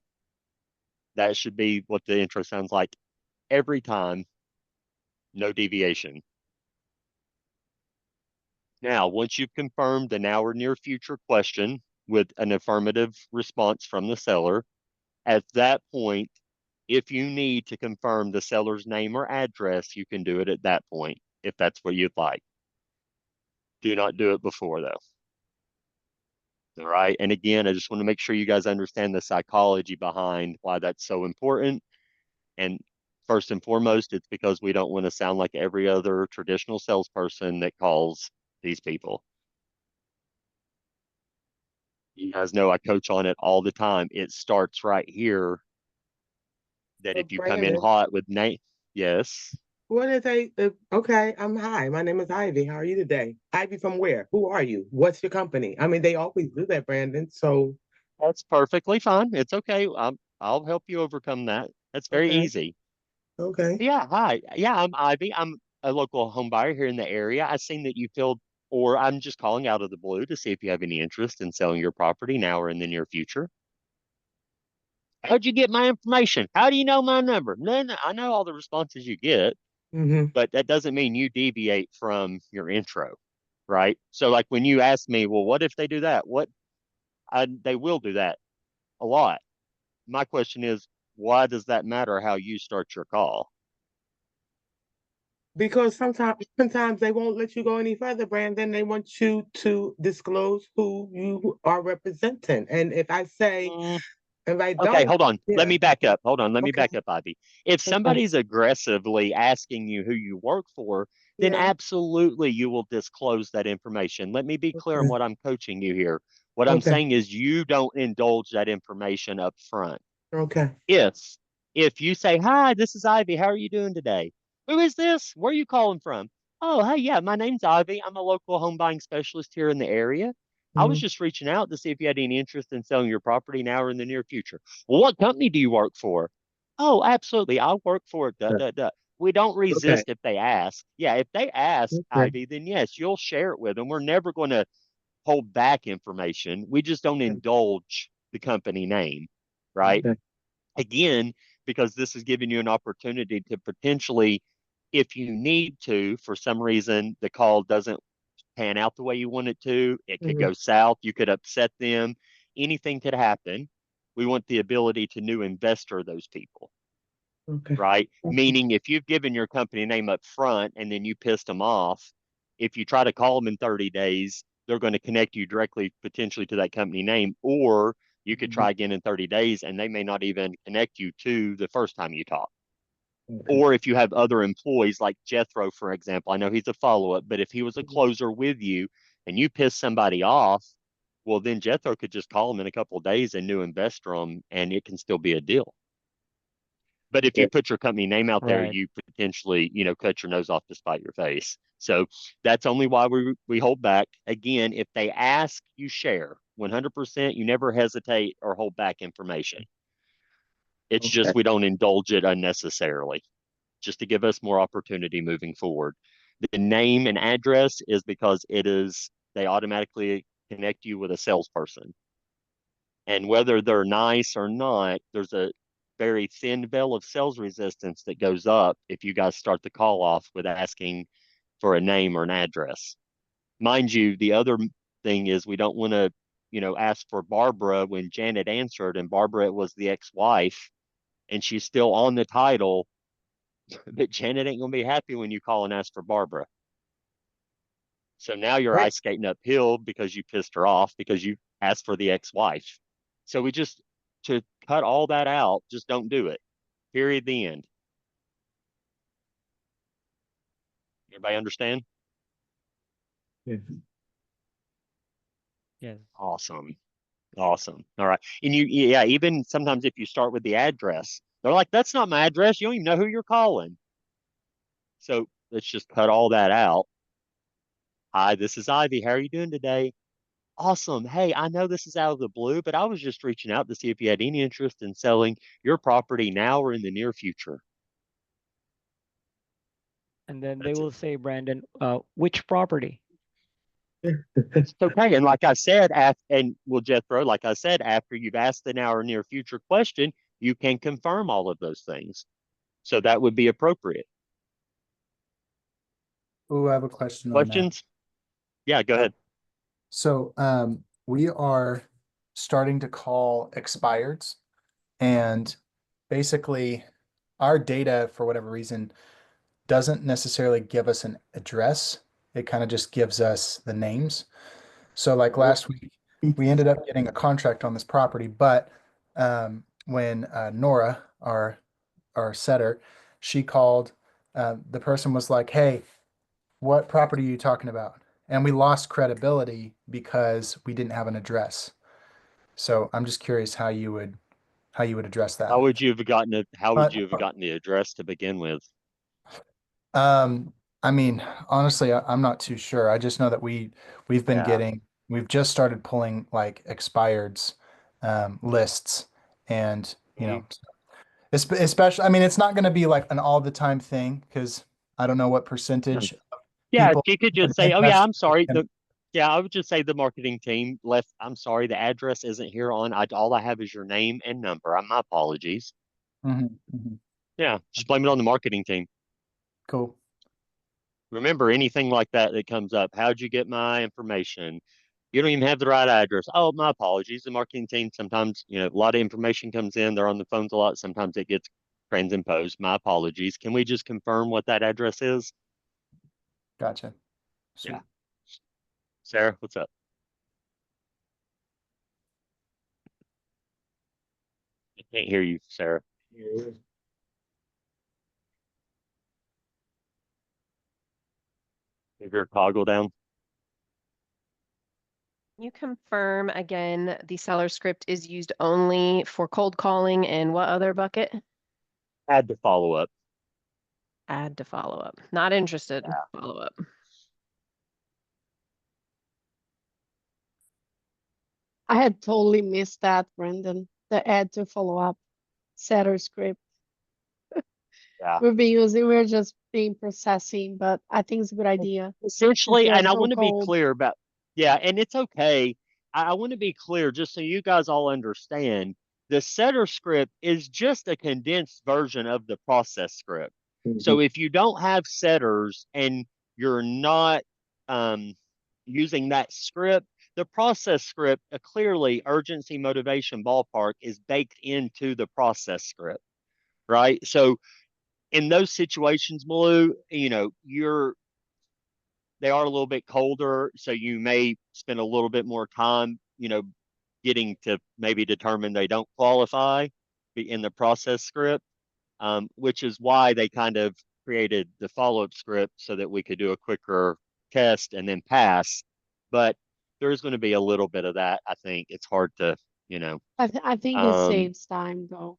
That should be what the intro sounds like every time, no deviation. Now, once you've confirmed the now or near future question with an affirmative response from the seller, at that point, if you need to confirm the seller's name or address, you can do it at that point, if that's what you'd like. Do not do it before, though. All right. And again, I just want to make sure you guys understand the psychology behind why that's so important. And first and foremost, it's because we don't want to sound like every other traditional salesperson that calls these people. You guys know I coach on it all the time. It starts right here that So if you come in Brandon, hot with name, yes. what is okay, hi, my name is Ivy. How are you today? Ivy from where? Who are you? What's your company? I mean, they always do that, Brandon. So, That's perfectly fine. It's okay. I'll help you overcome that. That's very okay, easy. okay. Yeah, hi. Yeah, I'm Ivy. I'm a local home buyer here in the area. I've seen that you filled, or I'm just calling out of the blue to see if you have any interest in selling your property now or in the near future. How'd you get my information? How do you know my number? No, I know all the responses you get, Mm-hmm. but that doesn't mean you deviate from your intro, right? So like when you ask me, well, what if they do that? They will do that a lot. My question is, why does that matter how you start your call? Because sometimes they won't let you go any further, Brandon. They want you to disclose who you are representing. And if I say, if I Okay, don't, hold on. Let yeah, me back up. Hold on. Let me okay, back up, Ivy. If okay, somebody's aggressively asking you who you work for, then yeah, absolutely you will disclose that information. Let me be clear on okay, what I'm coaching you here. What I'm okay, saying is you don't indulge that information up front. okay, If If you say, hi, this is Ivy, how are you doing today? Who is this? Where are you calling from? Oh, hey, yeah, my name's Ivy. I'm a local home buying specialist here in the area. I was just reaching out to see if you had any interest in selling your property now or in the near future. Well, what company do you work for? Oh, absolutely. I work for it. Duh, duh, duh. We don't Okay. resist if they ask. Yeah, if they ask, Okay. Ivy, then yes, you'll share it with them. We're never going to hold back information. We just don't indulge the company name, right? Okay. Again, because this is giving you an opportunity to potentially, if you need to, for some reason, the call doesn't pan out the way you want it to, it could go south, you could upset them, anything could happen. We want the ability to new investor those people, Okay. right? Meaning if you've given your company name up front and then you pissed them off, if you try to call them in 30 days, they're going to connect you directly potentially to that company name, or you could try again in 30 days and they may not even connect you to the first time you talk. Or if you have other employees like Jethro, for example, I know he's a follow-up, but if he was a closer with you and you piss somebody off, well, then Jethro could just call him in a couple of days and new investor them, and it can still be a deal. But if you put your company name out there, Right. you potentially, cut your nose off to spite your face. So that's only why we hold back. Again, if they ask, you share 100%. You never hesitate or hold back information. It's just we don't indulge it unnecessarily, just to give us more opportunity moving forward. The name and address is because they automatically connect you with a salesperson. And whether they're nice or not, there's a very thin veil of sales resistance that goes up if you guys start the call off with asking for a name or an address. Mind you, the other thing is we don't want to, ask for Barbara when Janet answered, and Barbara was the ex-wife, and she's still on the title, but Janet ain't gonna be happy when you call and ask for Barbara. So now you're Right. ice skating uphill because you pissed her off because you asked for the ex-wife. So to cut all that out, just don't do it. Period. The end. Everybody understand? Yes. Awesome. Awesome. All right. And yeah, even sometimes if you start with the address, they're like, that's not my address. You don't even know who you're calling. So let's just cut all that out. Hi, this is Ivy. How are you doing today? Awesome. Hey, I know this is out of the blue, but I was just reaching out to see if you had any interest in selling your property now or in the near future. And then they That's it. will say, Brandon, which property? It's okay. And like I said, Jethro, like I said, after you've asked the now or near future question, you can confirm all of those things. So that would be appropriate. Oh, I have a question on that. Questions? Yeah, go ahead. So we are starting to call expireds, and basically our data, for whatever reason, doesn't necessarily give us an address. It kind of just gives us the names. So like last week, we ended up getting a contract on this property, but when Nora, our setter, she called, the person was like, hey, what property are you talking about? And we lost credibility because we didn't have an address. So I'm just curious how you would address that. How would you have gotten the address to begin with? I mean, honestly, I'm not too sure. I just know that we've just started pulling like expireds lists, and especially, I mean, it's not going to be like an all the time thing because I don't know what percentage of Yeah, people. she could just say, "Oh yeah, I'm sorry." I would just say the marketing team left. I'm sorry, the address isn't here on. All I have is your name and number. My apologies. Yeah, just blame it on the marketing team. Cool. Remember, anything like that comes up, how'd you get my information? You don't even have the right address. Oh, my apologies. The marketing team, sometimes, a lot of information comes in. They're on the phones a lot. Sometimes it gets transimposed. My apologies. Can we just confirm what that address is? Gotcha. Yeah. Sarah, what's up? I can't hear you, Sarah. Is your toggle down? Can you confirm again the seller script is used only for cold calling and what other bucket? Add to follow up. Add to follow up. Not interested. Follow up. I had totally missed that, Brendan. The add to follow up setter script. Yeah. We're just being processing, but I think it's a good idea. Essentially, They're and I so want to be cold. clear about, yeah, and it's okay. I want to be clear just so you guys all understand. The setter script is just a condensed version of the process script. So if you don't have setters and you're not using that script, the process script, clearly urgency, motivation, ballpark is baked into the process script, right? So in those situations, Malou, you know, they are a little bit colder, so you may spend a little bit more time, you know, getting to maybe determine they don't qualify in the process script, which is why they kind of created the follow-up script so that we could do a quicker test and then pass. But there's going to be a little bit of that. I think it's hard to, you know. I think it saves time though.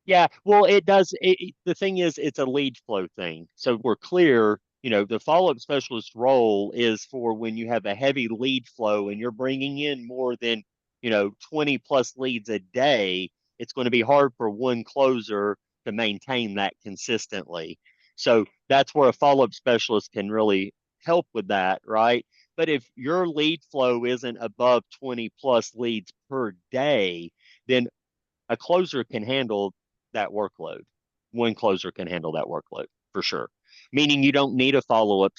Yeah, well, it does. The thing is, it's a lead flow thing. So we're clear, you know, the follow-up specialist role is for when you have a heavy lead flow and you're bringing in more than, you know, 20 plus leads a day. It's going to be hard for one closer to maintain that consistently. So that's where a follow-up specialist can really help with that, right? But if your lead flow isn't above 20 plus leads per day, then a closer can handle that workload. One closer can handle that workload for sure. Meaning you don't need a follow-up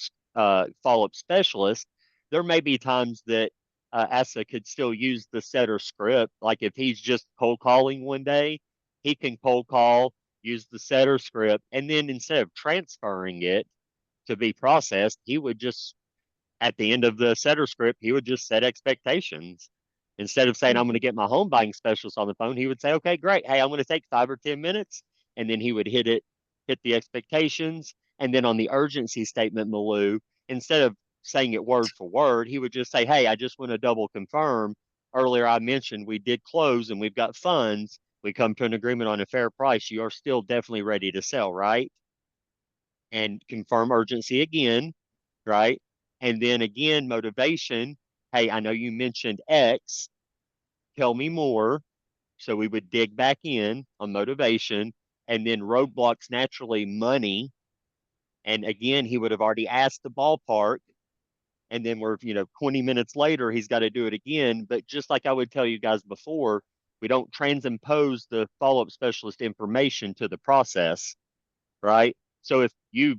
specialist. There may be times that Asa could still use the setter script. Like if he's just cold calling one day, he can cold call, use the setter script, and then instead of transferring it to be processed, he would just at the end of the setter script, he would just set expectations. Instead of saying, I'm going to get my home buying specialist on the phone, he would say, okay, great. Hey, I'm going to take 5 or 10 minutes. And then he would hit the expectations. And then on the urgency statement, Malou, instead of saying it word for word, he would just say, hey, I just want to double confirm. Earlier, I mentioned we did close and we've got funds. We come to an agreement on a fair price. You are still definitely ready to sell, right? And confirm urgency again, right? And then again, motivation. Hey, I know you mentioned X. Tell me more. So we would dig back in on motivation. And then roadblocks, naturally, money. And again, he would have already asked the ballpark. And then we're, 20 minutes later, he's got to do it again. But just like I would tell you guys before, we don't transimpose the follow-up specialist information to the process, right? So if you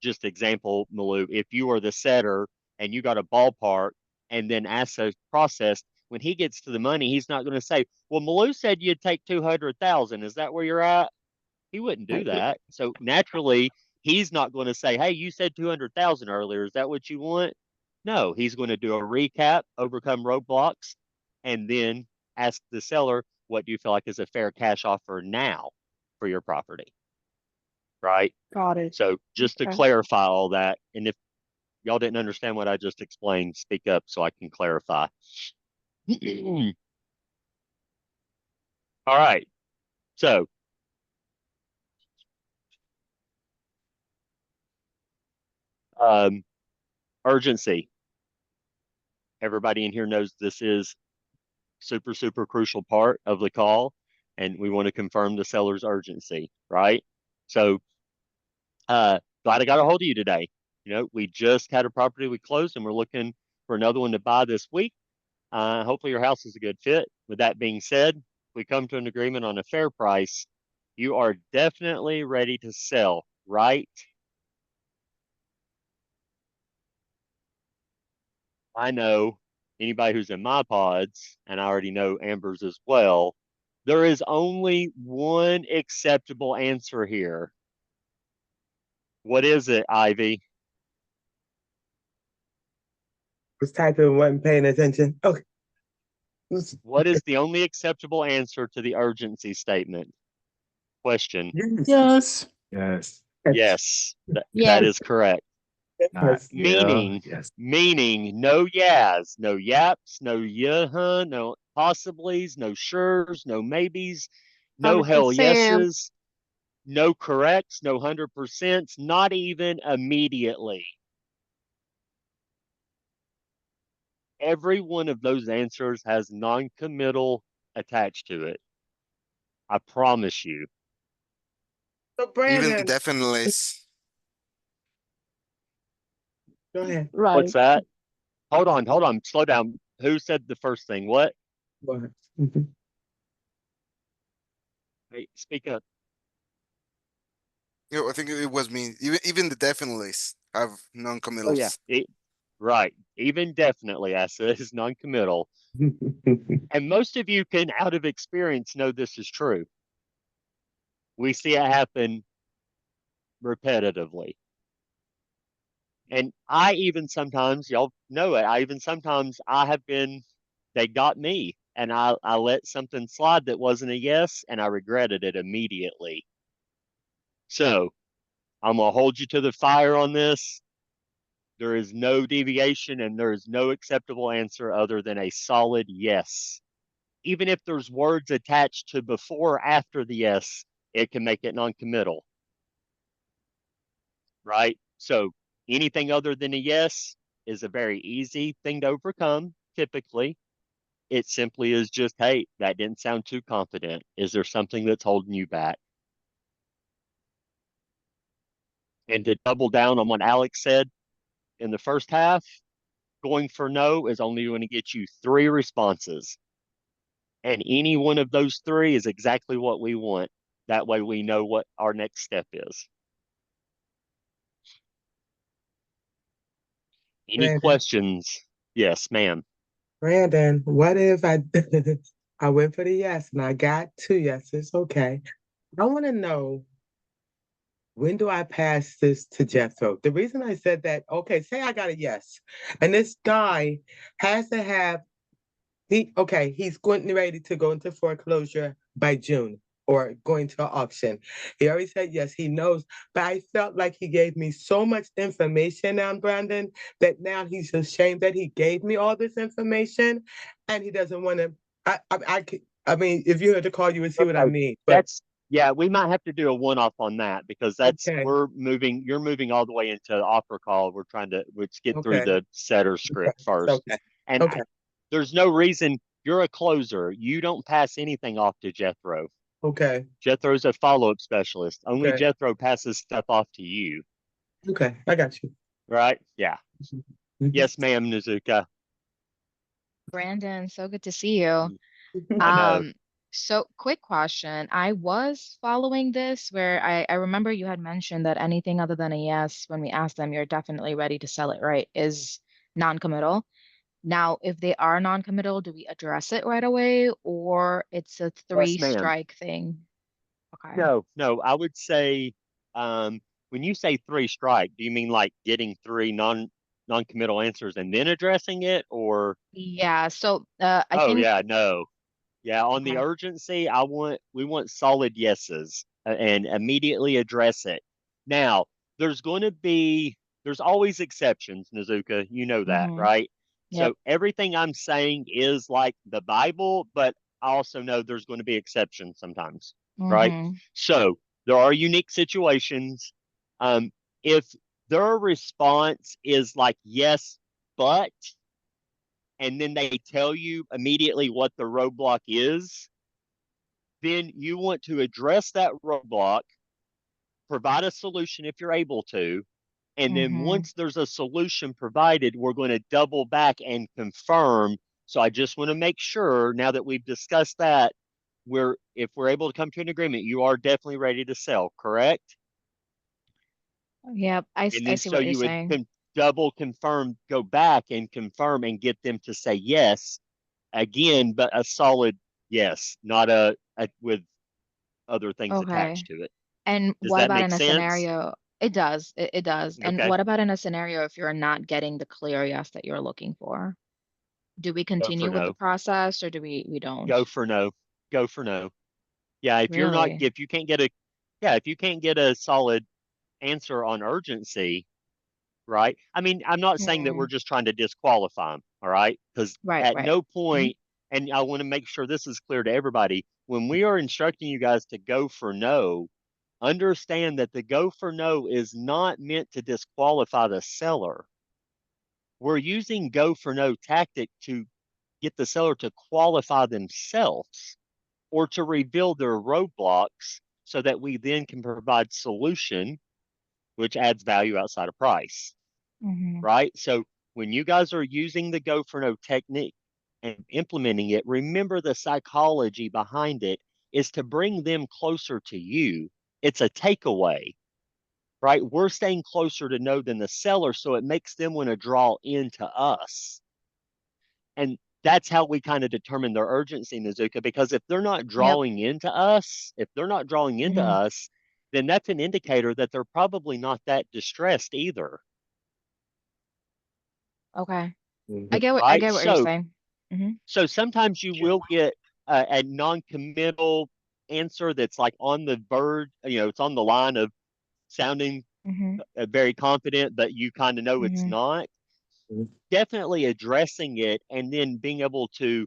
just example, Malou, if you are the setter and you got a ballpark and then ASA processed, when he gets to the money, he's not going to say, well, Malou said you'd take 200,000. Is that where you're at? He wouldn't do that. So naturally, he's not going to say, hey, you said 200,000 earlier. Is that what you want? No, he's going to do a recap, overcome roadblocks, and then ask the seller, what do you feel like is a fair cash offer now for your property? Right? Got it. So just to Okay. clarify all that, and if y'all didn't understand what I just explained, speak up so I can clarify. All right. So urgency. Everybody in here knows this is super, super crucial part of the call, and we want to confirm the seller's urgency, right? So glad I got a hold of you today. We just had a property we closed and we're looking for another one to buy this week. Hopefully your house is a good fit. With that being said, if we come to an agreement on a fair price, you are definitely ready to sell, right? I know anybody who's in my pods, and I already know Amber's as well, there is only one acceptable answer here. What is it, Ivy? Was typing, wasn't paying attention. Okay. What is the only acceptable answer to the urgency statement? Question. Yes. Yes. Yes, that Yes. is correct. Not, Meaning, yes. meaning no yas, no yaps, no yeah, no possiblies, no sures, no maybes, no hell 100%. yeses, No corrects, no 100%, not even immediately. Every one of those answers has non-committal attached to it. I promise you. So Even Brandon, definitely. go ahead. Right. What's that? Hold on, slow down. Who said the first thing? What? Go ahead. Mhm. Hey, speak up. You know, I think it was me. Even the definitely have Oh yeah, non-committals. right. Even definitely, I said, is non-committal. And most of you can, out of experience, know this is true. We see it happen repetitively. And I even sometimes, y'all know it, I have been, they got me and I let something slide that wasn't a yes and I regretted it immediately. So I'm going to hold you to the fire on this. There is no deviation and there is no acceptable answer other than a solid yes. Even if there's words attached to before or after the yes, it can make it non-committal. Right? So anything other than a yes is a very easy thing to overcome, typically. It simply is just, hey, that didn't sound too confident. Is there something that's holding you back? And to double down on what Alex said in the first half, going for no is only going to get you 3 responses. And any one of those 3 is exactly what we want. That way we know what our next step is. Any Brandon, questions? Yes, ma'am. Brandon, what if I I went for the yes and I got 2 yeses? Okay. I want to know, when do I pass this to Jethro? The reason I said that, okay, say I got a yes, and this guy has to have he's going ready to go into foreclosure by June or going to an auction. He already said yes, he knows, but I felt like he gave me so much information now, Brandon, that now he's ashamed that he gave me all this information and he doesn't want to. I mean, if you had to call, you would see what I Okay. mean. But Yeah, we might have to do a one-off on that because okay, you're moving all the way into the offer call. Let's get through okay, the setter okay, script first. okay, And okay, there's no reason, you're a closer. You don't pass anything off to Jethro. okay, Jethro's a follow-up specialist. Only okay, Jethro passes stuff off to you, okay. I got you. right? Yeah. Mhm. Yes, ma'am, Nizuka. Brandon, so good to see you. I know. So quick question. I was following this where I remember you had mentioned that anything other than a yes, when we asked them, you're definitely ready to sell it, right, is non-committal. Now, if they are non-committal, do we address it right away or it's a Yes, ma'am. three-strike thing? Okay. No, I would say, when you say 3 strike, do you mean like getting 3 non-committal answers and then addressing it, or? Yeah, so I Oh think yeah, no. Yeah, on the okay. urgency, we want solid yeses and immediately address it. Now, there's going to be there's always exceptions, Nizuka. You know that, Mm-hmm. right? Yep. So everything I'm saying is like the Bible, but I also know there's going to be exceptions sometimes, right? Mm-hmm. So there are unique situations. If their response is like yes, but and then they tell you immediately what the roadblock is, then you want to address that roadblock, provide a solution if you're able to, and then Mm-hmm. once there's a solution provided, we're going to double back and confirm. So I just want to make sure now that we've discussed that, if we're able to come to an agreement, you are definitely ready to sell, correct? Yep. And I then see so what you're you would saying. double confirm, go back and confirm and get them to say yes again, but a solid yes, not a with other things Okay. attached to it. And Does what that about make in a sense? scenario? It does. It does. And Okay, what about in a scenario if you're not getting the clear yes that you're looking for? Do we go for continue with the no. process or do we don't? Go for no. Go for no. Yeah, Really? if you can't get if you can't get a solid answer on urgency, right? I mean, I'm not saying that we're Mm, just trying to disqualify them, all right? Because right, at right. no Hmm. point, and I want to make sure this is clear to everybody, when we are instructing you guys to go for no, understand that the go for no is not meant to disqualify the seller. We're using go for no tactic to get the seller to qualify themselves or to reveal their roadblocks so that we then can provide solution, which adds value outside of price, Mhm. right? So when you guys are using the go for no technique and implementing it, remember the psychology behind it is to bring them closer to you. It's a takeaway, right? We're staying closer to no than the seller, so it makes them want to draw into us. And that's how we kind of determine their urgency, Nazuka, because if they're not Yep. drawing into us, Mhm. then that's an indicator that they're probably not that distressed either, Okay. Mhm. I get right? what you're saying. Mhm. So sometimes you will get a non-committal answer that's like on the verge, it's on the line of sounding Mhm. very confident, but you kind of know it's Mhm. not. Mhm. Definitely addressing it and then being able to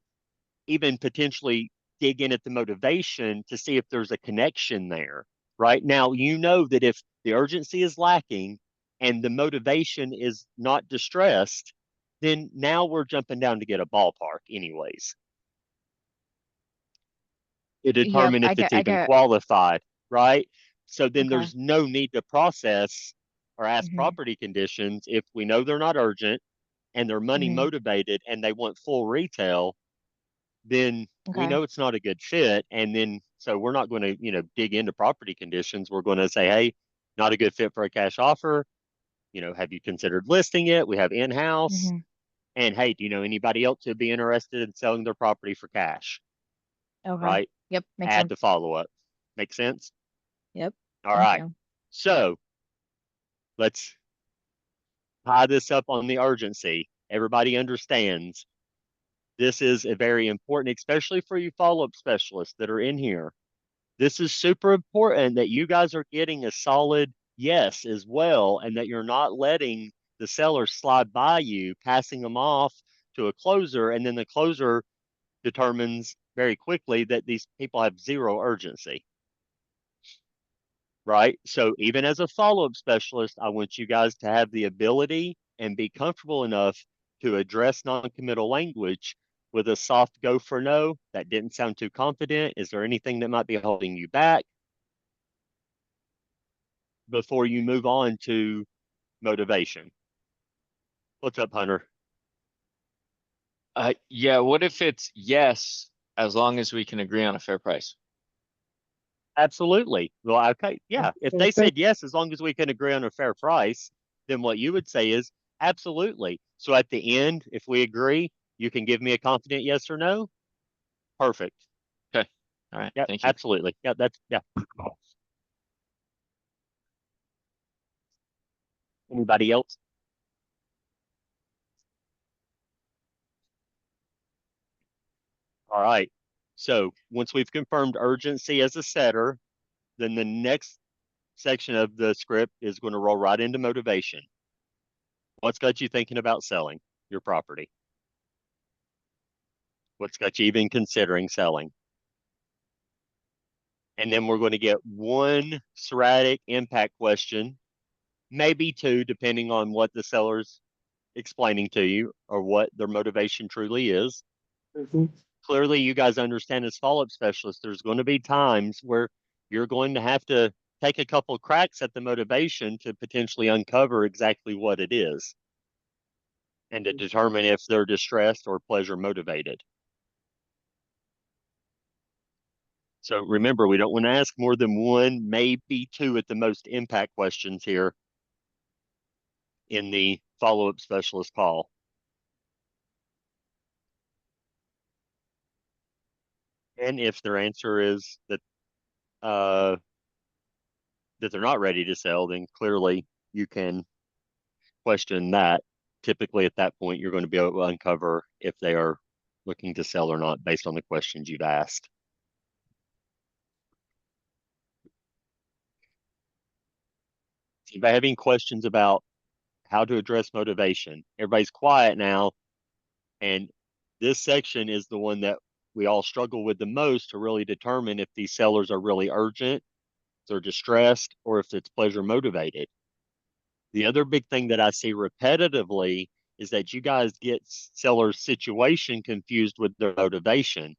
even potentially dig in at the motivation to see if there's a connection there. Right now, you know that if the urgency is lacking and the motivation is not distressed, then now we're jumping down to get a ballpark, anyways, to Yep. determine if it's I even get. qualified, right? So then Okay. there's no need to process or ask Mhm. property conditions if we know they're not urgent and they're money Mhm. motivated and they want full retail, then we Okay. know it's not a good fit. And then, so we're not going to, dig into property conditions. We're going to say, hey, not a good fit for a cash offer. Have you considered listing it? We have in-house. Mhm. And hey, do you know anybody else who'd be interested in selling their property for cash? Okay. Right? Yep. Makes Add the sense. follow-up. Make sense? Yep. All Thank right. you. So let's tie this up on the urgency. Everybody understands this is a very important, especially for you follow-up specialists that are in here. This is super important that you guys are getting a solid yes as well, and that you're not letting the seller slide by you, passing them off to a closer, and then the closer determines very quickly that these people have zero urgency, right? So even as a follow-up specialist, I want you guys to have the ability and be comfortable enough to address non-committal language with a soft go for no. That didn't sound too confident. Is there anything that might be holding you back? Before you move on to motivation. What's up, Hunter? Yeah, what if it's yes, as long as we can agree on a fair price? Absolutely. Well, okay. Yeah. If they Okay. said yes, as long as we can agree on a fair price, then what you would say is absolutely. So at the end, if we agree, you can give me a confident yes or no. Perfect. Okay. All right. Yep. Thank you. Absolutely. Yeah. Yeah. Anybody else? All right. So once we've confirmed urgency as a setter, then the next section of the script is going to roll right into motivation. What's got you thinking about selling your property? What's got you even considering selling? And then we're going to get one sporadic impact question, maybe two, depending on what the seller's explaining to you or what their motivation truly is. Mhm. Clearly, you guys understand as follow-up specialists, there's going to be times where you're going to have to take a couple cracks at the motivation to potentially uncover exactly what it is and to determine if they're distressed or pleasure motivated. So remember, we don't want to ask more than one, maybe two at the most impact questions here in the follow-up specialist call. And if their answer is uh, that they're not ready to sell, then clearly you can question that. Typically at that point, you're going to be able to uncover if they are looking to sell or not based on the questions you've asked. If you have any questions about how to address motivation, everybody's quiet now. And this section is the one that we all struggle with the most to really determine if these sellers are really urgent they're distressed or if it's pleasure motivated. The other big thing that I see repetitively is that you guys get seller's situation confused with their motivation.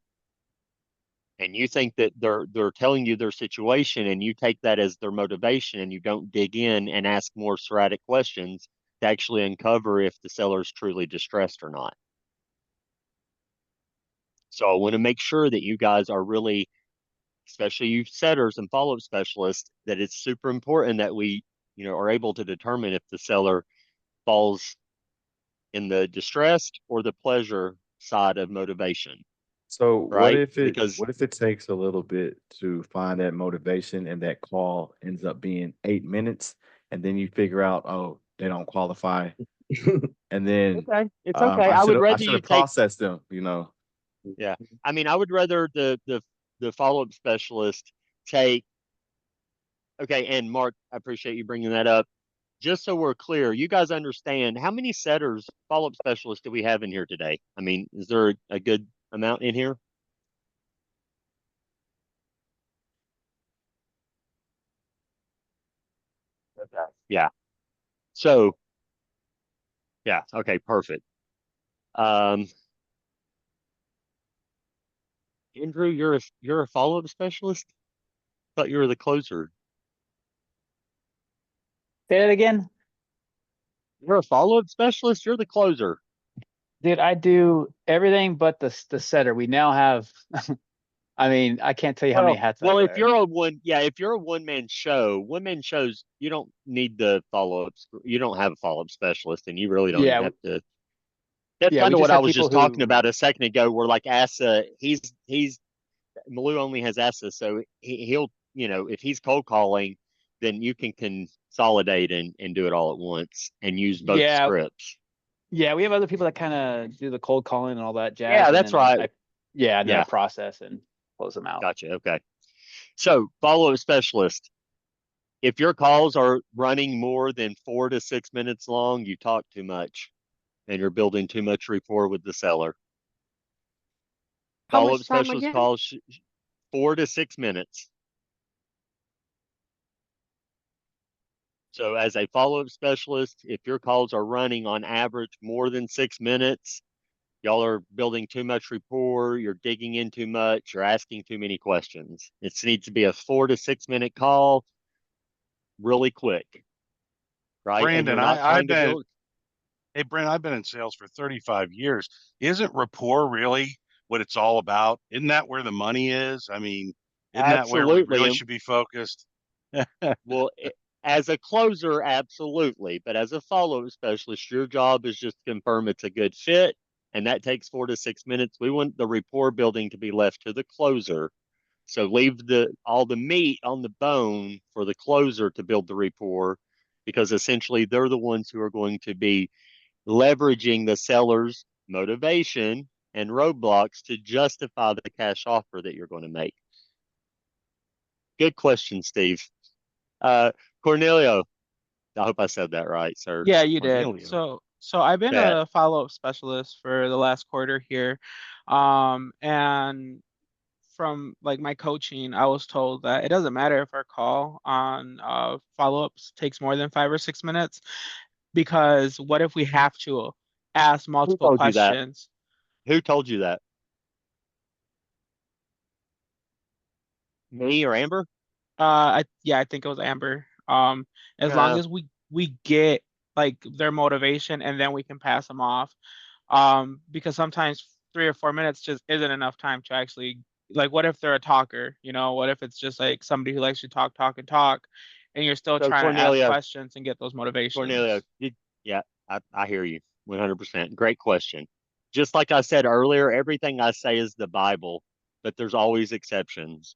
And you think that they're telling you their situation and you take that as their motivation and you don't dig in and ask more sporadic questions to actually uncover if the seller is truly distressed or not. So I want to make sure that you guys are really, especially you setters and follow-up specialists, that it's super important that we, are able to determine if the seller falls in the distressed or the pleasure side of motivation. So what Right? if it Because what if it takes a little bit to find that motivation and that call ends up being 8 minutes and then you figure out, oh, they don't qualify. And then it's okay. I I would should rather you have take, processed them. yeah. I mean, I would rather the follow-up specialist take, okay, and Mark, I appreciate you bringing that up. Just so we're clear, you guys understand how many setters, follow-up specialists do we have in here today? I mean, is there a good amount in here? Okay. Yeah. So, yeah. Okay. Perfect. Andrew, you're a follow-up specialist? Thought you were the closer. Say that again. You're a follow-up specialist. You're the closer. Dude, I do everything but the setter. We now have, I mean, I can't tell you how many hats I Well, if wear. you're if you're a one-man shows, you don't need the follow-ups. You don't have a follow-up specialist, and you really don't even Yeah, have to. That's yeah, kind we of just what I have was people just talking who, about a second ago. Where like Asa, he's Malou only has Asa, so he'll if he's cold calling, then you can consolidate and do it all at once and use both yeah, scripts. yeah, we have other people that kind of do the cold calling and all that jazz. Yeah, and that's then right. yeah, and then I Yeah, process and close them out. gotcha. Okay. So follow-up specialist. If your calls are running more than 4 to 6 minutes long, you talk too much and you're building too much rapport with the seller. How Follow-up much time specialist again? calls 4 to 6 minutes. So as a follow-up specialist, if your calls are running on average more than 6 minutes, y'all are building too much rapport, you're digging in too much, you're asking too many questions. It needs to be a 4 to 6 minute call, really quick, right? And Brandon, you're not I've trying to been, build. hey, Brandon, I've been in sales for 35 years. Isn't rapport really what it's all about? Isn't that where the money is? I mean, isn't that where we Absolutely. really And should be focused? well, as a closer, absolutely. But as a follow-up specialist, your job is just to confirm it's a good fit. And that takes 4 to 6 minutes. We want the rapport building to be left to the closer. So leave all the meat on the bone for the closer to build the rapport, because essentially they're the ones who are going to be leveraging the seller's motivation and roadblocks to justify the cash offer that you're going to make. Good question, Steve. Cornelio, I hope I said that right, sir. Yeah, you did. Cornelio. So I've been Bet. a follow-up specialist for the last quarter here. And from like my coaching, I was told that it doesn't matter if our call on follow-ups takes more than 5 or 6 minutes, because what if we have to ask Who multiple told you that? questions? Who told you that? Me or Amber? Yeah, I think it was Amber. As long No. as we get like their motivation and then we can pass them off. Because sometimes 3 or 4 minutes just isn't enough time to actually, like, what if they're a talker? What if it's just like somebody who likes to talk, talk, and talk, and you're still So trying to ask Cornelio, questions and get those motivations? yeah, I hear you 100%. Great question. Just like I said earlier, everything I say is the Bible, but there's always exceptions,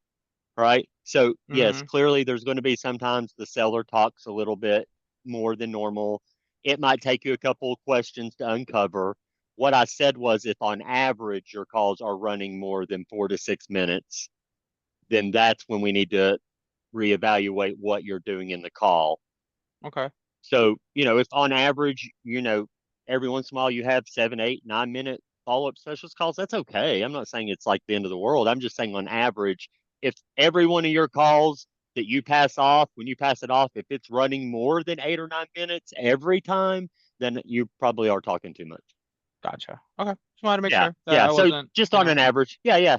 right? So yes, Mm-hmm. clearly there's going to be sometimes the seller talks a little bit more than normal. It might take you a couple of questions to uncover. What I said was if on average your calls are running more than 4 to 6 minutes, then that's when we need to reevaluate what you're doing in the call. Okay. So, if on average, every once in a while you have 7, 8, 9 minute follow-up specialist calls, that's okay. I'm not saying it's like the end of the world. I'm just saying on average, if every one of your calls that you pass off, when you pass it off, if it's running more than 8 or 9 minutes every time, then you probably are talking too much. Gotcha. Okay. Just wanted to make Yeah, sure that yeah. I So wasn't, just you on know. an average, yeah.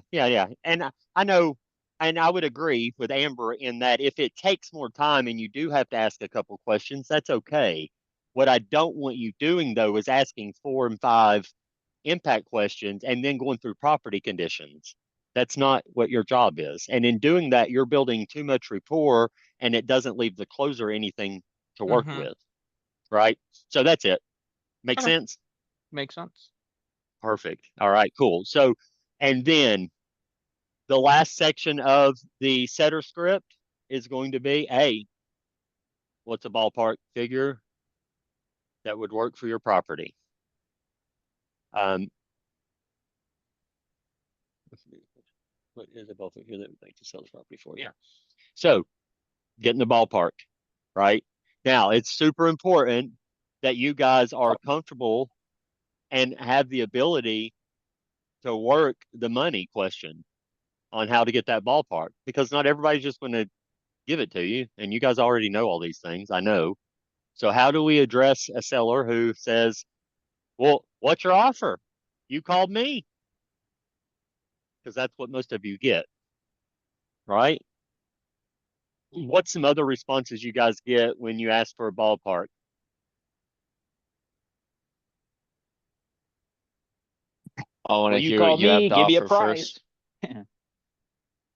And I know, and I would agree with Amber in that if it takes more time and you do have to ask a couple questions, that's okay. What I don't want you doing though is asking 4 and 5 impact questions and then going through property conditions. That's not what your job is. And in doing that, you're building too much rapport and it doesn't leave the closer anything to work Mm-hmm. with. Right. So that's it. Make Okay. sense? Makes sense. Perfect. All right, cool. So, and then the last section of the setter script is going to be, hey, what's a ballpark figure that would work for your property? What is a ballpark figure that would make to sell this property for? Yeah. So, get in the ballpark, right? Now, it's super important that you guys are comfortable and have the ability to work the money question on how to get that ballpark, because not everybody's just going to give it to you. And you guys already know all these things. I know. So how do we address a seller who says, well, what's your offer? You called me. Because that's what most of you get, right? What's some other responses you guys get when you ask for a ballpark? I want Well, to you hear what called you have me, to give me a offer price. first.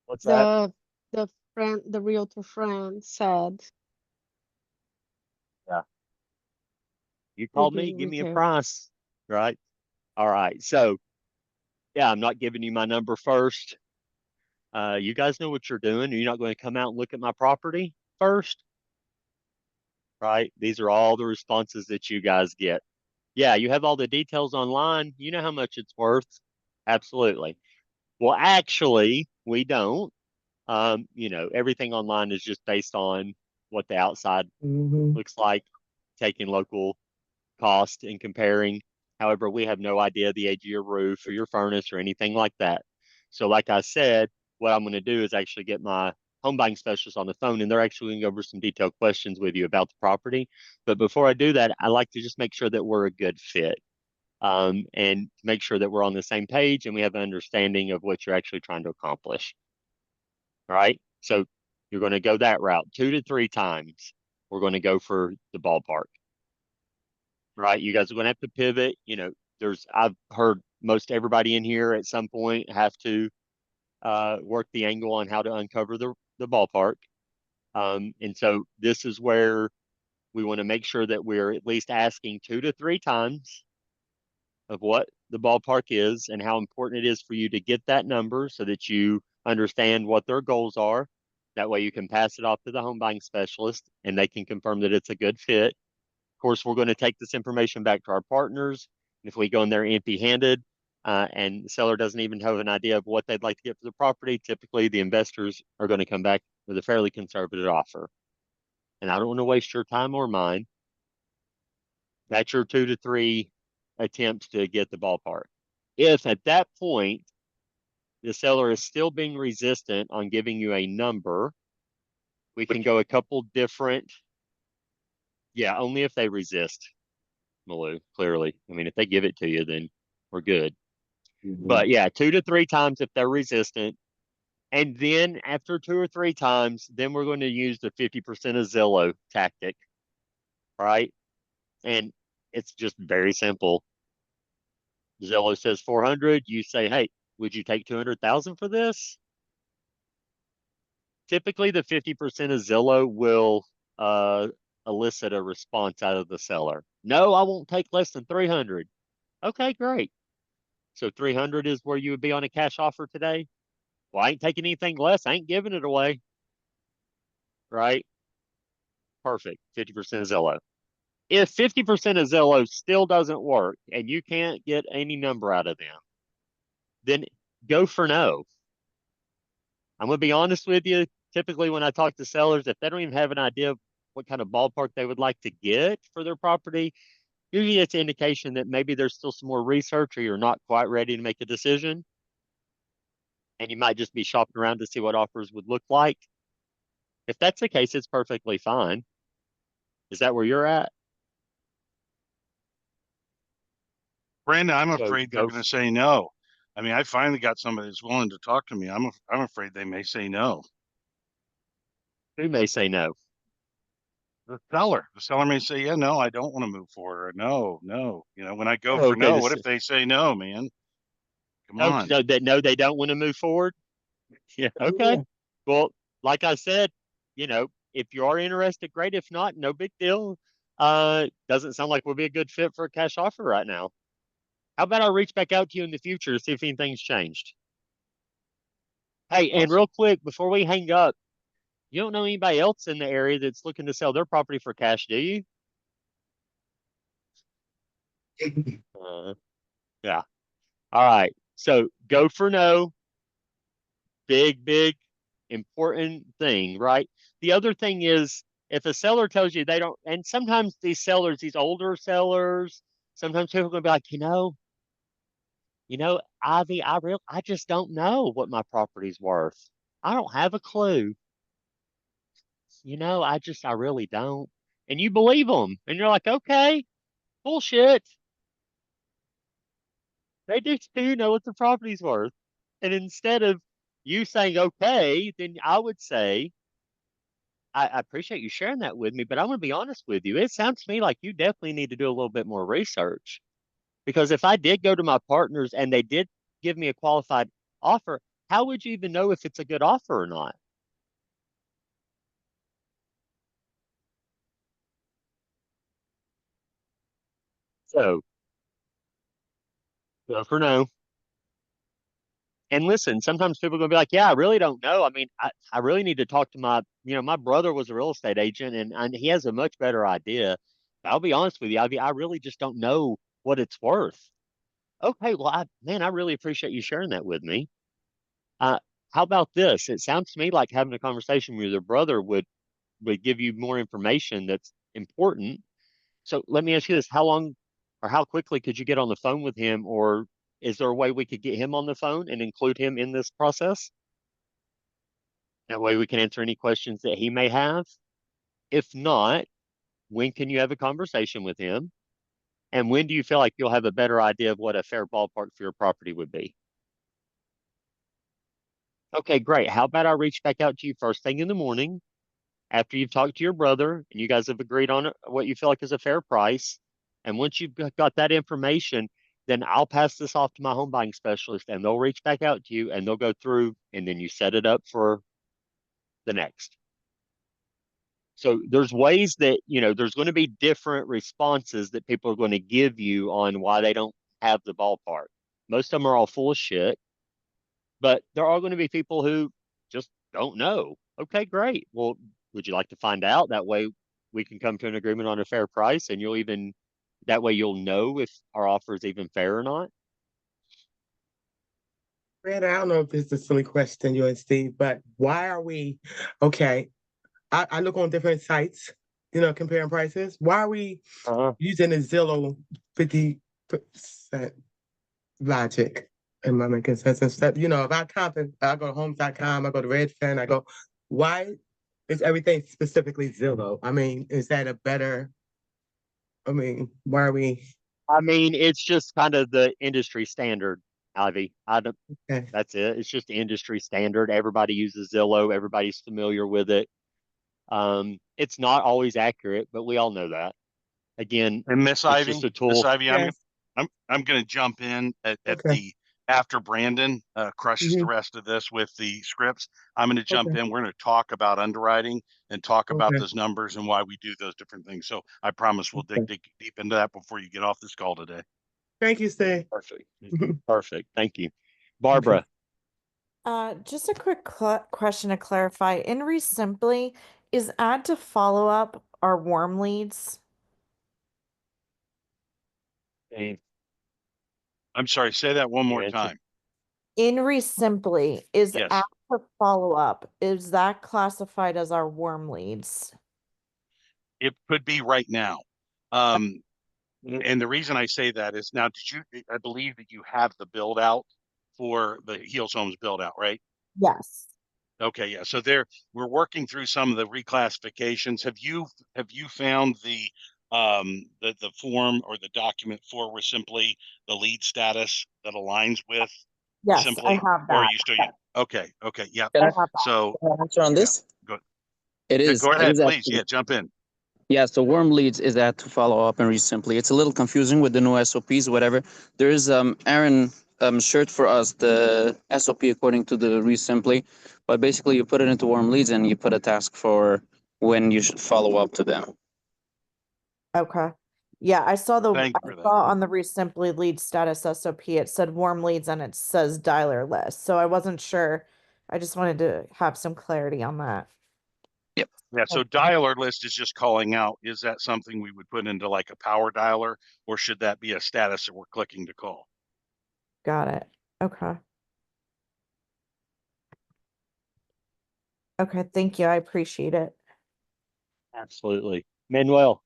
What's that? The realtor friend said, Yeah. You we called can me, give me a repair. price, right? All right. So, yeah, I'm not giving you my number first. You guys know what you're doing. You're not going to come out and look at my property first, right? These are all the responses that you guys get. Yeah, you have all the details online. You know how much it's worth. Absolutely. Well, actually, we don't. Everything online is just based on what the outside Mm-hmm. looks like, taking local cost and comparing. However, we have no idea the age of your roof or your furnace or anything like that. So, like I said, what I'm going to do is actually get my home buying specialist on the phone, and they're actually going to go over some detailed questions with you about the property. But before I do that, I like to just make sure that we're a good fit, and make sure that we're on the same page and we have an understanding of what you're actually trying to accomplish. All right. So you're going to go that route 2 to 3 times. We're going to go for the ballpark. Right. You guys are going to have to pivot. I've heard most everybody in here at some point have to work the angle on how to uncover the ballpark. And so this is where we want to make sure that we're at least asking 2 to 3 times of what the ballpark is and how important it is for you to get that number so that you understand what their goals are. That way you can pass it off to the home buying specialist and they can confirm that it's a good fit. Of course, we're going to take this information back to our partners. And if we go in there empty handed, and the seller doesn't even have an idea of what they'd like to get for the property, typically the investors are going to come back with a fairly conservative offer. And I don't want to waste your time or mine. That's your 2 to 3 attempts to get the ballpark. If at that point the seller is still being resistant on giving you a number, we can go a couple different. Yeah, only if they resist, Malou, clearly. I mean, if they give it to you, then we're good. But yeah, 2 to 3 times if they're resistant. And then after 2 or 3 times, then we're going to use the 50% of Zillow tactic, right? And it's just very simple. Zillow says 400, you say, hey, would you take 200,000 for this? Typically, the 50% of Zillow will elicit a response out of the seller. No, I won't take less than 300. Okay, great. So 300 is where you would be on a cash offer today. Well, I ain't taking anything less. I ain't giving it away. Right? Perfect. 50% of Zillow. If 50% of Zillow still doesn't work and you can't get any number out of them, then go for no. I'm going to be honest with you. Typically, when I talk to sellers, if they don't even have an idea of what kind of ballpark they would like to get for their property, usually it's an indication that maybe there's still some more research or you're not quite ready to make a decision. And you might just be shopping around to see what offers would look like. If that's the case, it's perfectly fine. Is that where you're at? Brandon, I'm So afraid they're gonna say no. I mean, I finally got somebody that's willing to talk to me. I'm afraid they may say no. who may say no? The seller may say, yeah, no, I don't want to move forward. Or no, no. You know, when I go Oh, for okay. no, what if they say no, man? Come Oh, on. so that no, they don't want to move forward. Yeah. Okay. Well, like I said, if you are interested, great. If not, no big deal. Doesn't sound like we'll be a good fit for a cash offer right now. How about I reach back out to you in the future to see if anything's changed? Hey, and real quick, before we hang up, you don't know anybody else in the area that's looking to sell their property for cash, do you? Yeah. All right. So go for no. Big, important thing, right? The other thing is if a seller tells you they don't, and sometimes these sellers, these older sellers, sometimes people are gonna be like, Ivy, I just don't know what my property's worth. I don't have a clue. I really don't. And you believe them, and you're like, okay, bullshit. They do too know what the property's worth. And instead of you saying okay, then I would say, I appreciate you sharing that with me, but I'm going to be honest with you. It sounds to me like you definitely need to do a little bit more research. Because if I did go to my partners and they did give me a qualified offer, how would you even know if it's a good offer or not? So, go for no. And listen, sometimes people are going to be like, yeah, I really don't know. I mean, I really need to talk to my brother was a real estate agent and he has a much better idea. I'll be honest with you, I really just don't know what it's worth. Okay, well, I really appreciate you sharing that with me. Uh, how about this? It sounds to me like having a conversation with your brother would give you more information that's important. So let me ask you this: how long or how quickly could you get on the phone with him, or is there a way we could get him on the phone and include him in this process? That way we can answer any questions that he may have. If not, when can you have a conversation with him? And when do you feel like you'll have a better idea of what a fair ballpark for your property would be? Okay, great. How about I reach back out to you first thing in the morning after you've talked to your brother and you guys have agreed on what you feel like is a fair price. And once you've got that information, then I'll pass this off to my home buying specialist and they'll reach back out to you and they'll go through and then you set it up for the next. So there's ways that, there's going to be different responses that people are going to give you on why they don't have the ballpark. Most of them are all full of shit, but there are going to be people who just don't know. Okay, great. Well, would you like to find out? That way we can come to an agreement on a fair price and that way you'll know if our offer is even fair or not. Brandon, I don't know if this is a silly question, you and Steve, but why are we, okay, I look on different sites, comparing prices. Why are we using the Zillow 50% logic? Am I making sense? Instead, if I go to homes.com, I go to Redfin, why is everything specifically Zillow? I mean, is that why are we? I mean, it's just kind of the industry standard, Ivy. That's it. It's just industry standard. Everybody uses Zillow. Everybody's familiar with it. It's not always accurate, but we all know that. Again, And Miss it's Ivy, just a tool. I'm going to jump in at after Brandon crushes the rest of this with the scripts. I'm going to jump in. We're going to talk about underwriting and talk about those numbers and why we do those different things. So I promise we'll dig deep into that before you get off this call today. Thank you, Steve. Perfect. Perfect. Thank you. Barbara. Just a quick question to clarify. In Resimpli, is add to follow up our warm leads? I'm sorry, say that one more time. In Resimpli, is Yes. add to follow up, is that classified as our warm leads? It could be right now. And the reason I say that is now, I believe that you have the build out for the Heels Homes build out, right? Yes. Okay, yeah, so we're working through some of the reclassifications. Have you found the form or the document for Simply the lead status that aligns with Yes, I Simply? have Or are that. you still, okay, yeah. Can I I, have that. So, can I answer on yeah, this? go, It yeah, is. go It ahead, is please. actually. Yeah, jump in. Yeah, so warm leads is add to follow up and read simply. It's a little confusing with the new SOPs, whatever. There is Aaron shared for us the SOP according to the read simply, but basically you put it into warm leads and you put a task for when you should follow up to them. Okay. Yeah, I saw Thank you for that. on the Resimply lead status SOP, it said warm leads and it says dialer list. So I wasn't sure. I just wanted to have some clarity on that. Yep. Yeah, so dialer list is just calling out. Is that something we would put into like a power dialer, or should that be a status that we're clicking to call? Got it. Okay. Okay, thank you. I appreciate it. Absolutely. Manuel.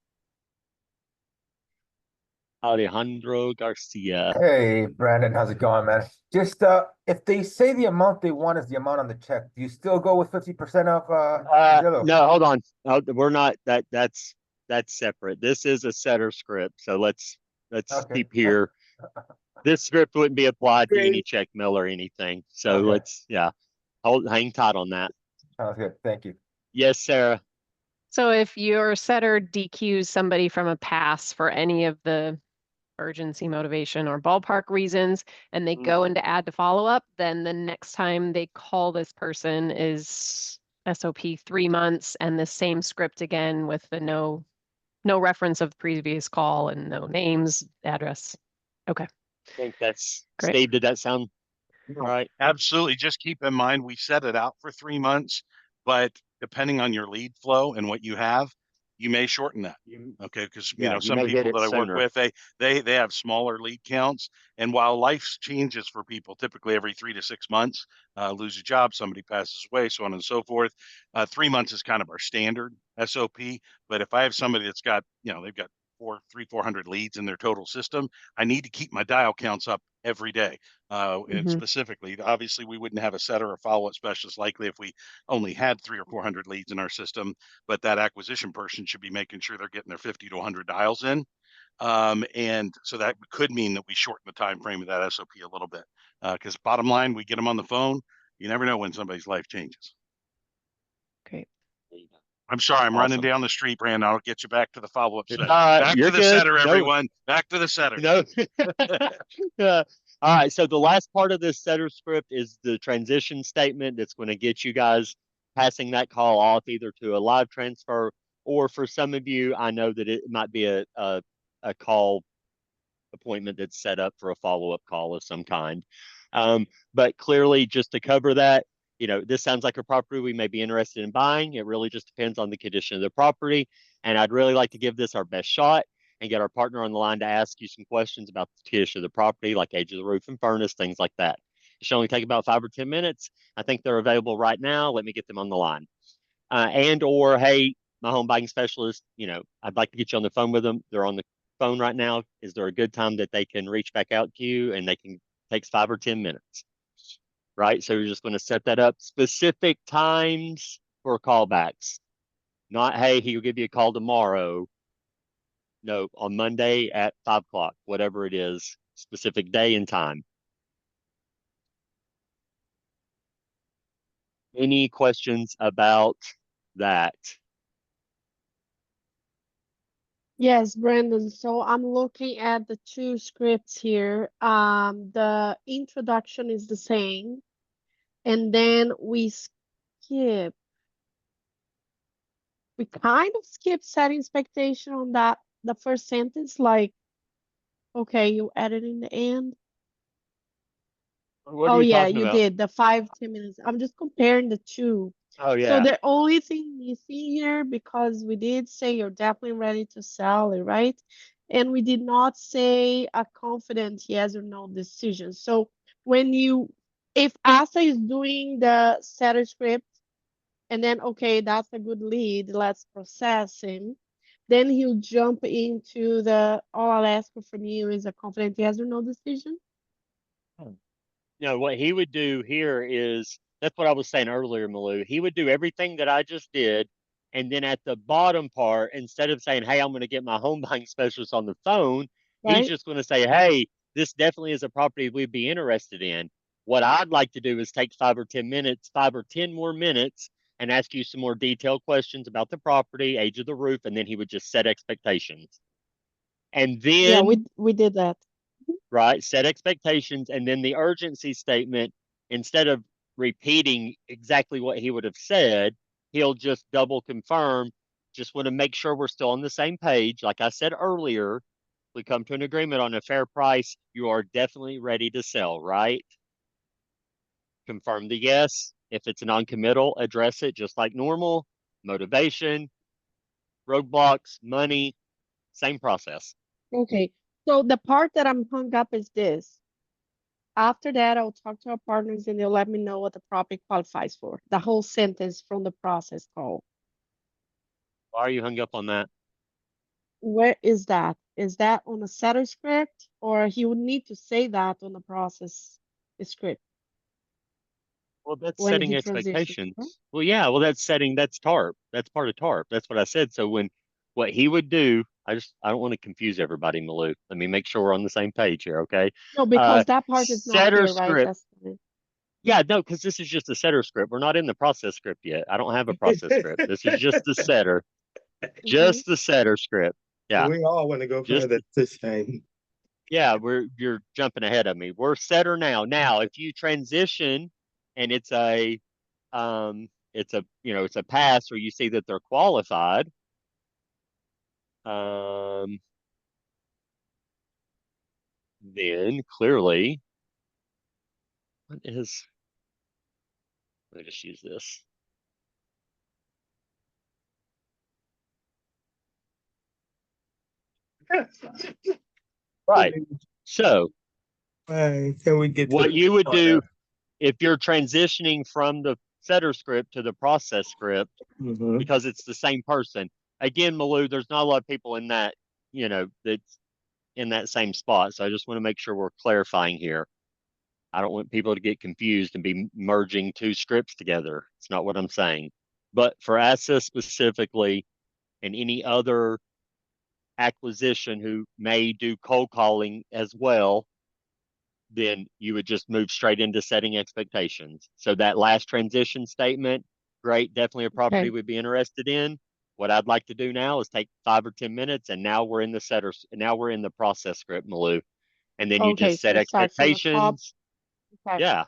Alejandro Garcia. Hey, Brandon, how's it going, man? Just if they say the amount they want is the amount on the check, do you still go with 50% of Zillow? No, hold on. We're not that's separate. This is a setter script. So let's Okay. keep here. This script wouldn't be applied to any Okay. check mail or anything. So Okay. let's hang tight on that. Sounds good. Thank you. Yes, Sarah. So if your setter DQs somebody from a pass for any of the urgency, motivation, or ballpark reasons, and they go into add to follow up, then the next time they call this person is SOP 3 months and the same script again with the no reference of previous call and no names, address. Okay. I think that's Great. Steve. Did that sound right? Absolutely. Just keep in mind, we set it out for 3 months, but depending on your lead flow and what you have, you may shorten that. Okay, because You some may hit people it that I work sooner. with, they have smaller lead counts, and while life changes for people, typically every 3 to 6 months, lose a job, somebody passes away, so on and so forth. 3 months is kind of our standard SOP. But if I have somebody that's got, they've got 400 leads in their total system, I need to keep my dial counts up every day. And specifically, obviously, we wouldn't have a setter or follow-up specialist likely if we only had 300 or 400 leads in our system, but that acquisition person should be making sure they're getting their 50 to 100 dials in. And so that could mean that we shorten the time frame of that SOP a little bit. Because bottom line, we get them on the phone. You never know when somebody's life changes. Great. I'm sorry, I'm running Awesome. down the street, Brandon. I'll get you back to the follow-up It's set. all right. Back You're to the good. setter, No. everyone. Back to the setter. No. All right. So the last part of this setter script is the transition statement that's going to get you guys passing that call off either to a live transfer, or for some of you, I know that it might be a call appointment that's set up for a follow-up call of some kind. But clearly, just to cover that, this sounds like a property we may be interested in buying. It really just depends on the condition of the property. And I'd really like to give this our best shot and get our partner on the line to ask you some questions about the condition of the property, like age of the roof and furnace, things like that. It should only take about 5 or 10 minutes. I think they're available right now. Let me get them on the line. Or, hey, my home buying specialist, I'd like to get you on the phone with them. They're on the phone right now. Is there a good time that they can reach back out to you and takes 5 or 10 minutes? Right? So you're just going to set that up. Specific times for callbacks. Not, hey, he'll give you a call tomorrow. No, on Monday at 5 o'clock, whatever it is, specific day and time. Any questions about that? Yes, Brandon. So I'm looking at the 2 scripts here. The introduction is the same, and then we kind of skip setting expectation on that, the first sentence, like, okay, you added in the end. What Oh are you yeah, talking you about? did the 5-10 minutes. I'm just comparing the 2. Oh, So yeah. the only thing missing here, because we did say you're definitely ready to sell it, right? And we did not say a confident yes or no decision. So if Asa is doing the setter script and then, okay, that's a good lead, let's process him, then he'll jump into all I'll ask from you is a confident yes or no decision. What he would do here is That's what I was saying earlier, Malou. He would do everything that I just did. And then at the bottom part, instead of saying, hey, I'm going to get my home buying specialist on the phone, he's Right? just going to say, hey, this definitely is a property we'd be interested in. What I'd like to do is take 5 or 10 minutes, 5 or 10 more minutes, and ask you some more detailed questions about the property, age of the roof, and then he would just set expectations. And Yeah, then, we did that. right, set expectations, and then the urgency statement, instead of repeating exactly what he would have said, he'll just double confirm. Just want to make sure we're still on the same page. Like I said earlier, we come to an agreement on a fair price. You are definitely ready to sell, right? Confirm the yes. If it's a non-committal, address it just like normal. Motivation, roadblocks, money, same process. Okay, so the part that I'm hung up is this. After that, I'll talk to our partners and they'll let me know what the property qualifies for. The whole sentence from the process call. Why are you hung up on that? Where is that? Is that on a setter script or he would need to say that on the process script Well, that's when setting he transitions, right? expectations. Well, yeah, well, that's TARP. That's part of TARP. That's what I said. So what he would do, I don't want to confuse everybody, Malou. Let me make sure we're on the same page here, okay? No, because that part is not Setter here, right? script. That's fine. Yeah, no, because this is just a setter script. We're not in the process script yet. I don't have a process script. This is just the setter, just the setter script. Yeah, We all want to go just further. It's a shame. yeah. You're jumping ahead of me. We're setter now. Now, if you transition and it's a it's a pass, or you see that they're qualified, then clearly, what is? Let me just use this. Right. So, Can we get to what the you would part do now? if you're transitioning from the setter script to the process script, Mhm. because it's the same person. Again, Malou, there's not a lot of people in that, that's in that same spot. So I just want to make sure we're clarifying here. I don't want people to get confused and be merging two scripts together. It's not what I'm saying. But for ASSA specifically, and any other acquisition who may do cold calling as well, then you would just move straight into setting expectations. So that last transition statement, great, definitely a property Okay. we'd be interested in. What I'd like to do now is take 5 or 10 minutes, and now we're in the now we're in the process script, Malou. And then you Okay, just set so start from the top. expectations. Okay. Yeah.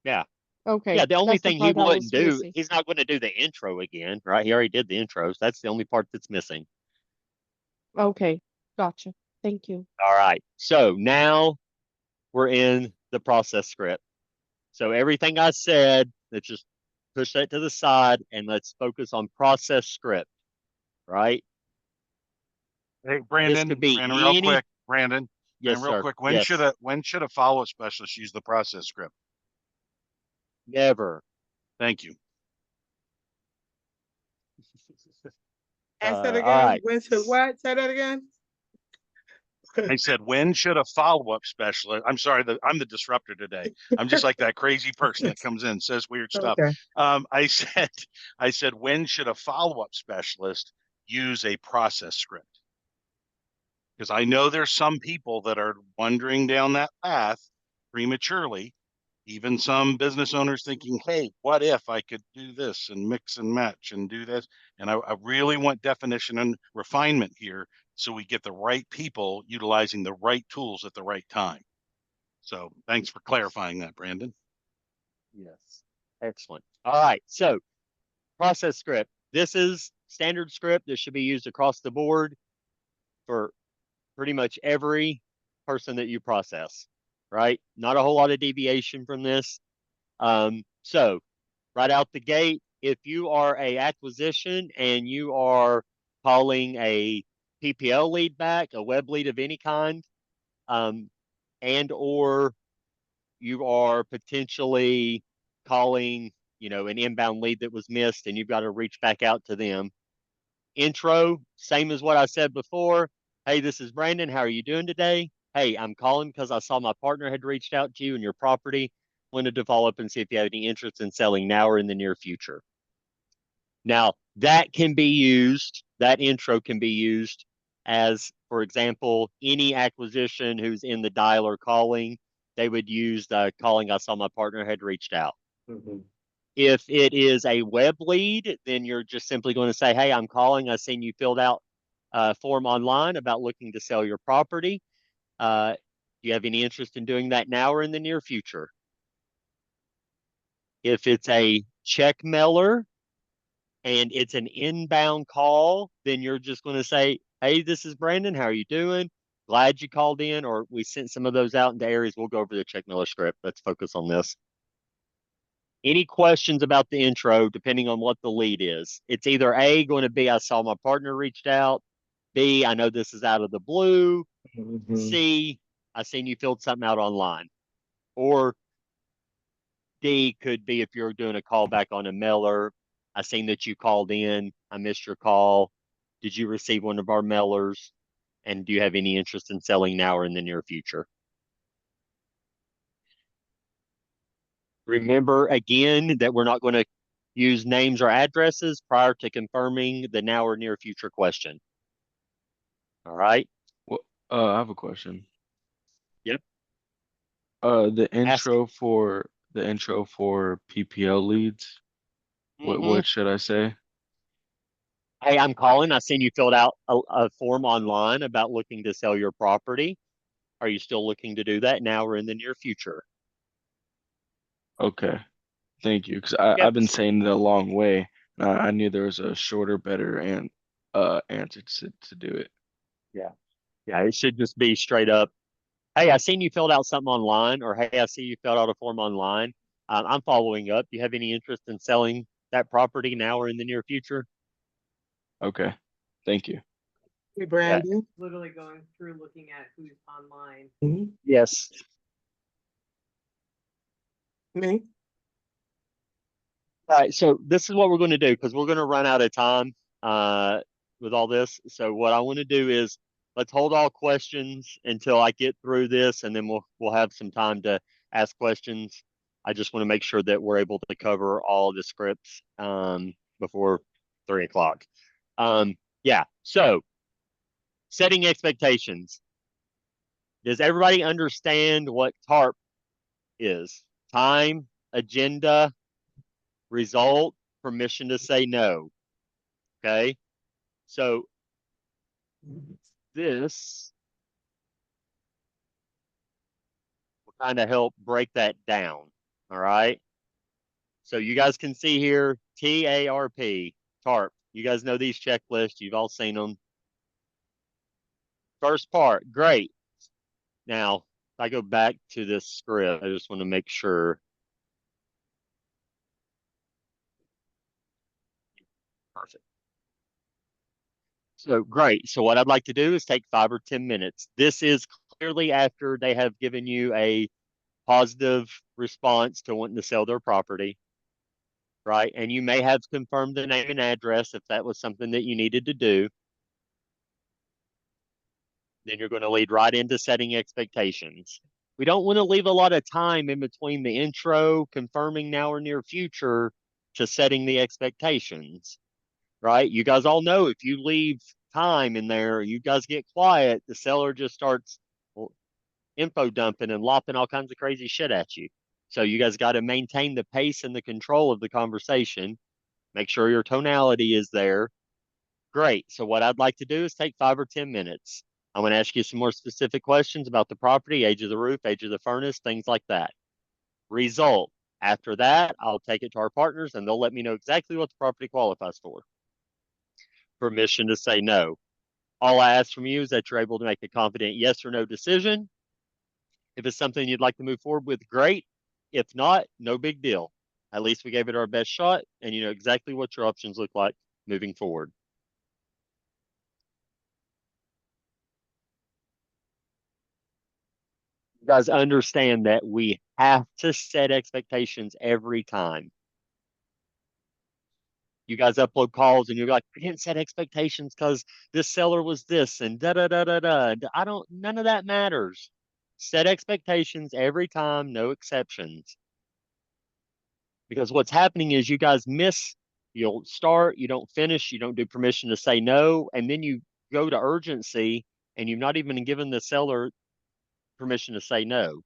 Yeah. Okay, Yeah. The only that's the thing he part I wouldn't was do, missing. he's not going to do the intro again, right? He already did the intros. That's the only part that's missing. Okay, gotcha. Thank you. All right. So now we're in the process script. So everything I said, let's just push that to the side and let's focus on process script, right? Hey, This Brandon, could be Brandon, real any. quick, Brandon, Yes, real sir. quick, Yes. when should a follow-up specialist use the process script? Never. Thank you. Ask that All again. right. When should what? Say that again. I said, when should a follow-up specialist? I'm sorry, I'm the disruptor today. I'm just like that crazy person that comes in, says weird stuff. Okay. I said, when should a follow-up specialist use a process script? Because I know there's some people that are wandering down that path prematurely. Even some business owners thinking, hey, what if I could do this and mix and match and do this? And I really want definition and refinement here so we get the right people utilizing the right tools at the right time. So thanks for clarifying that, Brandon. Yes. Excellent. All right. So process script. This is standard script that should be used across the board for pretty much every person that you process, right? Not a whole lot of deviation from this. So right out the gate, if you are a acquisition and you are calling a PPL lead back, a web lead of any kind, and or you are potentially calling, an inbound lead that was missed and you've got to reach back out to them. Intro, same as what I said before. Hey, this is Brandon. How are you doing today? Hey, I'm calling because I saw my partner had reached out to you and your property. wanted to follow up and see if you have any interest in selling now or in the near future. Now, that can be used, that intro can be used as, for example, any acquisition who's in the dialer calling, they would use the calling, I saw my partner had reached out. If it is a web lead, then you're just simply going to say, hey, I'm calling. I've seen you filled out a form online about looking to sell your property. Do you have any interest in doing that now or in the near future? If it's a check mailer and it's an inbound call, then you're just going to say, hey, this is Brandon. How are you doing? Glad you called in, or we sent some of those out into areas. We'll go over the check mailer script. Let's focus on this. Any questions about the intro, depending on what the lead is? It's either A, going to be, I saw my partner reached out. B, I know this is out of the blue. C, I seen you filled something out online. Or D could be if you're doing a callback on a mailer. I seen that you called in. I missed your call. Did you receive one of our mailers? And do you have any interest in selling now or in the near future? Remember again that we're not going to use names or addresses prior to confirming the now or near future question. All right. Well, I have a question. Yep. The intro for PPL leads. What should I say? Hey, I'm calling. I seen you filled out a form online about looking to sell your property. Are you still looking to do that now or in the near future? Okay, thank you. Because I've been saying it a long way. I knew there was a shorter, better answer to do it. Yeah. Yeah, it should just be straight up. Hey, I seen you filled out something online, or hey, I see you filled out a form online. I'm following up. Do you have any interest in selling that property now or in the near future? Okay, thank you. Hey, Brandon. Literally going through looking at who's online. Yes. Me? All right, so this is what we're going to do because we're going to run out of time with all this. So what I want to do is let's hold all questions until I get through this, and then we'll have some time to ask questions. I just want to make sure that we're able to cover all the scripts before 3 o'clock. Yeah, so setting expectations. Does everybody understand what TARP is? Time, agenda, result, permission to say no. Okay. So this will kind of help break that down. All right. So you guys can see here, TARP, TARP. You guys know these checklists. You've all seen them. First part, great. Now, if I go back to this script, I just want to make sure. Perfect. So great. So what I'd like to do is take 5 or 10 minutes. This is clearly after they have given you a positive response to wanting to sell their property, right? And you may have confirmed the name and address if that was something that you needed to do. Then you're going to lead right into setting expectations. We don't want to leave a lot of time in between the intro, confirming now or near future, to setting the expectations, right? You guys all know if you leave time in there, you guys get quiet, the seller just starts info dumping and lopping all kinds of crazy shit at you. So you guys got to maintain the pace and the control of the conversation. Make sure your tonality is there. Great. So what I'd like to do is take 5 or 10 minutes. I'm going to ask you some more specific questions about the property, age of the roof, age of the furnace, things like that. Result. After that, I'll take it to our partners and they'll let me know exactly what the property qualifies for. Permission to say no. All I ask from you is that you're able to make a confident yes or no decision. If it's something you'd like to move forward with, great. If not, no big deal. At least we gave it our best shot and you know exactly what your options look like moving forward. You guys understand that we have to set expectations every time. You guys upload calls and you're like, I didn't set expectations because this seller was this and da da da da da. None of that matters. Set expectations every time, no exceptions. Because what's happening is you guys miss, you'll start, you don't finish, you don't do permission to say no, and then you go to urgency and you've not even given the seller permission to say no,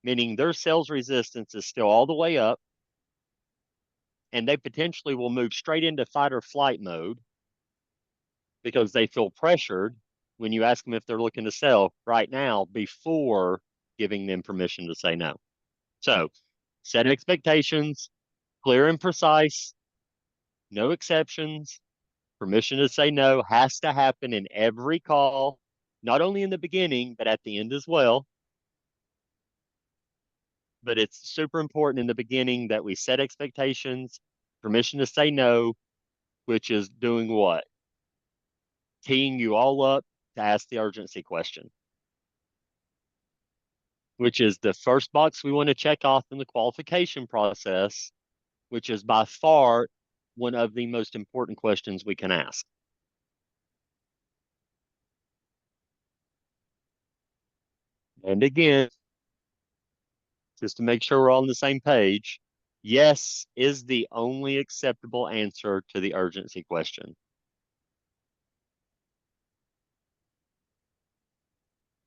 meaning their sales resistance is still all the way up and they potentially will move straight into fight or flight mode because they feel pressured when you ask them if they're looking to sell right now before giving them permission to say no. So set expectations, clear and precise, no exceptions. Permission to say no has to happen in every call, not only in the beginning, but at the end as well. But it's super important in the beginning that we set expectations, permission to say no, which is doing what? Teeing you all up to ask the urgency question, which is the first box we want to check off in the qualification process, which is by far one of the most important questions we can ask. And again, just to make sure we're all on the same page, yes is the only acceptable answer to the urgency question.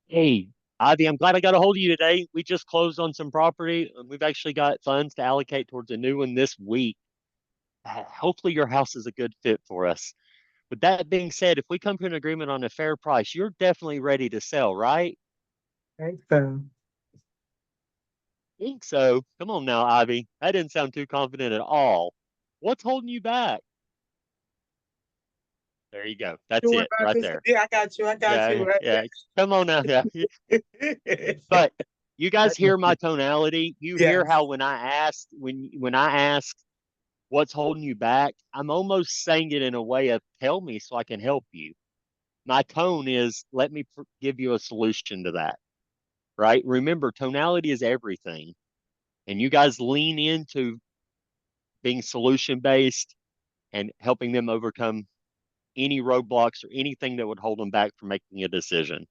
Hey, Ivy, I'm glad I got a hold of you today. We just closed on some property and we've actually got funds to allocate towards a new one this week. Hopefully your house is a good fit for us. With that being said, if we come to an agreement on a fair price, you're definitely ready to sell, right? Thanks, so. Think so. Come on now, Ivy. That didn't sound too confident at all. What's holding you back? There you go. That's You were it about right to there. say, yeah, I got you. I got you. Right Yeah. Come on now. Yeah. But you guys hear my tonality. You hear Yes. how when I ask what's holding you back, I'm almost saying it in a way of tell me so I can help you. My tone is let me give you a solution to that. Right? Remember, tonality is everything. And you guys lean into being solution based and helping them overcome any roadblocks or anything that would hold them back from making a decision.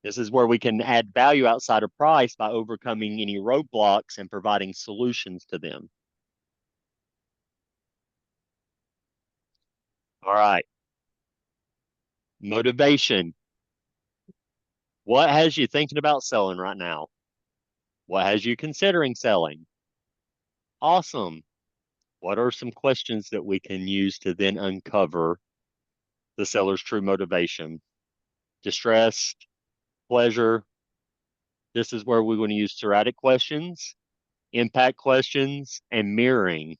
This is where we can add value outside of price by overcoming any roadblocks and providing solutions to them. All right. Motivation. What has you thinking about selling right now? What has you considering selling? Awesome. What are some questions that we can use to then uncover the seller's true motivation? Distress, pleasure. This is where we want to use sporadic questions, impact questions, and mirroring.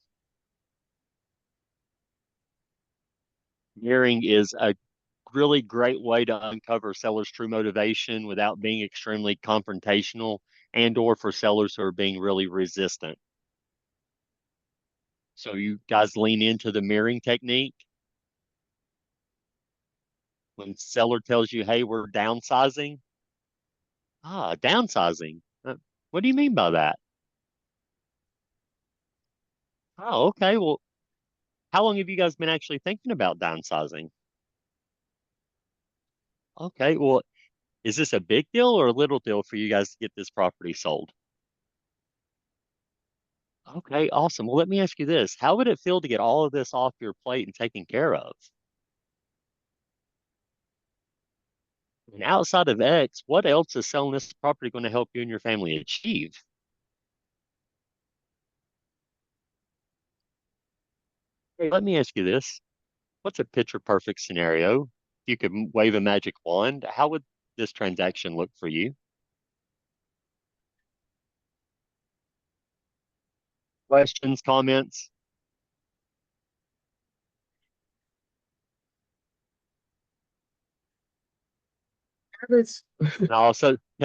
Mirroring is a really great way to uncover sellers' true motivation without being extremely confrontational and or for sellers who are being really resistant. So you guys lean into the mirroring technique. When seller tells you, hey, we're downsizing. Downsizing. What do you mean by that? Oh, okay. Well, how long have you guys been actually thinking about downsizing? Okay, well, is this a big deal or a little deal for you guys to get this property sold? Okay, awesome. Well, let me ask you this. How would it feel to get all of this off your plate and taken care of? And outside of X, what else is selling this property going to help you and your family achieve? Hey, let me ask you this. What's a picture perfect scenario? If you could wave a magic wand, how would this transaction look for you? Questions, comments? Can I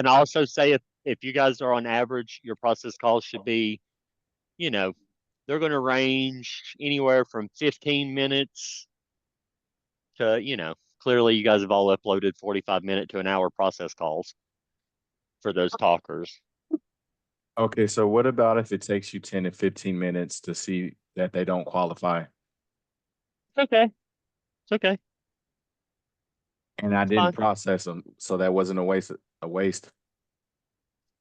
also say if you guys are on average, your process calls should be, they're going to range anywhere from 15 minutes to, clearly you guys have all uploaded 45-minute to an hour process calls for those talkers. Okay, so what about if it takes you 10 to 15 minutes to see that they don't qualify? It's okay. It's okay. And I didn't Fine. process them, so that wasn't a waste.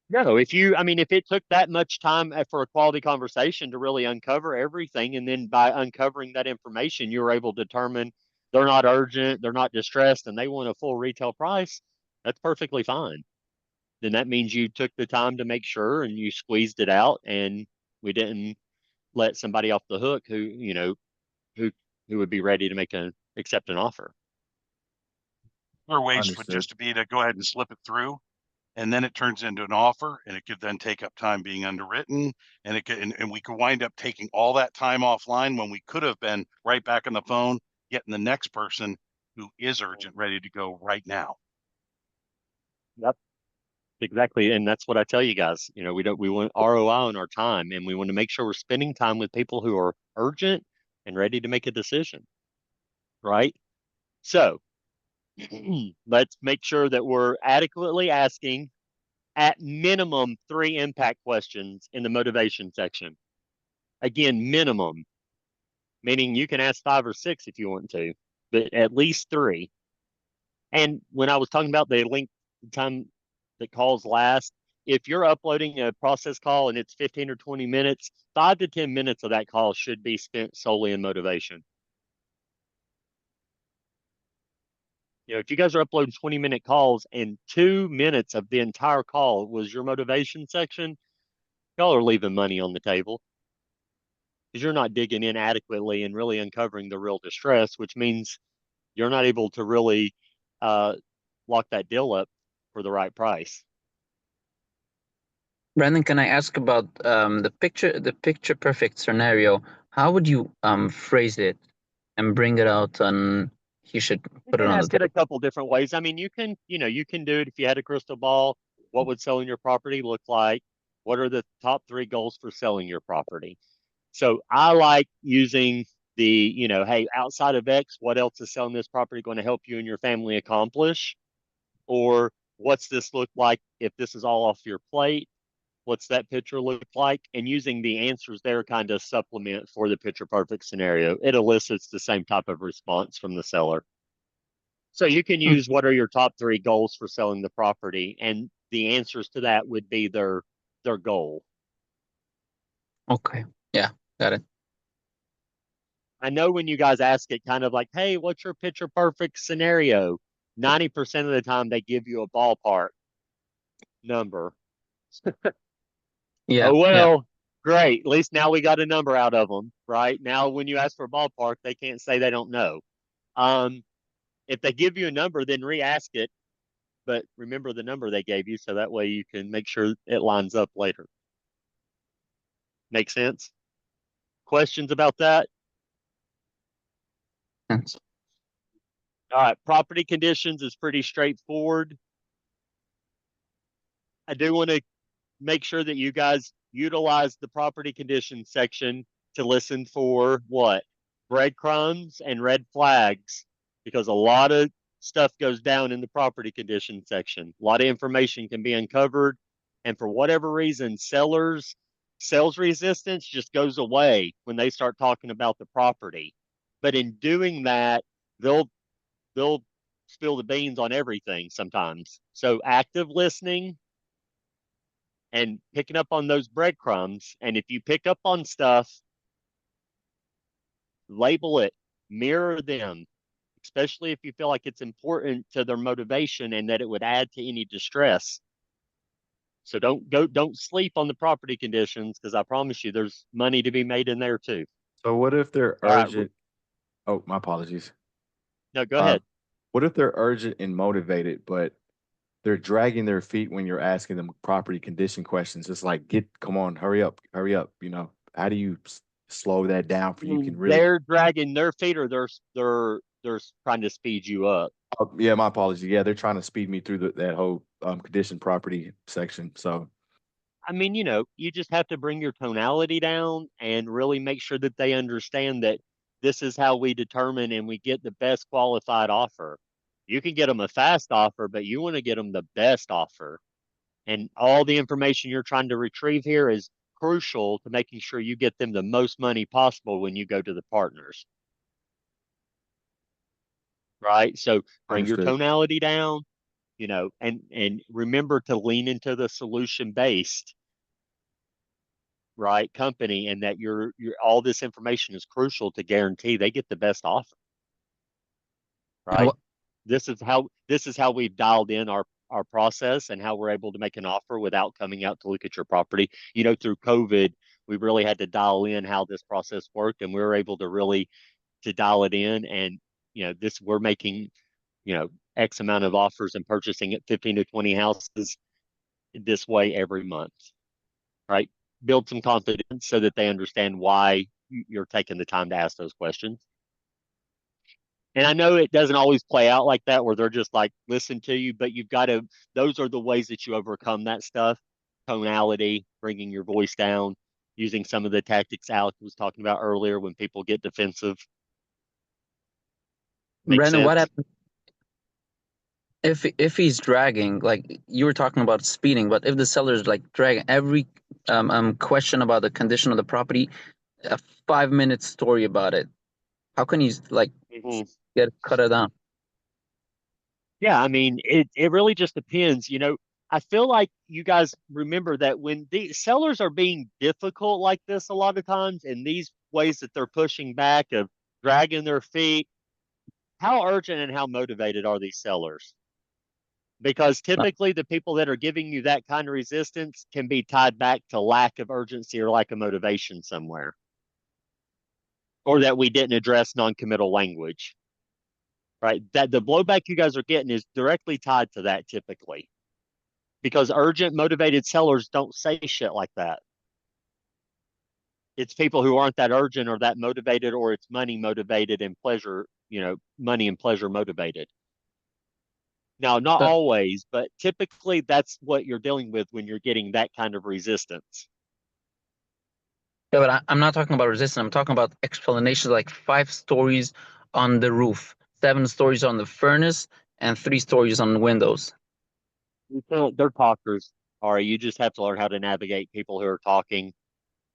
No, if you, I mean, if it took that much time for a quality conversation to really uncover everything, and then by uncovering that information, you were able to determine they're not urgent, they're not distressed, and they want a full retail price, that's perfectly fine. Then that means you took the time to make sure and you squeezed it out, and we didn't let somebody off the hook who, you know, who who would be ready to accept an offer. Other ways would Understood. just be to go ahead and slip it through, and then it turns into an offer, and it could then take up time being underwritten, and it could, and we could wind up taking all that time offline when we could have been right back on the phone, getting the next person who is urgent, ready to go right now. Yep. Exactly. And that's what I tell you guys. You know, we want ROI on our time, and we want to make sure we're spending time with people who are urgent and ready to make a decision. Right. So let's make sure that we're adequately asking at minimum 3 impact questions in the motivation section. Again, minimum, meaning you can ask 5 or 6 if you want to, but at least 3. And when I was talking about the length of time that calls last, if you're uploading a process call and it's 15 or 20 minutes, 5 to 10 minutes of that call should be spent solely in motivation. You know, if you guys are uploading 20-minute calls and 2 minutes of the entire call was your motivation section, y'all are leaving money on the table because you're not digging in adequately and really uncovering the real distress, which means you're not able to really lock that deal up for the right price. Brandon, can I ask about the picture perfect scenario? How would you phrase it and bring it out on he should put it You can on the ask it a table? couple different ways. I mean, you can do it if you had a crystal ball. What would selling your property look like? What are the top 3 goals for selling your property? So I like using the, hey, outside of X, what else is selling this property going to help you and your family accomplish? Or what's this look like if this is all off your plate? What's that picture look like? And using the answers there kind of supplement for the picture perfect scenario. It elicits the same type of response from the seller. So you can use what are your top 3 goals for selling the property, and the answers to that would be their goal. Okay. Yeah, got it. I know when you guys ask it kind of like, hey, what's your picture perfect scenario? 90% of the time they give you a ballpark number. Yeah. Oh, Yeah. well, great. At least now we got a number out of them, right? Now, when you ask for a ballpark, they can't say they don't know. If they give you a number, then re-ask it, but remember the number they gave you, so that way you can make sure it lines up later. Make sense? Questions about that? Thanks. All right, property conditions is pretty straightforward. I do want to make sure that you guys utilize the property conditions section to listen for what? Breadcrumbs and red flags, because a lot of stuff goes down in the property condition section. A lot of information can be uncovered. And for whatever reason, sales resistance just goes away when they start talking about the property. But in doing that, they'll spill the beans on everything sometimes. So active listening and picking up on those breadcrumbs. And if you pick up on stuff, label it, mirror them, especially if you feel like it's important to their motivation and that it would add to any distress. So don't sleep on the property conditions, because I promise you there's money to be made in there too. So what if they're All right. urgent? Oh, my apologies. No, go ahead. What if they're urgent and motivated, but they're dragging their feet when you're asking them property condition questions? It's like, come on, hurry up. You know, how do you slow that down for you can really? They're dragging their feet, or they're trying to speed you up. Oh, yeah, my apologies. Yeah, they're trying to speed me through that whole condition property section. So I mean, you just have to bring your tonality down and really make sure that they understand that this is how we determine and we get the best qualified offer. You can get them a fast offer, but you want to get them the best offer. And all the information you're trying to retrieve here is crucial to making sure you get them the most money possible when you go to the partners. Right? So bring your understood. tonality down, you know, and remember to lean into the solution based, right, company, and that your all this information is crucial to guarantee they get the best offer. Right. This is how we've dialed in our process and how we're able to make an offer without coming out to look at your property. You know, through COVID, we really had to dial in how this process worked, and we were able to really to dial it in. And you know, we're making, you know, X amount of offers and purchasing at 15 to 20 houses this way every month. Right. Build some confidence so that they understand why you're taking the time to ask those questions. And I know it doesn't always play out like that where they're just like, listen to you, but you've got to, those are the ways that you overcome that stuff. Tonality, bringing your voice down, using some of the tactics Alex was talking about earlier when people get defensive. Makes Brandon, what sense? happens if he's dragging, like you were talking about speeding, but if the seller is like dragging every question about the condition of the property, a 5-minute story about it, how can you like cut it down? Yeah, I mean, it really just depends. You know, I feel like you guys remember that when the sellers are being difficult like this a lot of times, in these ways that they're pushing back of dragging their feet, how urgent and how motivated are these sellers? Because typically the people that are giving you that kind of resistance can be tied back to lack of urgency or lack of motivation somewhere. Or that we didn't address non-committal language. Right? That the blowback you guys are getting is directly tied to that typically. Because urgent, motivated sellers don't say shit like that. It's people who aren't that urgent or that motivated, or it's money motivated and pleasure, you know, money and pleasure motivated. Now, not always, but typically that's what you're dealing with when you're getting that kind of resistance. Yeah, but I'm not talking about resistance. I'm talking about explanations like 5 stories on the roof, 7 stories on the furnace, and 3 stories on the windows. You can't, they're talkers. All right, you just have to learn how to navigate people who are talking.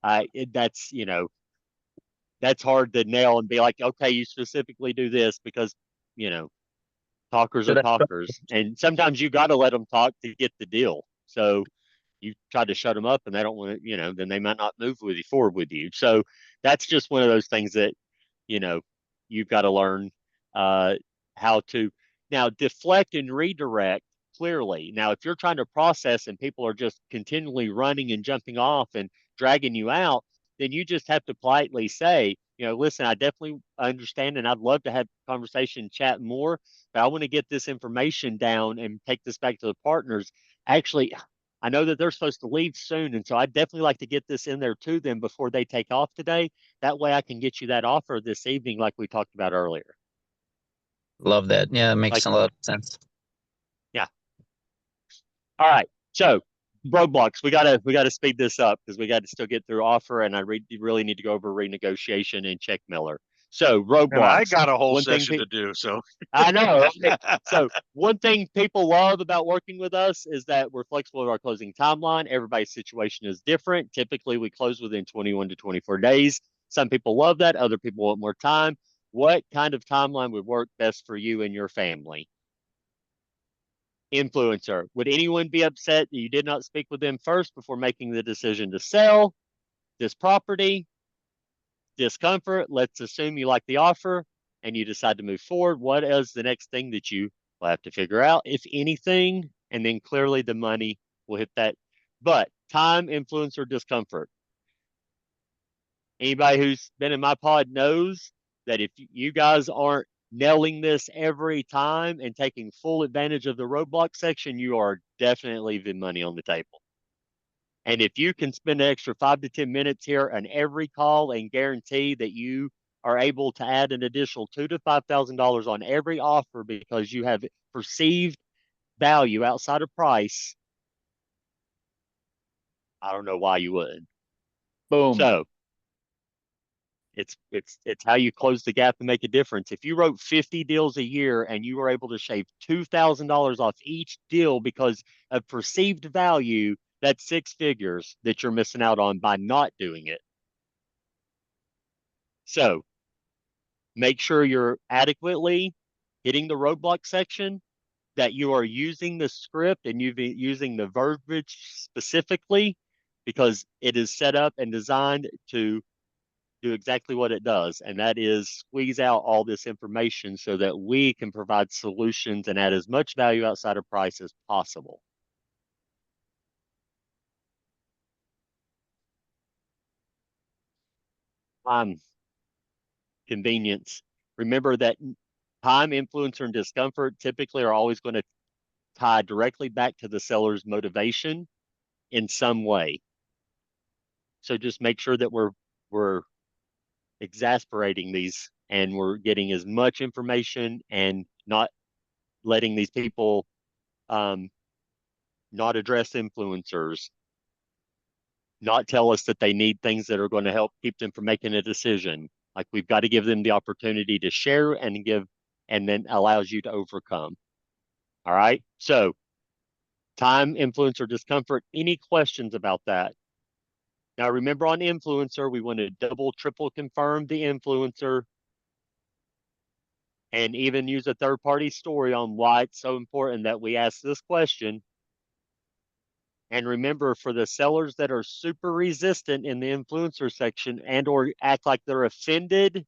That's, you know, that's hard to nail and be like, okay, you specifically do this because, you know, talkers are talkers. And sometimes you got to let them talk to get the deal. So you try to shut them up and they don't want to, you know, then they might not move with you forward with you. So that's just one of those things that, you know, you've got to learn how to now deflect and redirect clearly. Now, if you're trying to process and people are just continually running and jumping off and dragging you out, then you just have to politely say, you know, listen, I definitely understand and I'd love to have conversation, chat more, but I want to get this information down and take this back to the partners. Actually, I know that they're supposed to leave soon, and so I'd definitely like to get this in there to them before they take off today. That way I can get you that offer this evening like we talked about earlier. Love that. Yeah, it makes a lot of sense. Yeah. All right. So roadblocks, we gotta speed this up because we got to still get through offer, and I really need to go over renegotiation and check Miller. So roadblocks. And I got a whole session to do, so I know. So one thing people love about working with us is that we're flexible with our closing timeline. Everybody's situation is different. Typically, we close within 21 to 24 days. Some people love that. Other people want more time. What kind of timeline would work best for you and your family? Influencer. Would anyone be upset that you did not speak with them first before making the decision to sell this property? Discomfort. Let's assume you like the offer and you decide to move forward. What is the next thing that you will have to figure out, if anything? And then clearly the money will hit that. But time, influencer, discomfort. Anybody who's been in my pod knows that if you guys aren't nailing this every time and taking full advantage of the roadblock section, you are definitely leaving money on the table. And if you can spend an extra 5 to 10 minutes here on every call and guarantee that you are able to add an additional $2,000 to $5,000 on every offer because you have perceived value outside of price, I don't know why you wouldn't. Boom. So it's how you close the gap and make a difference. If you wrote 50 deals a year and you were able to shave $2,000 off each deal because of perceived value, that's 6 figures that you're missing out on by not doing it. So make sure you're adequately hitting the roadblock section that you are using the script and you've been using the verbiage specifically because it is set up and designed to do exactly what it does, and that is squeeze out all this information so that we can provide solutions and add as much value outside of price as possible. Convenience. Remember that time, influencer, and discomfort typically are always going to tie directly back to the seller's motivation in some way. So just make sure that we're exasperating these and we're getting as much information and not letting these people not address influencers, not tell us that they need things that are going to help keep them from making a decision. Like we've got to give them the opportunity to share and give, and then allows you to overcome. All right. So time, influencer, discomfort, any questions about that? Now remember on influencer, we want to double, triple confirm the influencer and even use a third party story on why it's so important that we ask this question. And remember, for the sellers that are super resistant in the influencer section and or act like they're offended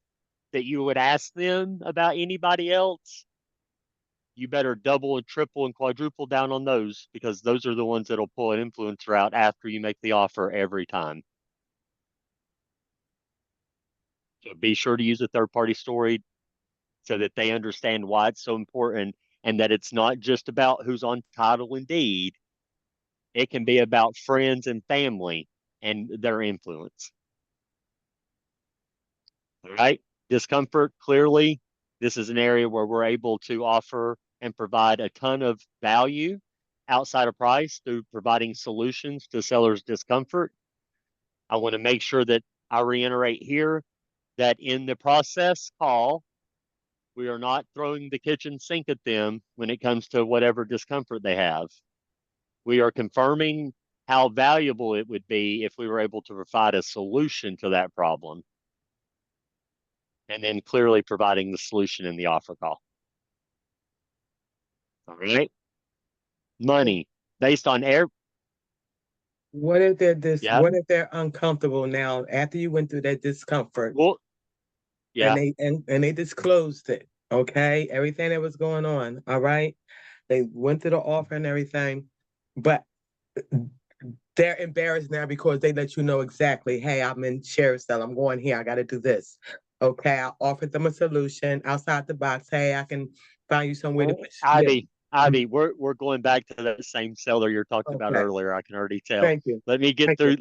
that you would ask them about anybody else, you better double and triple and quadruple down on those because those are the ones that'll pull an influencer out after you make the offer every time. So be sure to use a third party story so that they understand why it's so important and that it's not just about who's on title and deed. It can be about friends and family and their influence. All right. Discomfort, clearly, this is an area where we're able to offer and provide a ton of value outside of price through providing solutions to sellers' discomfort. I want to make sure that I reiterate here that in the process call, we are not throwing the kitchen sink at them when it comes to whatever discomfort they have. We are confirming how valuable it would be if we were able to provide a solution to that problem. And then clearly providing the solution in the offer call. All right. Money based on air. What if they're Yeah. what if they're uncomfortable now after you went through that discomfort? Well, yeah. And they disclosed it. Okay. Everything that was going on. All right. They went to the offer and everything, but they're embarrassed now because they let you know exactly, hey, I'm in Cherysville, I'm going here, I got to do this. Okay, I offered them a solution outside the box. Hey, I can find you some way to push. Ivy, we're going back to that same seller you're talking about earlier. I can already tell. Thank you. Let me get through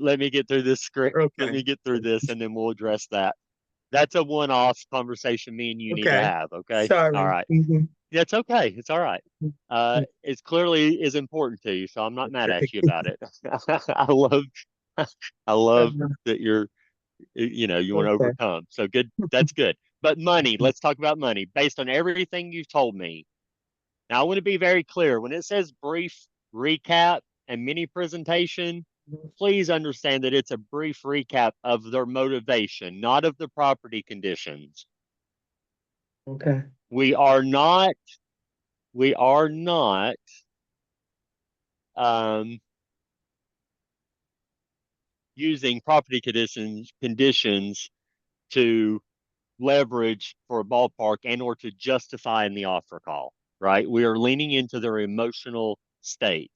this script. Okay. Let me get through this and then we'll address that. That's a one-off conversation me and you need to have. Okay. Sorry. All right. It's okay. It's all right. It's clearly is important to you, so I'm not mad at you about it. I love that you want to overcome. So good. That's good. But money, let's talk about money. Based on everything you've told me. Now I want to be very clear. When it says brief recap and mini presentation, please understand that it's a brief recap of their motivation, not of the property conditions. Okay. We are not using property conditions to leverage for a ballpark and or to justify in the offer call, right? We are leaning into their emotional state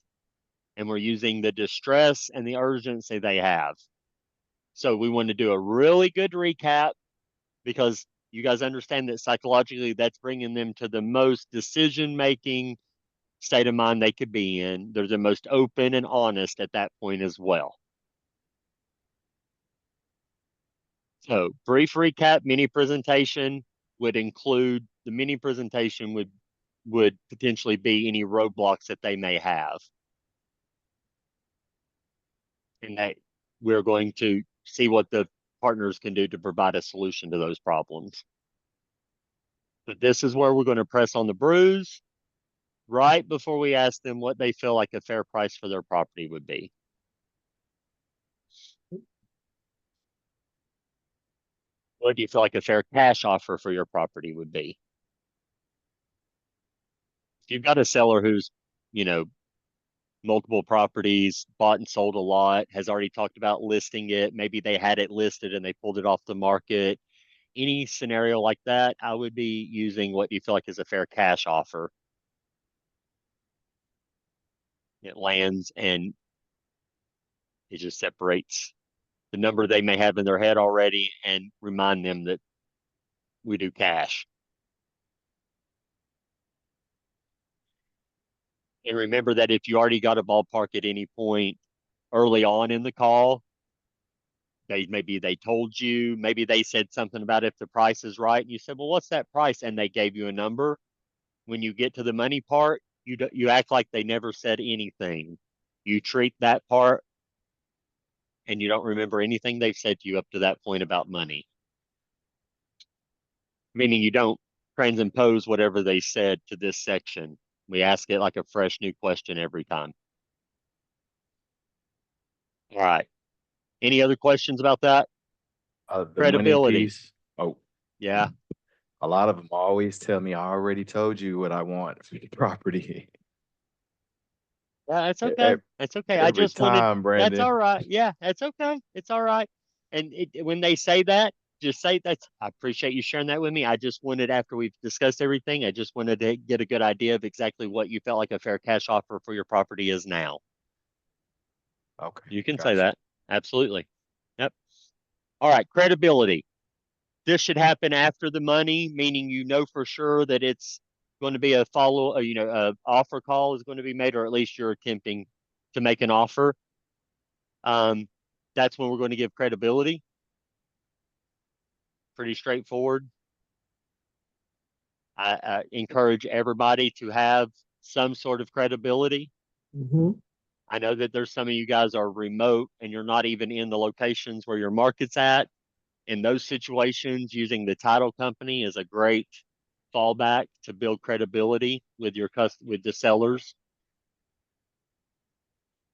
and we're using the distress and the urgency they have. So we want to do a really good recap because you guys understand that psychologically that's bringing them to the most decision-making state of mind they could be in. They're the most open and honest at that point as well. So brief recap, mini presentation would include, the mini presentation would potentially be any roadblocks that they may have. And that we're going to see what the partners can do to provide a solution to those problems. But this is where we're going to press on the bruise right before we ask them what they feel like a fair price for their property would be. What do you feel like a fair cash offer for your property would be? If you've got a seller who's, you know, multiple properties, bought and sold a lot, has already talked about listing it, maybe they had it listed and they pulled it off the market. Any scenario like that, I would be using what you feel like is a fair cash offer. It lands and it just separates the number they may have in their head already and remind them that we do cash. And remember that if you already got a ballpark at any point early on in the call, maybe they told you, maybe they said something about if the price is right, and you said, well, what's that price? And they gave you a number. When you get to the money part, you act like they never said anything. You treat that part and you don't remember anything they've said to you up to that point about money. Meaning you don't transimpose whatever they said to this section. We ask it like a fresh new question every time. All right. Any other questions about that? The money Credibility. piece. Oh, Yeah. a lot of them always tell me, I already told you what I want for the property. Yeah, it's okay. It's okay. I Every just wanted, time, that's Brandon. all right. Yeah, it's okay. It's all right. And when they say that, just say that's, I appreciate you sharing that with me. I just wanted, after we've discussed everything, I just wanted to get a good idea of exactly what you felt like a fair cash offer for your property is now. Okay. You can say that. Absolutely. Yep. All right. Credibility. This should happen after the money, meaning you know for sure that it's going to be a offer call is going to be made, or at least you're attempting to make an offer. That's when we're going to give credibility. Pretty straightforward. I encourage everybody to have some sort of credibility. I know that there's some of you guys are remote and you're not even in the locations where your market's at. In those situations, using the title company is a great fallback to build credibility with with the sellers.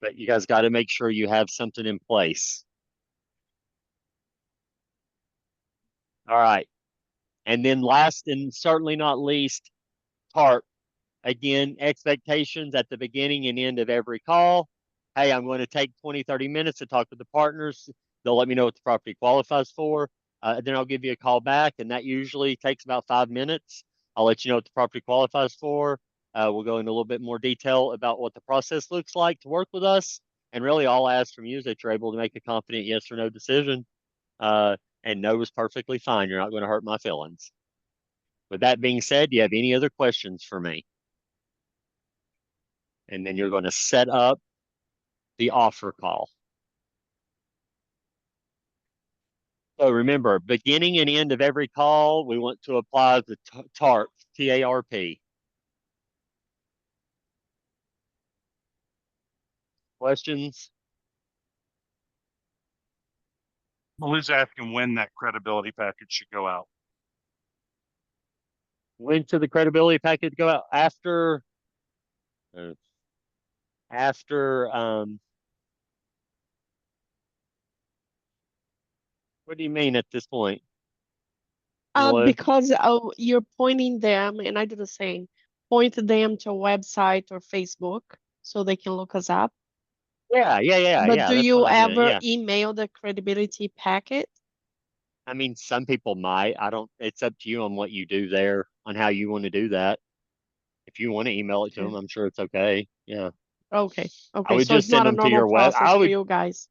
But you guys got to make sure you have something in place. All right. And then last and certainly not least, TARP. Again, expectations at the beginning and end of every call. Hey, I'm going to take 20, 30 minutes to talk with the partners. They'll let me know what the property qualifies for. Then I'll give you a call back, and that usually takes about 5 minutes. I'll let you know what the property qualifies for. We'll go into a little bit more detail about what the process looks like to work with us. And really all I ask from you is that you're able to make a confident yes or no decision. And no is perfectly fine. You're not going to hurt my feelings. With that being said, do you have any other questions for me? And then you're going to set up the offer call. So remember, beginning and end of every call, we want to apply the TARP, T-A-R-P. Questions? Well, who's asking when that credibility package should go out? When should the credibility package go out? After what do you mean at this point? Because you're pointing them, and I do the same, point them to a website or Facebook so they can look us up. Yeah. But do that's you what I meant, ever yeah. email the credibility packet? I mean, some people might. It's up to you on what you do there, on how you want to do that. If you want to email it to them, I'm sure it's okay. Yeah. Okay. I would So just it's not send a them to normal your web. process for you guys.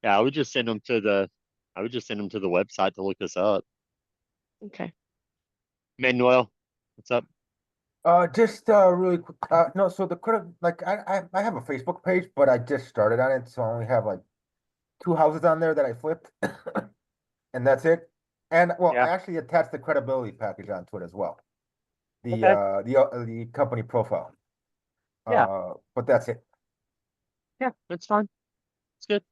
Yeah, I would just send them to the website to look us up. Okay. Manuel, what's up? Just really quick. No, so the credit, like I have a Facebook page, but I just started on it, so I only have like 2 houses on there that I flipped, and that's it. And well, I actually attached the credibility package onto it as well. The company profile. But that's it. Yeah, that's fine. It's good.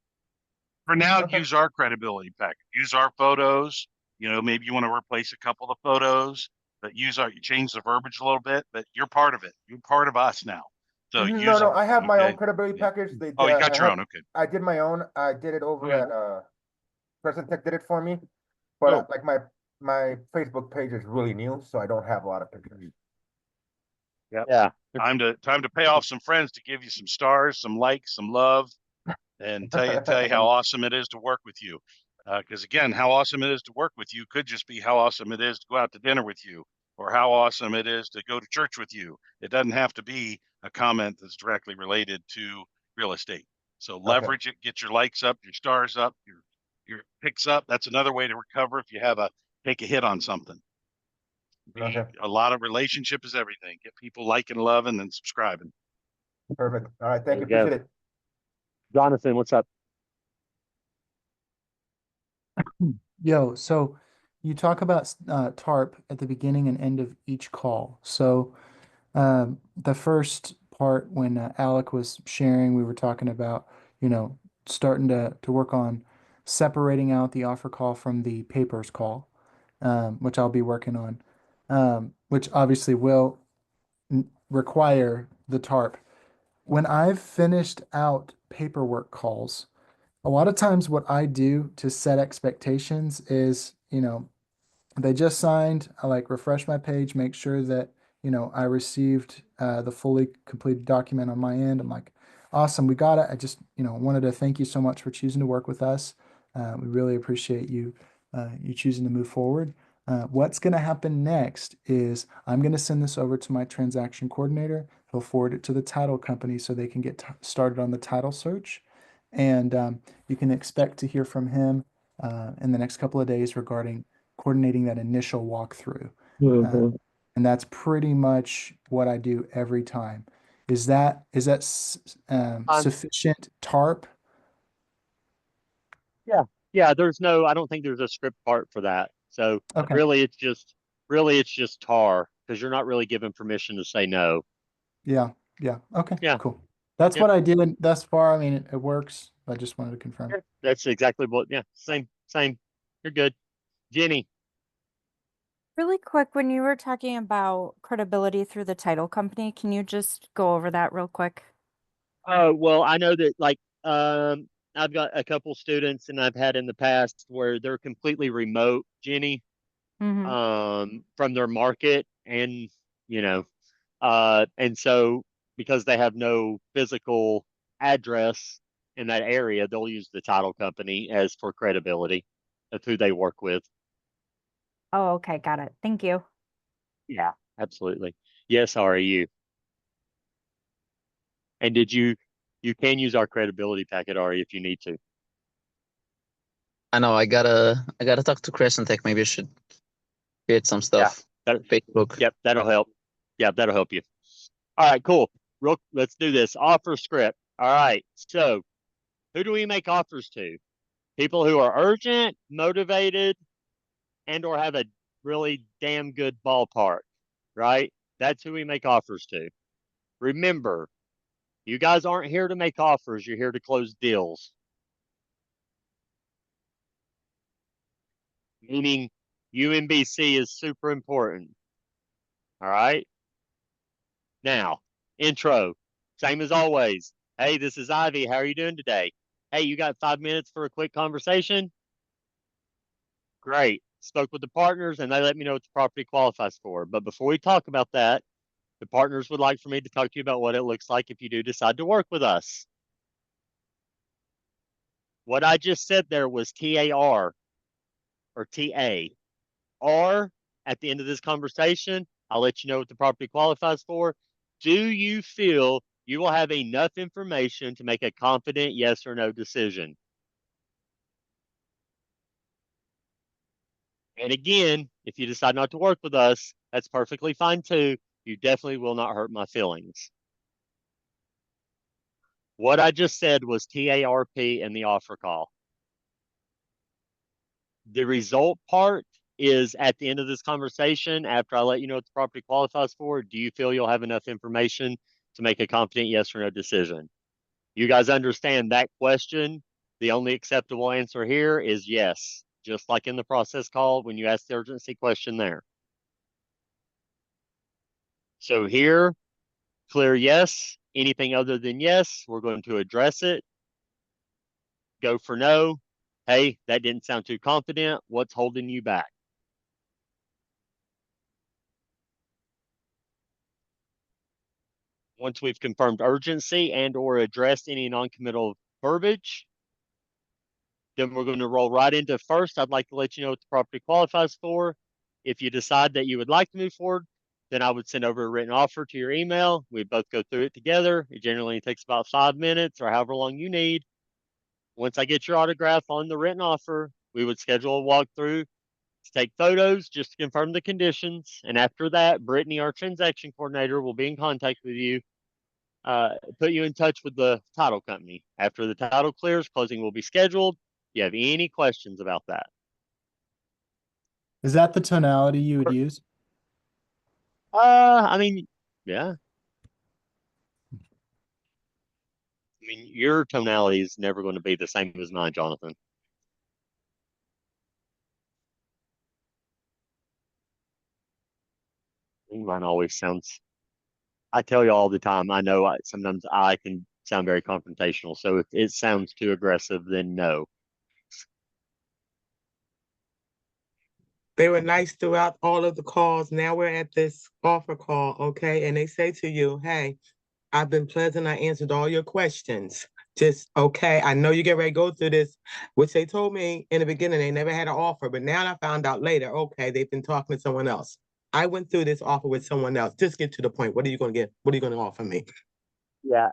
For now, use our credibility package. Use our photos. You know, maybe you want to replace a couple of photos, but you change the verbiage a little bit, but you're part of it. You're part of us now. So No, I have my own credibility package. You got your own. Okay. I did my own. I did it over at Present Tech did it for me, but like my Facebook page is really new, so I don't have a lot of pictures. Yep. Yeah. Time to pay off some friends to give you some stars, some likes, some love, and tell you how awesome it is to work with you. Because again, how awesome it is to work with you could just be how awesome it is to go out to dinner with you, or how awesome it is to go to church with you. It doesn't have to be a comment that's directly related to real estate. So leverage it, get your likes up, your stars up, your picks up. That's another way to recover if you have take a hit on something. A lot of relationship is everything. Get people liking, loving, and subscribing. Perfect. All right. Thank you. There you Appreciate it. Jonathan, what's up? Yo, so you talk about TARP at the beginning and end of each call. So the first part when Alec was sharing, we were talking about, starting to work on separating out the offer call from the papers call, which I'll be working on, which obviously will require the TARP. When I've finished out paperwork calls, a lot of times what I do to set expectations is, they just signed, I like refresh my page, make sure that, I received the fully completed document on my end. I'm like, awesome, we got it. I just, wanted to thank you so much for choosing to work with us. We really appreciate you choosing to move forward. What's going to happen next is I'm going to send this over to my transaction coordinator. He'll forward it to the title company so they can get started on the title search. And you can expect to hear from him in the next couple of days regarding coordinating that initial walkthrough. And that's pretty much what I do every time. Is that sufficient TARP? Yeah. I don't think there's a script part for that. So Okay. really it's just tar, because you're not really given permission to say no. Yeah. Okay. Yeah. Cool. That's what I did thus far. I mean, it works. I just wanted to confirm. That's exactly same. You're good. Jenny. Really quick, when you were talking about credibility through the title company, can you just go over that real quick? Oh, well, I know that I've got a couple students and I've had in the past where they're completely remote, Jenny, from their market, and and so because they have no physical address in that area, they'll use the title company as for credibility of who they work with. Oh, okay, got it. Thank you. Yeah, absolutely. Yes, how are you? And you can use our credibility packet, Ari, if you need to. I know I gotta talk to Chris and think maybe I should create some stuff. Facebook. Yep, that'll help. Yeah, that'll help you. All right, cool. Let's do this. Offer script. All right. So who do we make offers to? People who are urgent, motivated, and or have a really damn good ballpark, right? That's who we make offers to. Remember, you guys aren't here to make offers. You're here to close deals. Meaning UMBC is super important. All right. Now, intro, same as always. Hey, this is Ivy. How are you doing today? Hey, you got 5 minutes for a quick conversation? Great. Spoke with the partners and they let me know what the property qualifies for. But before we talk about that, the partners would like for me to talk to you about what it looks like if you do decide to work with us. What I just said there was TAR or TA. R at the end of this conversation, I'll let you know what the property qualifies for. Do you feel you will have enough information to make a confident yes or no decision? And again, if you decide not to work with us, that's perfectly fine too. You definitely will not hurt my feelings. What I just said was TARP in the offer call. The result part is at the end of this conversation, after I let you know what the property qualifies for, do you feel you'll have enough information to make a confident yes or no decision? You guys understand that question? The only acceptable answer here is yes, just like in the process call when you ask the urgency question there. So here, clear yes. Anything other than yes, we're going to address it. Go for no. Hey, that didn't sound too confident. What's holding you back? Once we've confirmed urgency and or addressed any non-committal verbiage, then we're going to roll right into first. I'd like to let you know what the property qualifies for. If you decide that you would like to move forward, then I would send over a written offer to your email. We both go through it together. It generally takes about 5 minutes or however long you need. Once I get your autograph on the written offer, we would schedule a walkthrough to take photos just to confirm the conditions. And after that, Brittany, our transaction coordinator, will be in contact with you, put you in touch with the title company. After the title clears, closing will be scheduled. Do you have any questions about that? Is that the tonality you would use? I mean, yeah. I mean, your tonality is never going to be the same as mine, Jonathan. Mine always sounds, I tell you all the time, I know sometimes I can sound very confrontational. So if it sounds too aggressive, then no. They were nice throughout all of the calls. Now we're at this offer call, okay? And they say to you, hey, I've been pleasant. I answered all your questions. Just, okay, I know you get ready to go through this, which they told me in the beginning, they never had an offer, but now I found out later, okay, they've been talking to someone else. I went through this offer with someone else. Just get to the point. What are you going to get? What are you going to offer me? Yeah.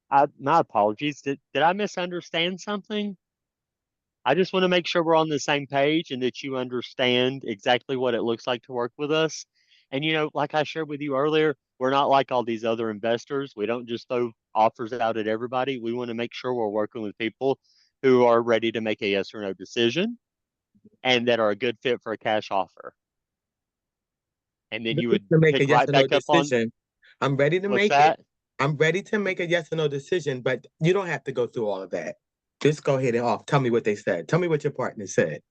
My apologies. Did I misunderstand something? I just want to make sure we're on the same page and that you understand exactly what it looks like to work with us. And, like I shared with you earlier, we're not like all these other investors. We don't just throw offers out at everybody. We want to make sure we're working with people who are ready to make a yes or no decision and that are a good fit for a cash offer. And then you would make a pick yes right or no back up on. decision. I'm ready to What's make that? it. I'm ready to make a yes or no decision, but you don't have to go through all of that. Just go ahead and off. Tell me what they said. Tell me what your partner said.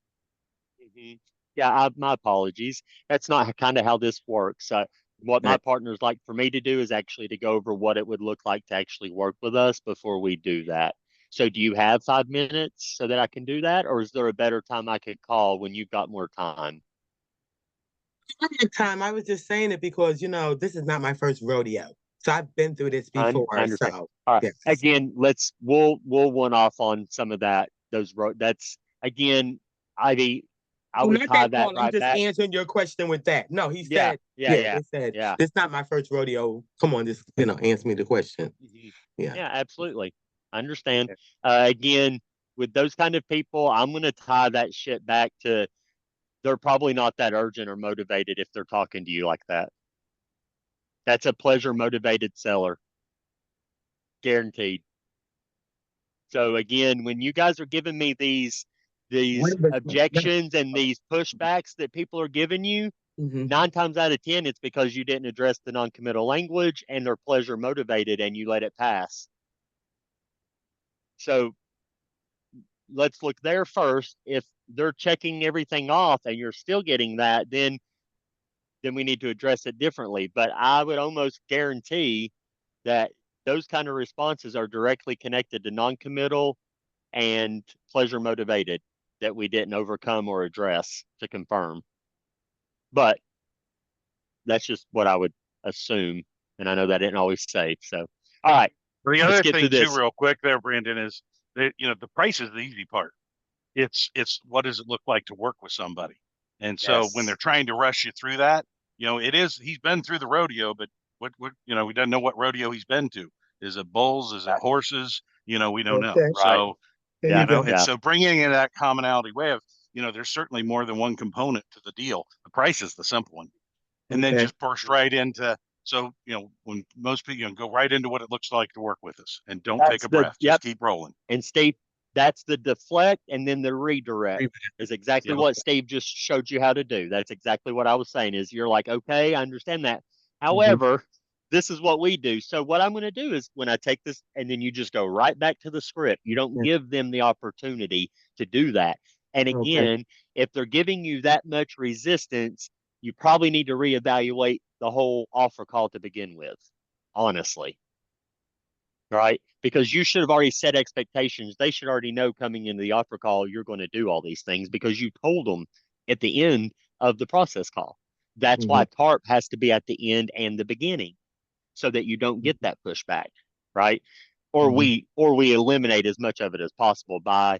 Yeah, my apologies. That's not kind of how this works. What my partners like for me to do is actually to go over what it would look like to actually work with us before we do that. So do you have 5 minutes so that I can do that? Or is there a better time I could call when you've got more time? I was just saying it because, this is not my first rodeo. So I've been through this before. I understand. So, all right. yes. Again, we'll one off on some of that. That's again, Ivy, I would Not tie that that call. I'm right just back. answering your question with that. No, he said, Yeah. they said, Yeah. it's not my first rodeo. Come on, just, answer me the question. Yeah. Yeah, absolutely. I understand. Again, with those kind of people, I'm going to tie that shit back to they're probably not that urgent or motivated if they're talking to you like that. That's a pleasure motivated seller. Guaranteed. So again, when you guys are giving me these objections and these pushbacks that people are giving you, 9 times out of 10, it's because you didn't address the non-committal language and they're pleasure motivated and you let it pass. So let's look there first. If they're checking everything off and you're still getting that, then we need to address it differently. But I would almost guarantee that those kind of responses are directly connected to non-committal and pleasure motivated that we didn't overcome or address to confirm. But that's just what I would assume. And I know that didn't always say. So, all right. The other thing too, real quick there, Brandon, is that, the price is the easy part. It's what does it look like to work with somebody? And so when they're trying to rush you through that, he's been through the rodeo, but what, we don't know what rodeo he's been to. Is it bulls? Is it horses? We don't know. Okay. So, Right. and so bringing in that commonality way of, there's certainly more than one component to the deal. The price is the simple one. And then just burst right into, so, when most people go right into what it looks like to work with us and don't take a breath, just keep rolling. And Steve, that's the deflect and then the redirect is exactly what Steve just showed you how to do. That's exactly what I was saying is you're like, okay, I understand that. However, this is what we do. So what I'm going to do is when I take this and then you just go right back to the script, you don't give them the opportunity to do that. And again, if they're giving you that much resistance, you probably need to reevaluate the whole offer call to begin with, honestly. Right? Because you should have already set expectations. They should already know coming into the offer call, you're going to do all these things because you told them at the end of the process call. That's why TARP has to be at the end and the beginning. so that you don't get that pushback, right? Or we eliminate as much of it as possible by,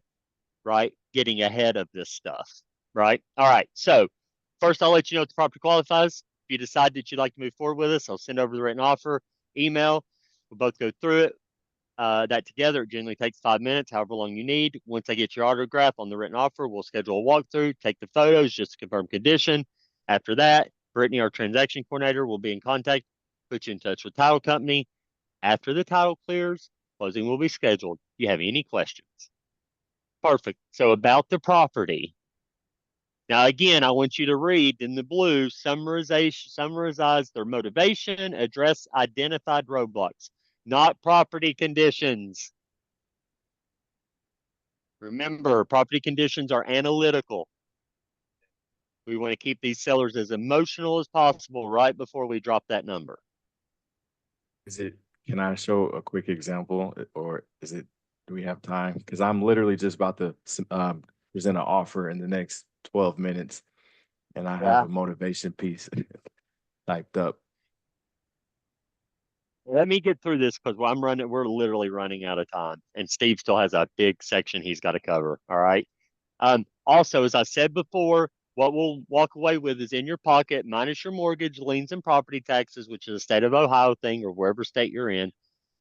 right, getting ahead of this stuff, right? All right. So first, I'll let you know if the property qualifies. If you decide that you'd like to move forward with us, I'll send over the written offer, email. We'll both go through it. That together, it generally takes 5 minutes, however long you need. Once I get your autograph on the written offer, we'll schedule a walkthrough, take the photos just to confirm condition. After that, Brittany, our transaction coordinator, will be in contact, put you in touch with title company. After the title clears, closing will be scheduled. Do you have any questions? Perfect. So about the property. Now, again, I want you to read in the blue, summarize their motivation, address identified roadblocks, not property conditions. Remember, property conditions are analytical. We want to keep these sellers as emotional as possible right before we drop that number. Can I show a quick example, or do we have time? Because I'm literally just about to present an offer in the next 12 minutes, and I have a motivation piece typed up. Let me get through this because we're literally running out of time, and Steve still has a big section he's got to cover. All right. Also, as I said before, what we'll walk away with is in your pocket, minus your mortgage, liens, and property taxes, which is a state of Ohio thing or wherever state you're in.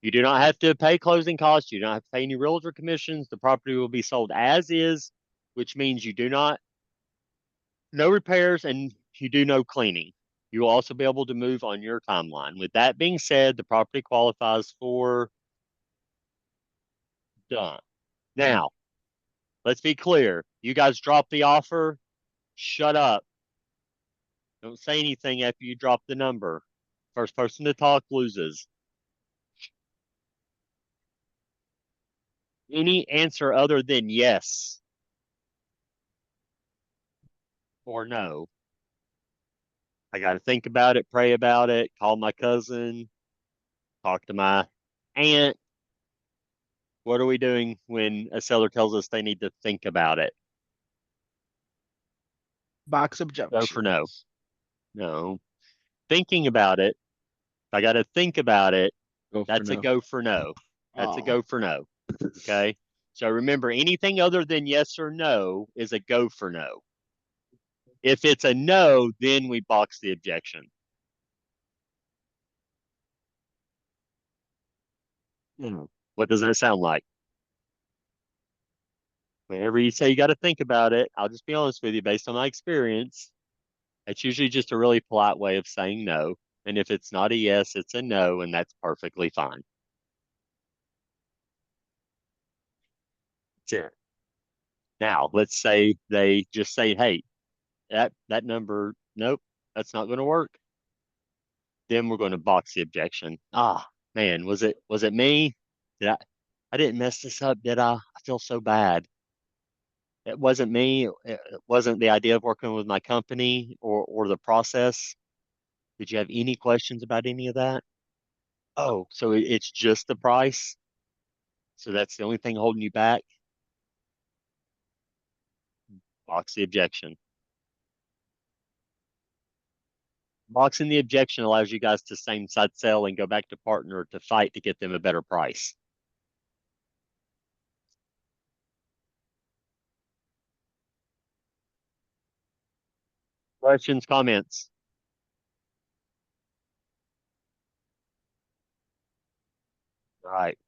You do not have to pay closing costs. You don't have to pay any realtor commissions. The property will be sold as is, which means you do no repairs and you do no cleaning. You will also be able to move on your timeline. With that being said, the property qualifies for done. Now, let's be clear. You guys drop the offer. Shut up. Don't say anything after you drop the number. First person to talk loses. Any answer other than yes or no. I got to think about it, pray about it, call my cousin, talk to my aunt. What are we doing when a seller tells us they need to think about it? Box objection. Go for no. No. Thinking about it. If I got to think about it, that's a go for no. That's a go for no. Okay. So remember, anything other than yes or no is a go for no. If it's a no, then we box the objection. What does that sound like? Whenever you say you got to think about it, I'll just be honest with you, based on my experience, it's usually just a really polite way of saying no. And if it's not a yes, it's a no, and that's perfectly fine. That's it. Now, let's say they just say, hey, that number, nope, that's not going to work. Then we're going to box the objection. Ah, man, was it me? I didn't mess this up, did I? I feel so bad. It wasn't me. It wasn't the idea of working with my company or the process. Did you have any questions about any of that? Oh, so it's just the price? So that's the only thing holding you back? Box the objection. Boxing the objection allows you guys to same side sell and go back to partner to fight to get them a better price. Questions, comments? All right.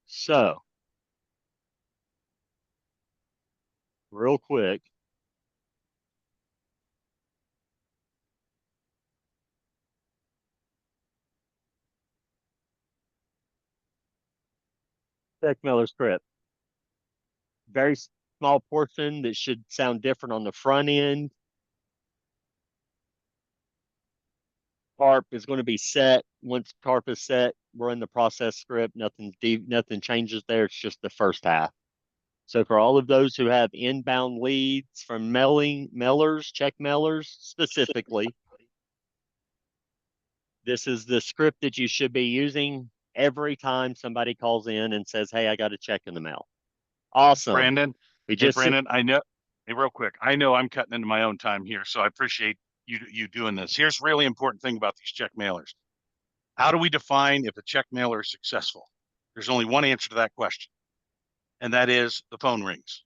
So, real quick. Check Miller's script. Very small portion that should sound different on the front end. TARP is going to be set. Once TARP is set, we're in the process script. Nothing changes there. It's just the first half. So for all of those who have inbound leads from mailers, check mailers specifically, this is the script that you should be using every time somebody calls in and says, hey, I got a check in the mail. Awesome. Brandon, I know, hey, real quick, I know I'm cutting into my own time here, so I appreciate you doing this. Here's really important thing about these check mailers. How do we define if a check mailer is successful? There's only one answer to that question, and that is the phone rings.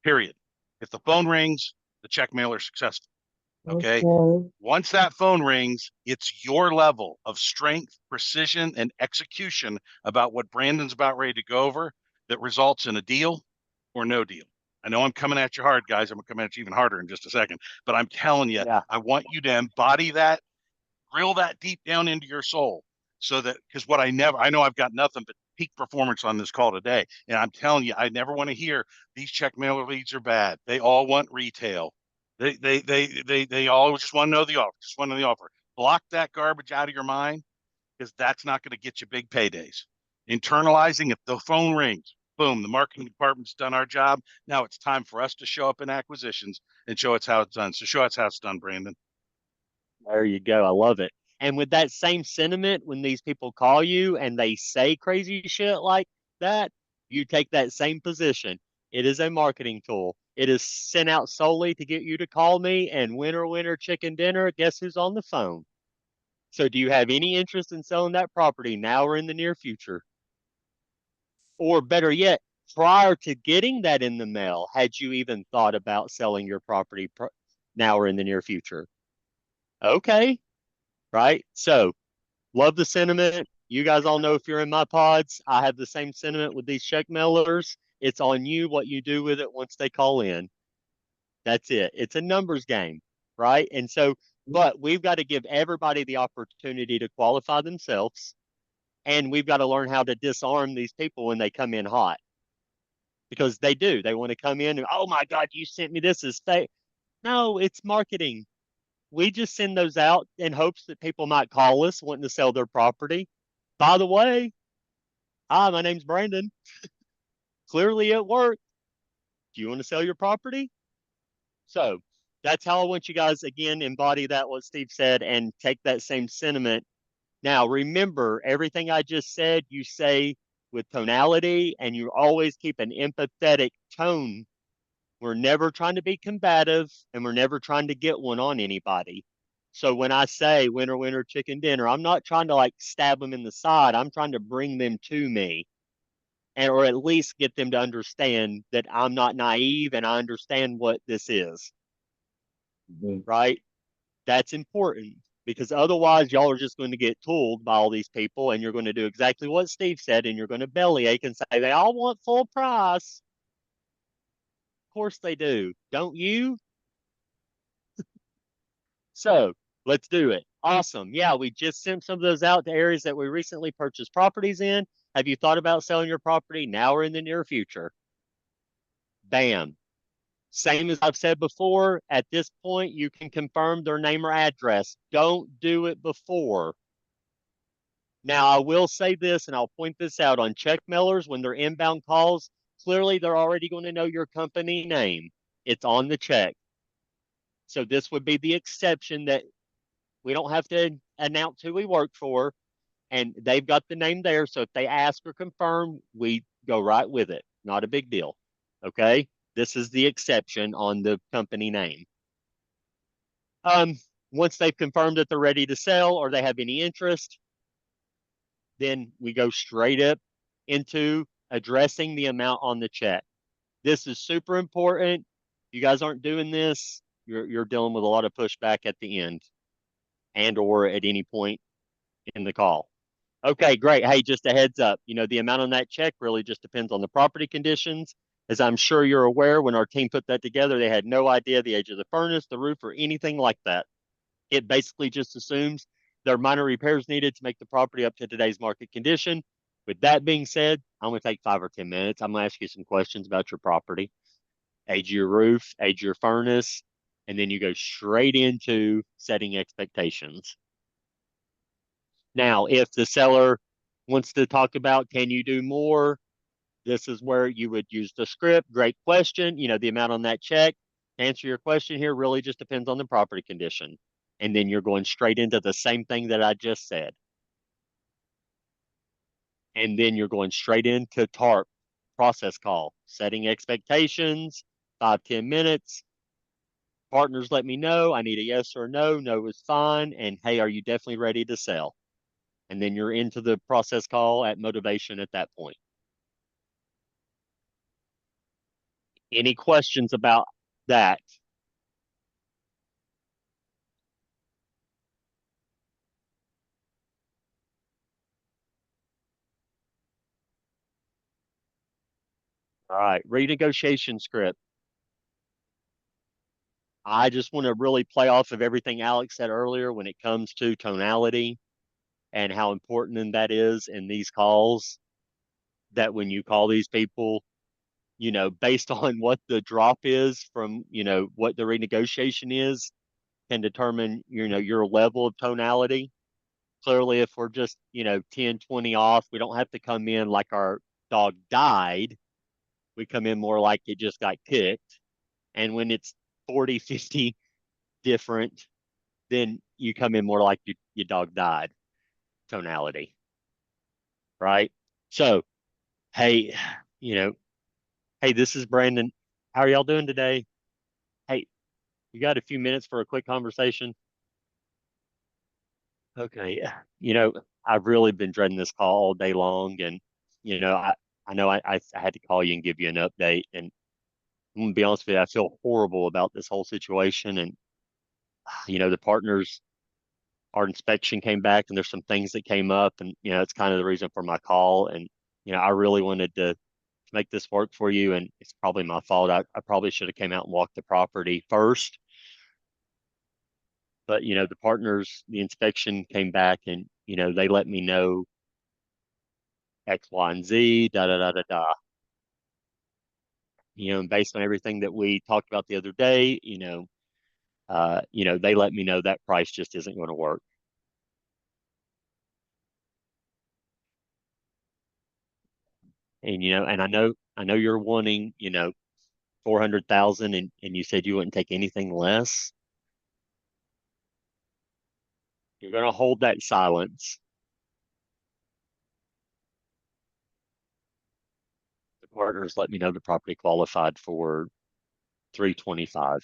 Period. If the phone rings, the check mailer is successful. Okay. Once that phone rings, it's your level of strength, precision, and execution about what Brandon's about ready to go over that results in a deal or no deal. I know I'm coming at you hard, guys. I'm gonna come at you even harder in just a second, but I'm telling you, I want you to embody that, drill that deep down into your soul, so that, because I know I've got nothing but peak performance on this call today, and I'm telling you, I never want to hear these check mailer leads are bad. They all want retail. They all just want to know the offer. Just want to know the offer. Block that garbage out of your mind, because that's not going to get you big paydays. Internalizing, if the phone rings, boom, the marketing department's done our job. Now it's time for us to show up in acquisitions and show us how it's done. So show us how it's done, Brandon. There you go. I love it. And with that same sentiment, when these people call you and they say crazy shit like that, you take that same position. It is a marketing tool. It is sent out solely to get you to call me, and winner, chicken dinner, guess who's on the phone? So do you have any interest in selling that property now or in the near future? Or better yet, prior to getting that in the mail, had you even thought about selling your property now or in the near future? Okay, right? So love the sentiment. You guys all know, if you're in my pods, I have the same sentiment with these check mailers. It's on you what you do with it once they call in. That's it. It's a numbers game, right? And so, but we've got to give everybody the opportunity to qualify themselves. And we've got to learn how to disarm these people when they come in hot. Because they do. They want to come in and, oh my God, you sent me this as fake. No, it's marketing. We just send those out in hopes that people might call us wanting to sell their property. By the way, hi, my name's Brandon. Clearly it worked. Do you want to sell your property? So that's how I want you guys, again, embody that, what Steve said, and take that same sentiment. Now, remember, everything I just said, you say with tonality, and you always keep an empathetic tone. We're never trying to be combative, and we're never trying to get one on anybody. So when I say winner, chicken dinner, I'm not trying to like stab them in the side. I'm trying to bring them to me, and or at least get them to understand that I'm not naive and I understand what this is. Right? That's important, because otherwise y'all are just going to get tooled by all these people, and you're going to do exactly what Steve said, and you're going to bellyache and say they all want full price. Of course they do. Don't you? So let's do it. Awesome. Yeah, we just sent some of those out to areas that we recently purchased properties in. Have you thought about selling your property now or in the near future? Bam. Same as I've said before, at this point, you can confirm their name or address. Don't do it before. Now, I will say this, and I'll point this out on check mailers when they're inbound calls. Clearly, they're already going to know your company name. It's on the check. So this would be the exception, that we don't have to announce who we work for, and they've got the name there. So if they ask or confirm, we go right with it. Not a big deal. Okay. This is the exception on the company name. Once they've confirmed that they're ready to sell or they have any interest, then we go straight up into addressing the amount on the check. This is super important. If you guys aren't doing this, you're dealing with a lot of pushback at the end and or at any point in the call. Okay, great. Hey, just a heads up, the amount on that check really just depends on the property conditions. As I'm sure you're aware, when our team put that together, they had no idea the age of the furnace, the roof, or anything like that. It basically just assumes there are minor repairs needed to make the property up to today's market condition. With that being said, I'm going to take 5 or 10 minutes. I'm going to ask you some questions about your property, age of your roof, age of your furnace, and then you go straight into setting expectations. Now, if the seller wants to talk about, can you do more? This is where you would use the script. Great question. The amount on that check. To answer your question here really just depends on the property condition. And then you're going straight into the same thing that I just said. And then you're going straight into TARP, process call, setting expectations, 5-10 minutes, partners let me know. I need a yes or no. No is fine. And hey, are you definitely ready to sell? And then you're into the process call at motivation at that point. Any questions about that? All right, renegotiation script. I just want to really play off of everything Alex said earlier when it comes to tonality and how important that is in these calls. That when you call these people, you know, based on what the drop is from, you know, what the renegotiation is, can determine, you know, your level of tonality. Clearly, if we're just, you know, 10, 20 off, we don't have to come in like our dog died. We come in more like it just got kicked. And when it's 40, 50 different, then you come in more like your dog died tonality. Right? So, hey, you know, hey, this is Brandon. How are y'all doing today? Hey, you got a few minutes for a quick conversation? Okay. You know, I've really been dreading this call all day long. And, you know, I know I had to call you and give you an update. And I'm going to be honest with you, I feel horrible about this whole situation. And, you know, the partners, our inspection came back and there's some things that came up. And, you know, it's kind of the reason for my call. And, you know, I really wanted to make this work for you. And it's probably my fault. I probably should have came out and walked the property first. But, you know, the partners, the inspection came back and, you know, they let me know X, Y, and Z, da, da, da, da, da. You know, and based on everything that we talked about the other day, you know, they let me know that price just isn't going to work. And, you know, and I know you're wanting, you know, 400,000 and you said you wouldn't take anything less. You're going to hold that silence. The partners let me know the property qualified for 325.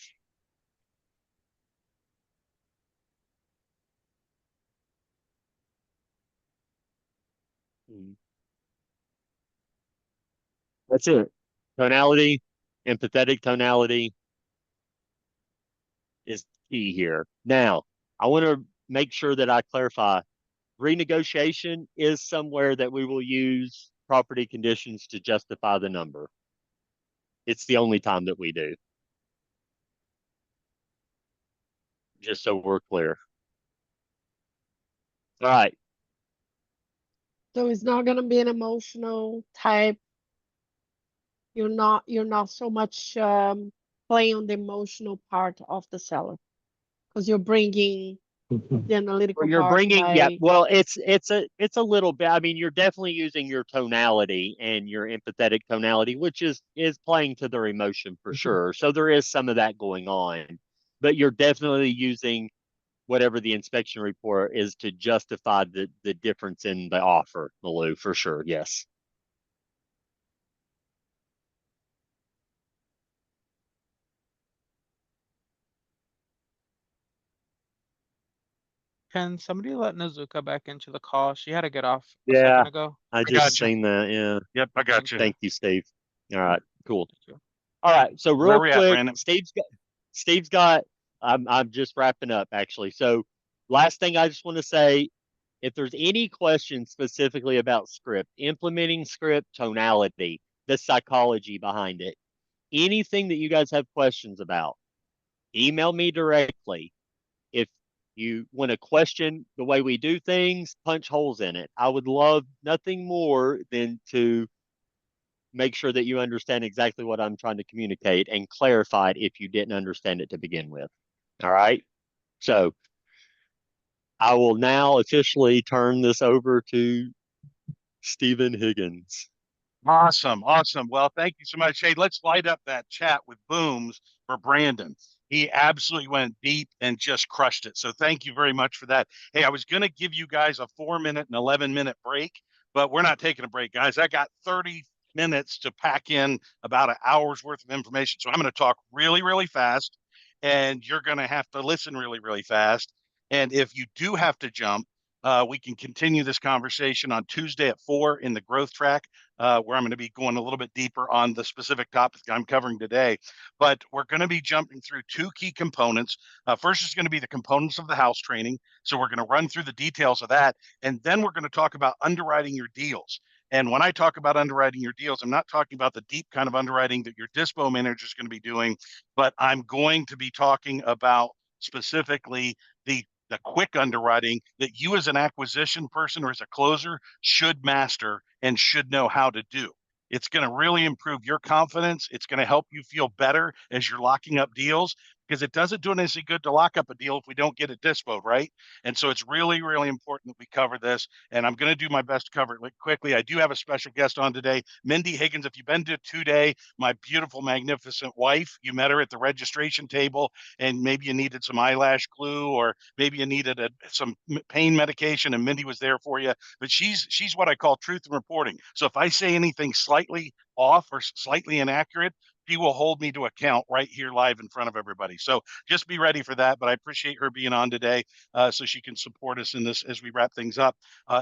That's it. Tonality, empathetic tonality is key here. Now, I want to make sure that I clarify renegotiation is somewhere that we will use property conditions to justify the number. It's the only time that we do. Just so we're clear. All right. So it's not gonna be an emotional type. You're not so much playing on the emotional part of the seller because you're bringing the analytical You're part bringing, yeah, by well, it's a little bit. I mean, you're definitely using your tonality and your empathetic tonality, which is playing to their emotion for sure. So there is some of that going on, but you're definitely using whatever the inspection report is to justify the difference in the offer, Malou, for sure. Yes. Can somebody let Nazuka back into the call? She had to get off a Yeah, second ago. I just seen that. Yeah. Yep, I got you. Thank you, Steve. All right, cool. All right, so Where real we at, quick, Brandon? Steve's got. I'm just wrapping up actually. So last thing I just want to say, if there's any questions specifically about script, implementing script, tonality, the psychology behind it, anything that you guys have questions about, email me directly. If you want to question the way we do things, punch holes in it. I would love nothing more than to make sure that you understand exactly what I'm trying to communicate and clarify it if you didn't understand it to begin with. All right. So I will now officially turn this over to Stephen Higgins. Awesome. Awesome. Well, thank you so much. Hey, let's light up that chat with booms for Brandon. He absolutely went deep and just crushed it. So thank you very much for that. Hey, I was going to give you guys a 4-minute and 11-minute break, but we're not taking a break, guys. I got 30 minutes to pack in about an hour's worth of information. So I'm going to talk really, really fast. and you're going to have to listen really, really fast. And if you do have to jump, we can continue this conversation on Tuesday at 4 in the growth track, where I'm going to be going a little bit deeper on the specific topic I'm covering today. But we're going to be jumping through two key components. First is going to be the components of the house training. So we're going to run through the details of that. And then we're going to talk about underwriting your deals. And when I talk about underwriting your deals, I'm not talking about the deep kind of underwriting that your dispo manager is going to be doing, but I'm going to be talking about specifically the quick underwriting that you as an acquisition person or as a closer should master and should know how to do. It's going to really improve your confidence. It's going to help you feel better as you're locking up deals, because it doesn't do any good to lock up a deal if we don't get it dispoed, right? And so it's really, really important that we cover this. And I'm going to do my best to cover it quickly. I do have a special guest on today, Mindy Higgins. If you've been to 2-Day, my beautiful, magnificent wife, you met her at the registration table, and maybe you needed some eyelash glue, or maybe you needed some pain medication, and Mindy was there for you. But she's what I call truth in reporting. So if I say anything slightly off or slightly inaccurate, she will hold me to account right here live in front of everybody. So just be ready for that. But I appreciate her being on today, so she can support us in this as we wrap things up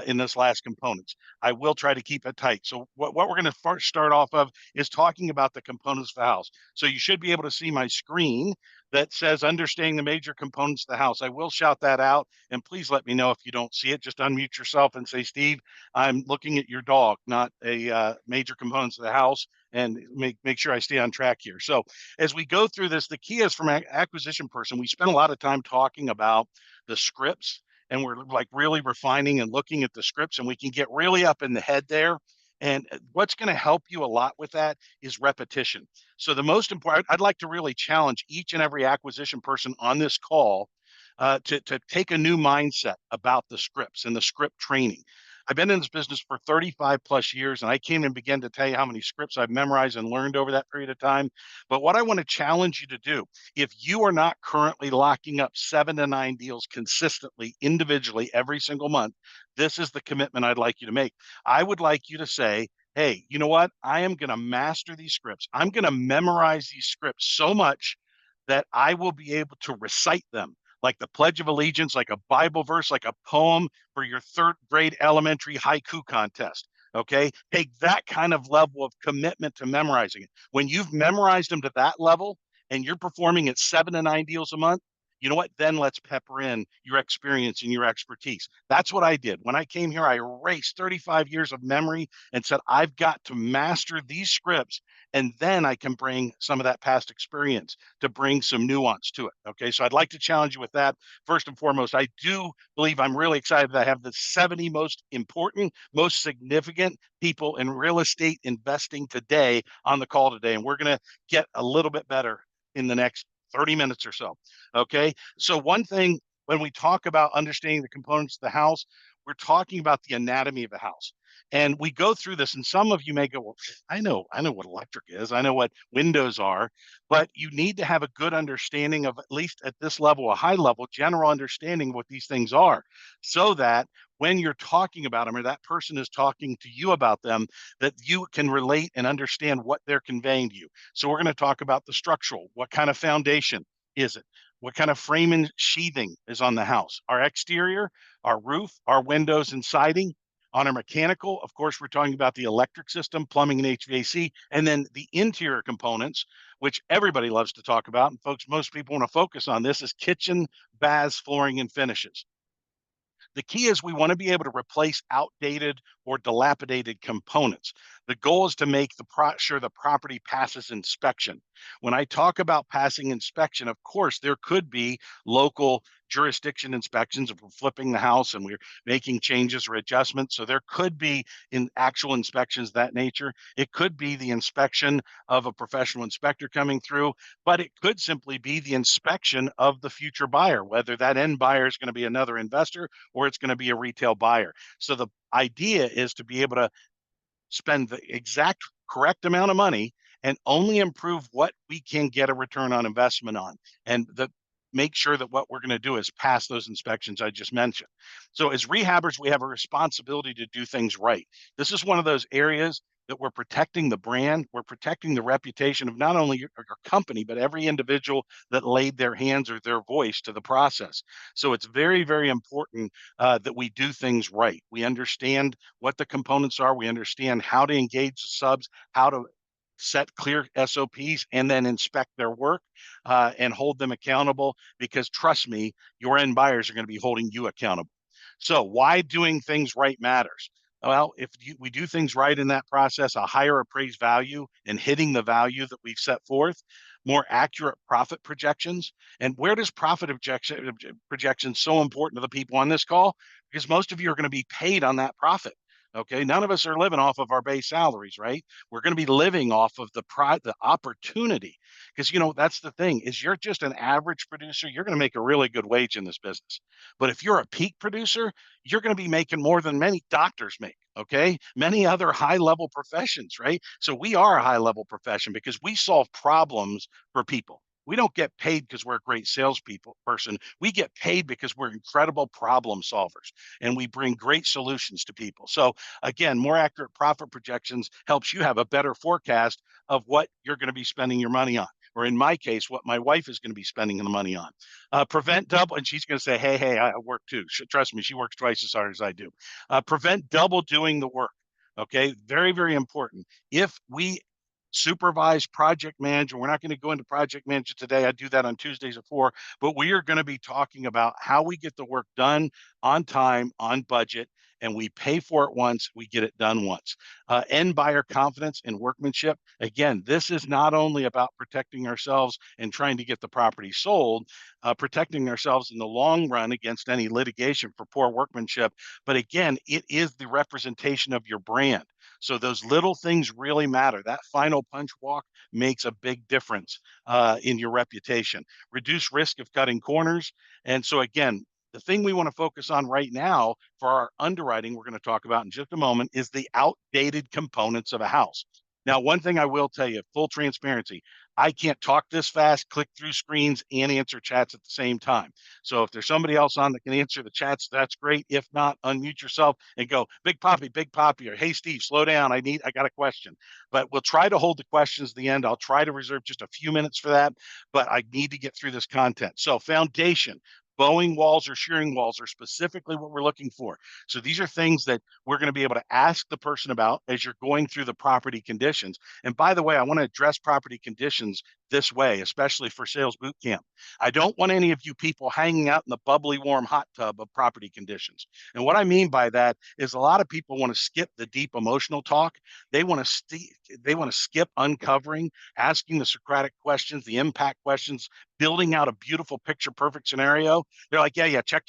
in this last components. I will try to keep it tight. So what we're going to first start off of is talking about the components of the house. So you should be able to see my screen that says understanding the major components of the house. I will shout that out, and please let me know if you don't see it. Just unmute yourself and say, Steve, I'm looking at your dog, not a major components of the house, and make sure I stay on track here. So as we go through this, the key is from acquisition person, we spend a lot of time talking about the scripts, and we're like really refining and looking at the scripts, and we can get really up in the head there. And what's going to help you a lot with that is repetition. So the most important, I'd like to really challenge each and every acquisition person on this call to take a new mindset about the scripts and the script training. I've been in this business for 35 plus years, and I can't even begin to tell you how many scripts I've memorized and learned over that period of time. But what I want to challenge you to do, if you are not currently locking up 7 to 9 deals consistently, individually, every single month, this is the commitment I'd like you to make. I would like you to say, hey, you know what? I am going to master these scripts. I'm going to memorize these scripts so much that I will be able to recite them like the Pledge of Allegiance, like a Bible verse, like a poem for your 3rd grade elementary haiku contest. Okay, take that kind of level of commitment to memorizing it. When you've memorized them to that level and you're performing at 7 to 9 deals a month, you know what? Then let's pepper in your experience and your expertise. That's what I did. When I came here, I erased 35 years of memory and said, I've got to master these scripts, and then I can bring some of that past experience to bring some nuance to it. Okay, so I'd like to challenge you with that. First and foremost, I do believe I'm really excited that I have the 70 most important, most significant people in real estate investing today on the call today. And we're going to get a little bit better in the next 30 minutes or so. Okay, so one thing, when we talk about understanding the components of the house, we're talking about the anatomy of the house. And we go through this, and some of you may go, well, I know what electric is, I know what windows are, but you need to have a good understanding of, at least at this level, a high level, general understanding of what these things are, so that when you're talking about them, or that person is talking to you about them, that you can relate and understand what they're conveying to you. So we're going to talk about the structural. What kind of foundation is it? What kind of frame and sheathing is on the house? Our exterior, our roof, our windows and siding. On our mechanical, of course, we're talking about the electric system, plumbing and HVAC, and then the interior components, which everybody loves to talk about. And folks, most people want to focus on this, is kitchen, baths, flooring, and finishes. The key is we want to be able to replace outdated or dilapidated components. The goal is to make sure the property passes inspection. When I talk about passing inspection, of course, there could be local jurisdiction inspections if we're flipping the house and we're making changes or adjustments. So there could be in actual inspections of that nature. It could be the inspection of a professional inspector coming through, but it could simply be the inspection of the future buyer, whether that end buyer is going to be another investor or it's going to be a retail buyer. So the idea is to be able to spend the exact correct amount of money and only improve what we can get a return on investment on, and make sure that what we're going to do is pass those inspections I just mentioned. So as rehabbers, we have a responsibility to do things right. This is one of those areas that we're protecting the brand, we're protecting the reputation of not only your company, but every individual that laid their hands or their voice to the process. So it's very, very important that we do things right. We understand what the components are. We understand how to engage the subs, how to set clear SOPs, and then inspect their work and hold them accountable, because trust me, your end buyers are going to be holding you accountable. So why doing things right matters? Well, if we do things right in that process, a higher appraised value and hitting the value that we've set forth, more accurate profit projections. And where does profit projection so important to the people on this call? Because most of you are going to be paid on that profit. Okay, none of us are living off of our base salaries, right? We're going to be living off of the opportunity, because that's the thing, is you're just an average producer, you're going to make a really good wage in this business. But if you're a peak producer, you're going to be making more than many doctors make. Okay, many other high level professions, right? So we are a high level profession because we solve problems for people. We don't get paid because we're a great person. We get paid because we're incredible problem solvers and we bring great solutions to people. So again, more accurate profit projections helps you have a better forecast of what you're going to be spending your money on. Or in my case, what my wife is going to be spending the money on. Prevent double, and she's going to say, hey, I work too. Trust me, she works twice as hard as I do. Prevent double doing the work. Okay, very, very important. If we supervise, project manager, we're not going to go into project manager today. I do that on Tuesdays at 4, but we are going to be talking about how we get the work done on time, on budget, and we pay for it once, we get it done once. End buyer confidence and workmanship. Again, this is not only about protecting ourselves and trying to get the property sold, protecting ourselves in the long run against any litigation for poor workmanship, but again, it is the representation of your brand. So those little things really matter. That final punch walk makes a big difference in your reputation. Reduce risk of cutting corners. And so again, the thing we want to focus on right now for our underwriting, we're going to talk about in just a moment, is the outdated components of a house. Now, one thing I will tell you, full transparency, I can't talk this fast, click through screens, and answer chats at the same time. So if there's somebody else on that can answer the chats, that's great. If not, unmute yourself and go, Big Poppy, or hey, Steve, slow down. I got a question. But we'll try to hold the questions to the end. I'll try to reserve just a few minutes for that, but I need to get through this content. So foundation. Bowing walls or shearing walls are specifically what we're looking for. So these are things that we're going to be able to ask the person about as you're going through the property conditions. And by the way, I want to address property conditions this way, especially for sales boot camp. I don't want any of you people hanging out in the bubbly, warm hot tub of property conditions. And what I mean by that is a lot of people want to skip the deep emotional talk. They want to skip uncovering, asking the Socratic questions, the impact questions, building out a beautiful picture perfect scenario. They're like, yeah, check.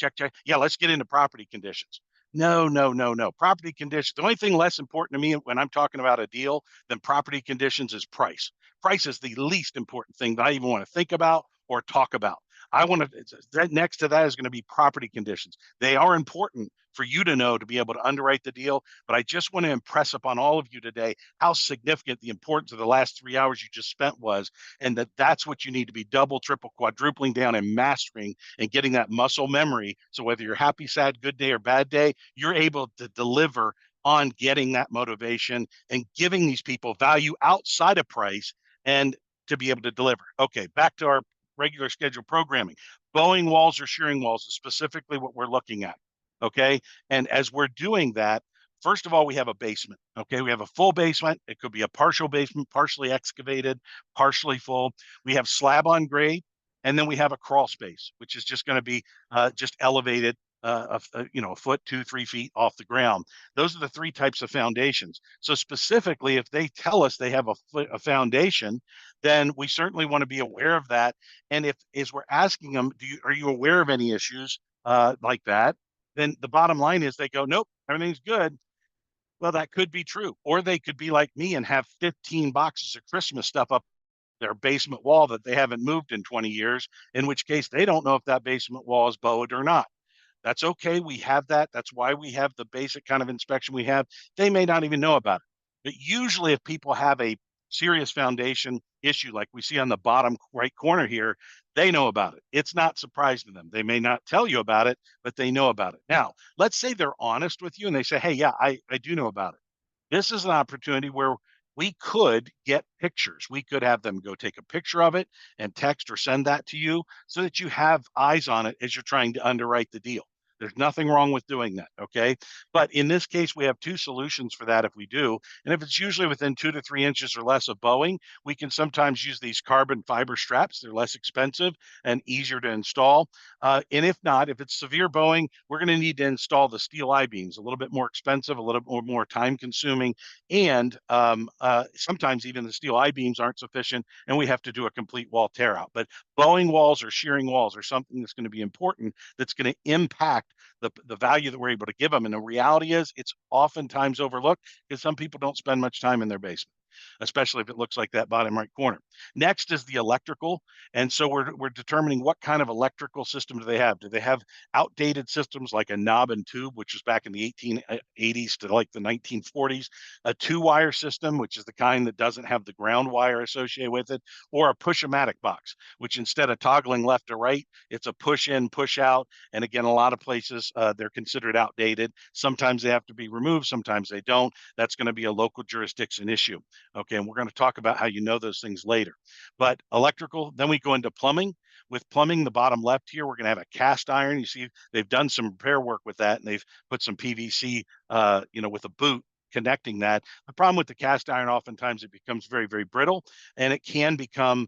Yeah, let's get into property conditions. No. Property conditions. The only thing less important to me when I'm talking about a deal than property conditions is price. Price is the least important thing that I even want to think about or talk about. Next to that is going to be property conditions. They are important for you to know to be able to underwrite the deal, but I just want to impress upon all of you today how significant the importance of the last 3 hours you just spent was, and that's what you need to be double, triple, quadrupling down and mastering and getting that muscle memory. So whether you're happy, sad, good day, or bad day, you're able to deliver on getting that motivation and giving these people value outside of price and to be able to deliver. Okay, back to our regular scheduled programming. Bowing walls or shearing walls is specifically what we're looking at. Okay. And as we're doing that, first of all, we have a basement. Okay. We have a full basement. It could be a partial basement, partially excavated, partially full. We have slab on grade. And then we have a crawl space, which is just going to be just elevated a foot, 2-3 feet off the ground. Those are the 3 types of foundations. So specifically, if they tell us they have a foundation, then we certainly want to be aware of that. And as we're asking them, are you aware of any issues like that? Then the bottom line is they go, nope, everything's good. Well, that could be true. Or they could be like me and have 15 boxes of Christmas stuff up their basement wall that they haven't moved in 20 years, in which case they don't know if that basement wall is bowed or not. That's okay. We have that. That's why we have the basic kind of inspection we have. They may not even know about it. But usually if people have a serious foundation issue, like we see on the bottom right corner here, they know about it. It's not surprising to them. They may not tell you about it, but they know about it. Now, let's say they're honest with you and they say, hey, yeah, I do know about it. This is an opportunity where we could get pictures. We could have them go take a picture of it and text or send that to you so that you have eyes on it as you're trying to underwrite the deal. There's nothing wrong with doing that, okay? But in this case, we have two solutions for that if we do. And if it's usually within 2 to 3 inches or less of bowing, we can sometimes use these carbon fiber straps. They're less expensive and easier to install. And if not, if it's severe bowing, we're going to need to install the steel I-beams, a little bit more expensive, a little more time consuming. And sometimes even the steel I-beams aren't sufficient and we have to do a complete wall tear out. But bowing walls or shearing walls are something that's going to be important, that's going to impact the value that we're able to give them. And the reality is it's oftentimes overlooked because some people don't spend much time in their basement, especially if it looks like that bottom right corner. Next is the electrical. And so we're determining what kind of electrical system do they have. Do they have outdated systems like a knob and tube, which is back in the 1880s to like the 1940s, a 2-wire system, which is the kind that doesn't have the ground wire associated with it, or a push-o-matic box, which instead of toggling left to right, it's a push in, push out. And again, a lot of places, they're considered outdated. Sometimes they have to be removed, sometimes they don't. That's going to be a local jurisdiction issue. Okay, and we're going to talk about how you know those things later. But electrical, then we go into plumbing. With plumbing, the bottom left here, we're going to have a cast iron. You see, they've done some repair work with that, and they've put some PVC, with a boot connecting that. The problem with the cast iron, oftentimes it becomes very, very brittle, and it can become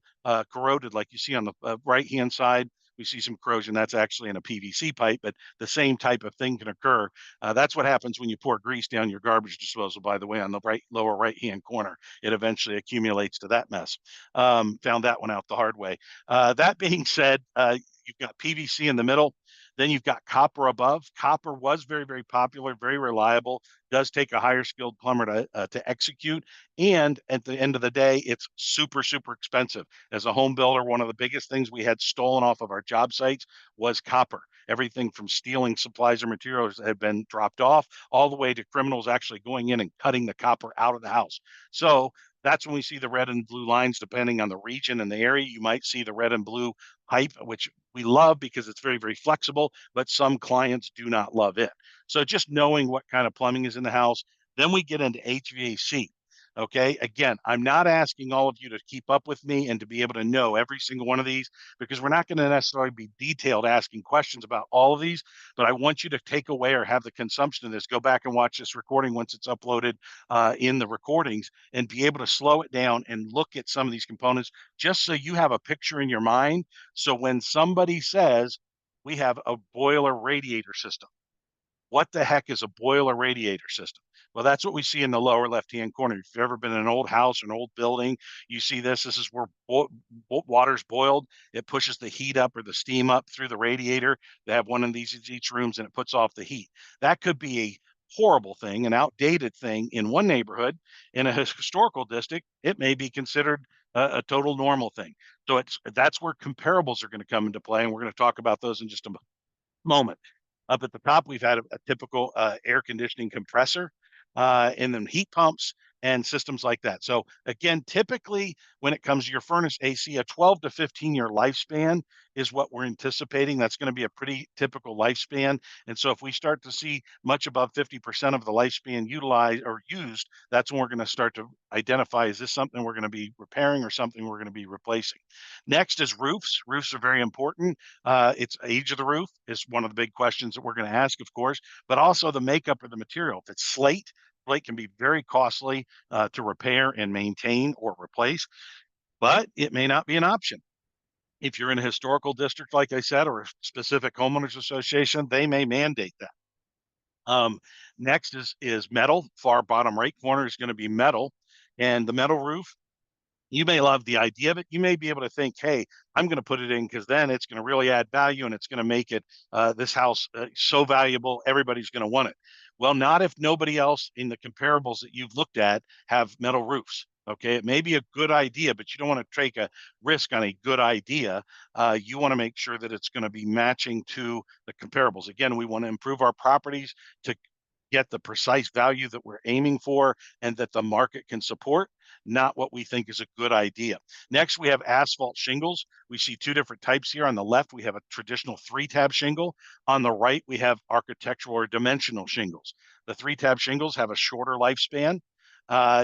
corroded, like you see on the right-hand side. We see some corrosion. That's actually in a PVC pipe, but the same type of thing can occur. That's what happens when you pour grease down your garbage disposal, by the way, on the lower right-hand corner. It eventually accumulates to that mess. Found that one out the hard way. That being said, you've got PVC in the middle. Then you've got copper above. Copper was very, very popular, very reliable, does take a higher skilled plumber to execute. And at the end of the day, it's super, super expensive. As a home builder, one of the biggest things we had stolen off of our job sites was copper. Everything from stealing supplies or materials that had been dropped off, all the way to criminals actually going in and cutting the copper out of the house. So that's when we see the red and blue lines, depending on the region and the area. You might see the red and blue pipe, which we love because it's very, very flexible, but some clients do not love it. So just knowing what kind of plumbing is in the house. Then we get into HVAC. Okay. Again, I'm not asking all of you to keep up with me and to be able to know every single one of these, because we're not going to necessarily be detailed asking questions about all of these, but I want you to take away or have the consumption of this. Go back and watch this recording once it's uploaded in the recordings, and be able to slow it down and look at some of these components just so you have a picture in your mind. So when somebody says we have a boiler radiator system, what the heck is a boiler radiator system? Well, that's what we see in the lower left-hand corner. If you've ever been in an old house or an old building, you see this. This is where water's boiled. It pushes the heat up or the steam up through the radiator. They have one of these in each rooms, and it puts off the heat. That could be a horrible thing, an outdated thing in one neighborhood. In a historical district, it may be considered a total normal thing. So that's where comparables are going to come into play, and we're going to talk about those in just a moment. Up at the top, we've had a typical air conditioning compressor, and then heat pumps and systems like that. So again, typically when it comes to your furnace AC, a 12 to 15 year lifespan is what we're anticipating. That's going to be a pretty typical lifespan. And so if we start to see much above 50% of the lifespan utilized or used, that's when we're going to start to identify, is this something we're going to be repairing or something we're going to be replacing? Next is roofs. Roofs are very important. It's age of the roof is one of the big questions that we're going to ask, of course, but also the makeup of the material. If it's slate can be very costly to repair and maintain or replace, but it may not be an option. If you're in a historical district, like I said, or a specific homeowners association, they may mandate that. Next is metal. Far bottom right corner is going to be metal, and the metal roof. You may love the idea of it. You may be able to think, hey, I'm going to put it in because then it's going to really add value and it's going to make it this house so valuable, everybody's going to want it. Well, not if nobody else in the comparables that you've looked at have metal roofs. Okay, it may be a good idea, but you don't want to take a risk on a good idea. You want to make sure that it's going to be matching to the comparables. Again, we want to improve our properties to get the precise value that we're aiming for and that the market can support, not what we think is a good idea. Next, we have asphalt shingles. We see two different types here. On the left, we have a traditional 3-tab shingle. On the right, we have architectural or dimensional shingles. The 3-tab shingles have a shorter lifespan.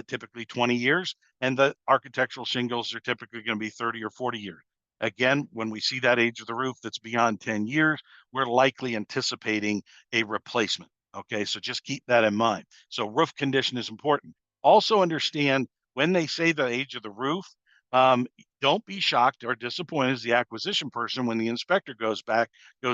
typically 20 years, and the architectural shingles are typically going to be 30 or 40 years. Again, when we see that age of the roof that's beyond 10 years, we're likely anticipating a replacement. Okay, so just keep that in mind. So roof condition is important. Also understand when they say the age of the roof, don't be shocked or disappointed as the acquisition person when the inspector goes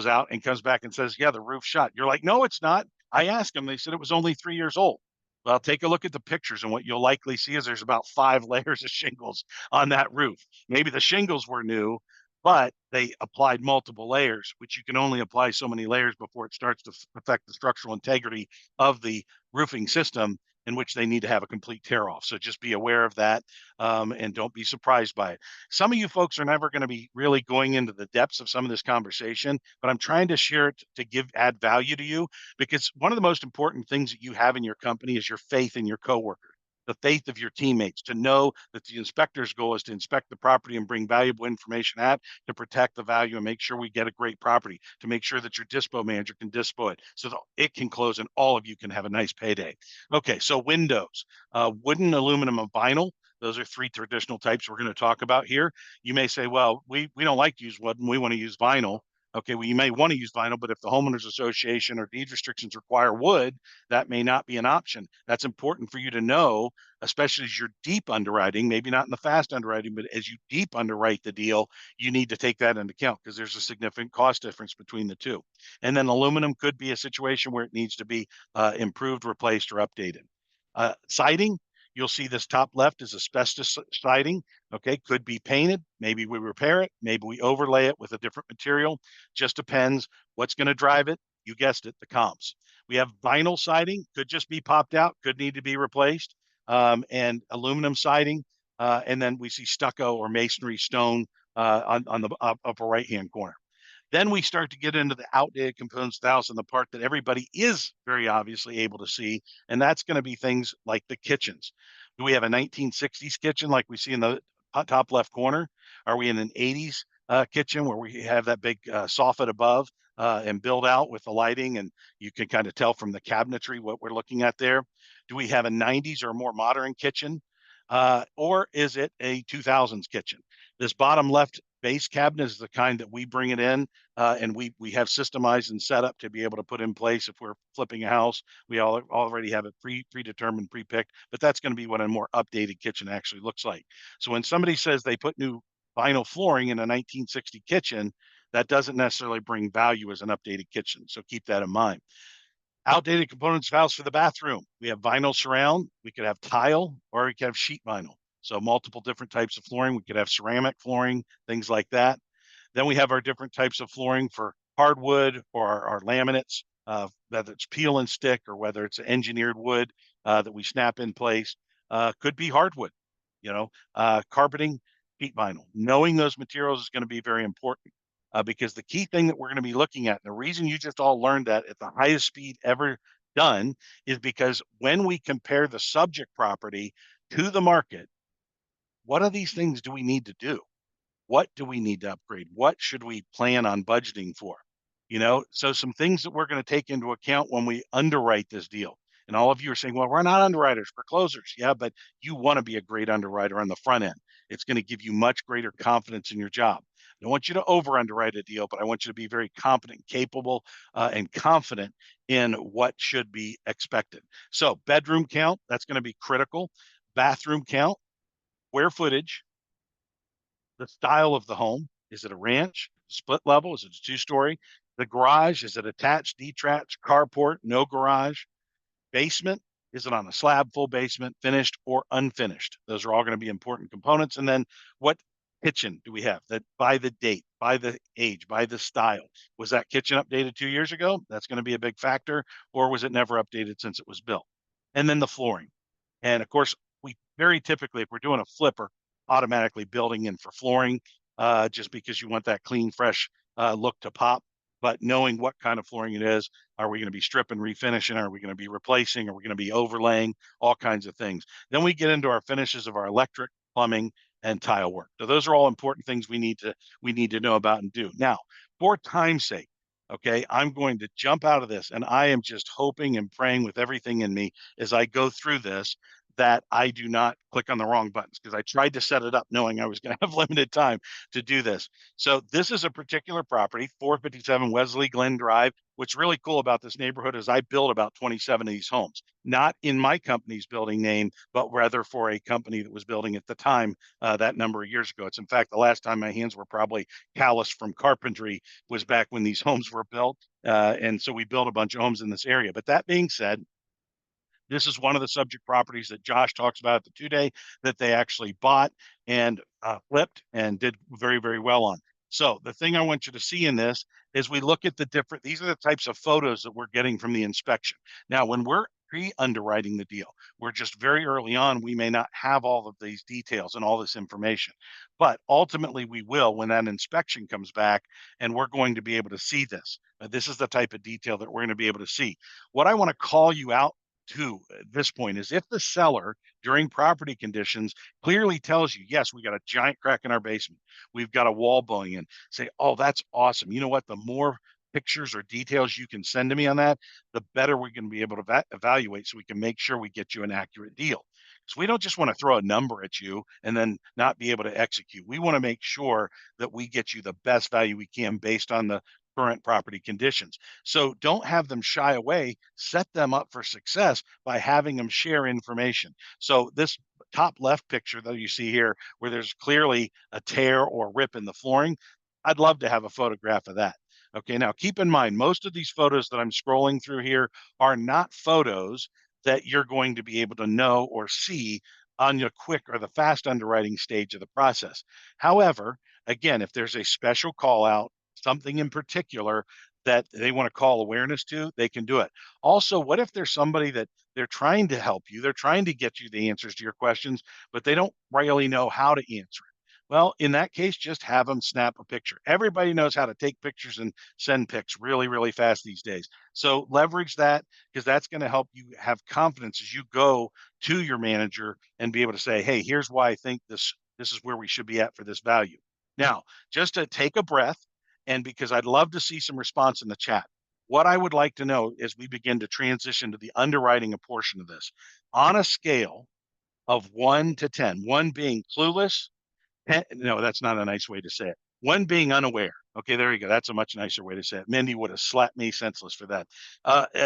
out and comes back and says, yeah, the roof's shot. You're like, no, it's not. I asked them, they said it was only 3 years old. Well, take a look at the pictures, and what you'll likely see is there's about 5 layers of shingles on that roof. Maybe the shingles were new, but they applied multiple layers, which you can only apply so many layers before it starts to affect the structural integrity of the roofing system, in which they need to have a complete tear off. So just be aware of that, and don't be surprised by it. Some of you folks are never going to be really going into the depths of some of this conversation, but I'm trying to share it to add value to you, because one of the most important things that you have in your company is your faith in your coworkers, the faith of your teammates, to know that the inspector's goal is to inspect the property and bring valuable information to protect the value and make sure we get a great property, to make sure that your dispo manager can dispo it so that it can close and all of you can have a nice payday. Okay, so windows, wooden, aluminum, and vinyl. Those are 3 traditional types we're going to talk about here. You may say, well, we don't like to use wooden, we want to use vinyl. Okay, well, you may want to use vinyl, but if the homeowners association or deed restrictions require wood, that may not be an option. That's important for you to know, especially as you're deep underwriting, maybe not in the fast underwriting, but as you deep underwrite the deal, you need to take that into account because there's a significant cost difference between the two. And then aluminum could be a situation where it needs to be improved, replaced, or updated. Siding, you'll see this top left is asbestos siding. Okay, could be painted. Maybe we repair it. Maybe we overlay it with a different material. Just depends what's going to drive it. You guessed it, the comps. We have vinyl siding, could just be popped out, could need to be replaced, and aluminum siding. And then we see stucco or masonry stone on the upper right-hand corner. Then we start to get into the outdated components of the house and the part that everybody is very obviously able to see, and that's going to be things like the kitchens. Do we have a 1960s kitchen like we see in the top left corner? Are we in an 80s kitchen where we have that big soffit above and build out with the lighting, and you can kind of tell from the cabinetry what we're looking at there? Do we have a 90s or more modern kitchen? Or is it a 2000s kitchen? This bottom left base cabinet is the kind that we bring it in, and we have systemized and set up to be able to put in place if we're flipping a house. We already have it predetermined, pre-picked, but that's going to be what a more updated kitchen actually looks like. So when somebody says they put new vinyl flooring in a 1960 kitchen, that doesn't necessarily bring value as an updated kitchen. So keep that in mind. Outdated components of house for the bathroom. We have vinyl surround, we could have tile, or we could have sheet vinyl. So multiple different types of flooring. We could have ceramic flooring, things like that. Then we have our different types of flooring for hardwood or our laminates, whether it's peel and stick or whether it's engineered wood that we snap in place. Could be hardwood, carpeting, sheet vinyl. Knowing those materials is going to be very important. Because the key thing that we're going to be looking at, and the reason you just all learned that at the highest speed ever done, is because when we compare the subject property to the market, what are these things do we need to do? What do we need to upgrade? What should we plan on budgeting for? So some things that we're going to take into account when we underwrite this deal. And all of you are saying, well, we're not underwriters, we're closers. Yeah, but you want to be a great underwriter on the front end. It's going to give you much greater confidence in your job. I don't want you to over underwrite a deal, but I want you to be very competent, capable, and confident in what should be expected. So bedroom count, that's going to be critical. Bathroom count, square footage, the style of the home. Is it a ranch, split level? Is it a 2-story? The garage, is it attached, detached, carport, no garage? Basement, is it on a slab, full basement, finished or unfinished? Those are all going to be important components. And then what kitchen do we have? That by the date, by the age, by the style. Was that kitchen updated 2 years ago? That's going to be a big factor. Or was it never updated since it was built? And then the flooring. And of course, we very typically, if we're doing a flipper, automatically building in for flooring, just because you want that clean, fresh look to pop. But knowing what kind of flooring it is, are we going to be stripping, refinishing? Are we going to be replacing? Are we going to be overlaying? All kinds of things. Then we get into our finishes of our electric, plumbing, and tile work. So those are all important things we need to know about and do. Now, for time's sake, okay, I'm going to jump out of this, and I am just hoping and praying with everything in me as I go through this that I do not click on the wrong buttons, because I tried to set it up knowing I was going to have limited time to do this. So this is a particular property, 457 Wesley Glen Drive. What's really cool about this neighborhood is I built about 27 of these homes, not in my company's building name, but rather for a company that was building at the time, that number of years ago. It's in fact, the last time my hands were probably calloused from carpentry was back when these homes were built. And so we built a bunch of homes in this area. But that being said, this is one of the subject properties that Josh talks about at the 2-day that they actually bought and flipped and did very, very well on. So the thing I want you to see in this is we look at the different, these are the types of photos that we're getting from the inspection. Now, when we're pre-underwriting the deal, we're just very early on, we may not have all of these details and all this information, but ultimately we will when that inspection comes back, and we're going to be able to see this. This is the type of detail that we're going to be able to see. What I want to call you out to at this point is if the seller during property conditions clearly tells you, yes, we got a giant crack in our basement, we've got a wall blowing in, say, oh, that's awesome. You know what? The more pictures or details you can send to me on that, the better we're going to be able to evaluate, so we can make sure we get you an accurate deal. So we don't just want to throw a number at you and then not be able to execute. We want to make sure that we get you the best value we can based on the current property conditions. So don't have them shy away, set them up for success by having them share information. So this top left picture that you see here, where there's clearly a tear or rip in the flooring, I'd love to have a photograph of that. Okay, now keep in mind, most of these photos that I'm scrolling through here are not photos that you're going to be able to know or see on your quick or the fast underwriting stage of the process. However, again, if there's a special call out, something in particular that they want to call awareness to, they can do it. Also, what if there's somebody that they're trying to help you, they're trying to get you the answers to your questions, but they don't really know how to answer it? Well, in that case, just have them snap a picture. Everybody knows how to take pictures and send pics really, really fast these days. So leverage that, because that's going to help you have confidence as you go to your manager and be able to say, hey, here's why I think this is where we should be at for this value. Now, just to take a breath, and because I'd love to see some response in the chat, what I would like to know as we begin to transition to the underwriting a portion of this, on a scale of 1 to 10, 1 being clueless, 10, no, that's not a nice way to say it. 1 being unaware. Okay, there you go. That's a much nicer way to say it. Mindy would have slapped me senseless for that.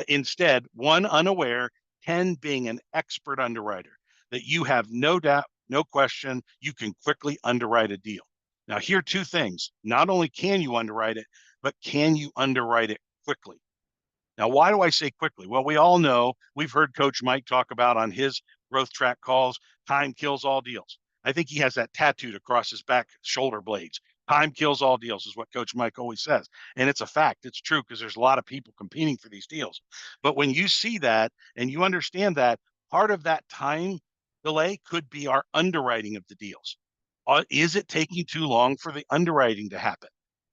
Instead, 1 unaware, 10 being an expert underwriter, that you have no doubt, no question, you can quickly underwrite a deal. Now, here are 2 things. Not only can you underwrite it, but can you underwrite it quickly? Now, why do I say quickly? Well, we all know, we've heard Coach Mike talk about on his growth track calls, time kills all deals. I think he has that tattooed across his back shoulder blades. Time kills all deals is what Coach Mike always says. And it's a fact. It's true, because there's a lot of people competing for these deals. But when you see that and you understand that, part of that time delay could be our underwriting of the deals. Is it taking too long for the underwriting to happen?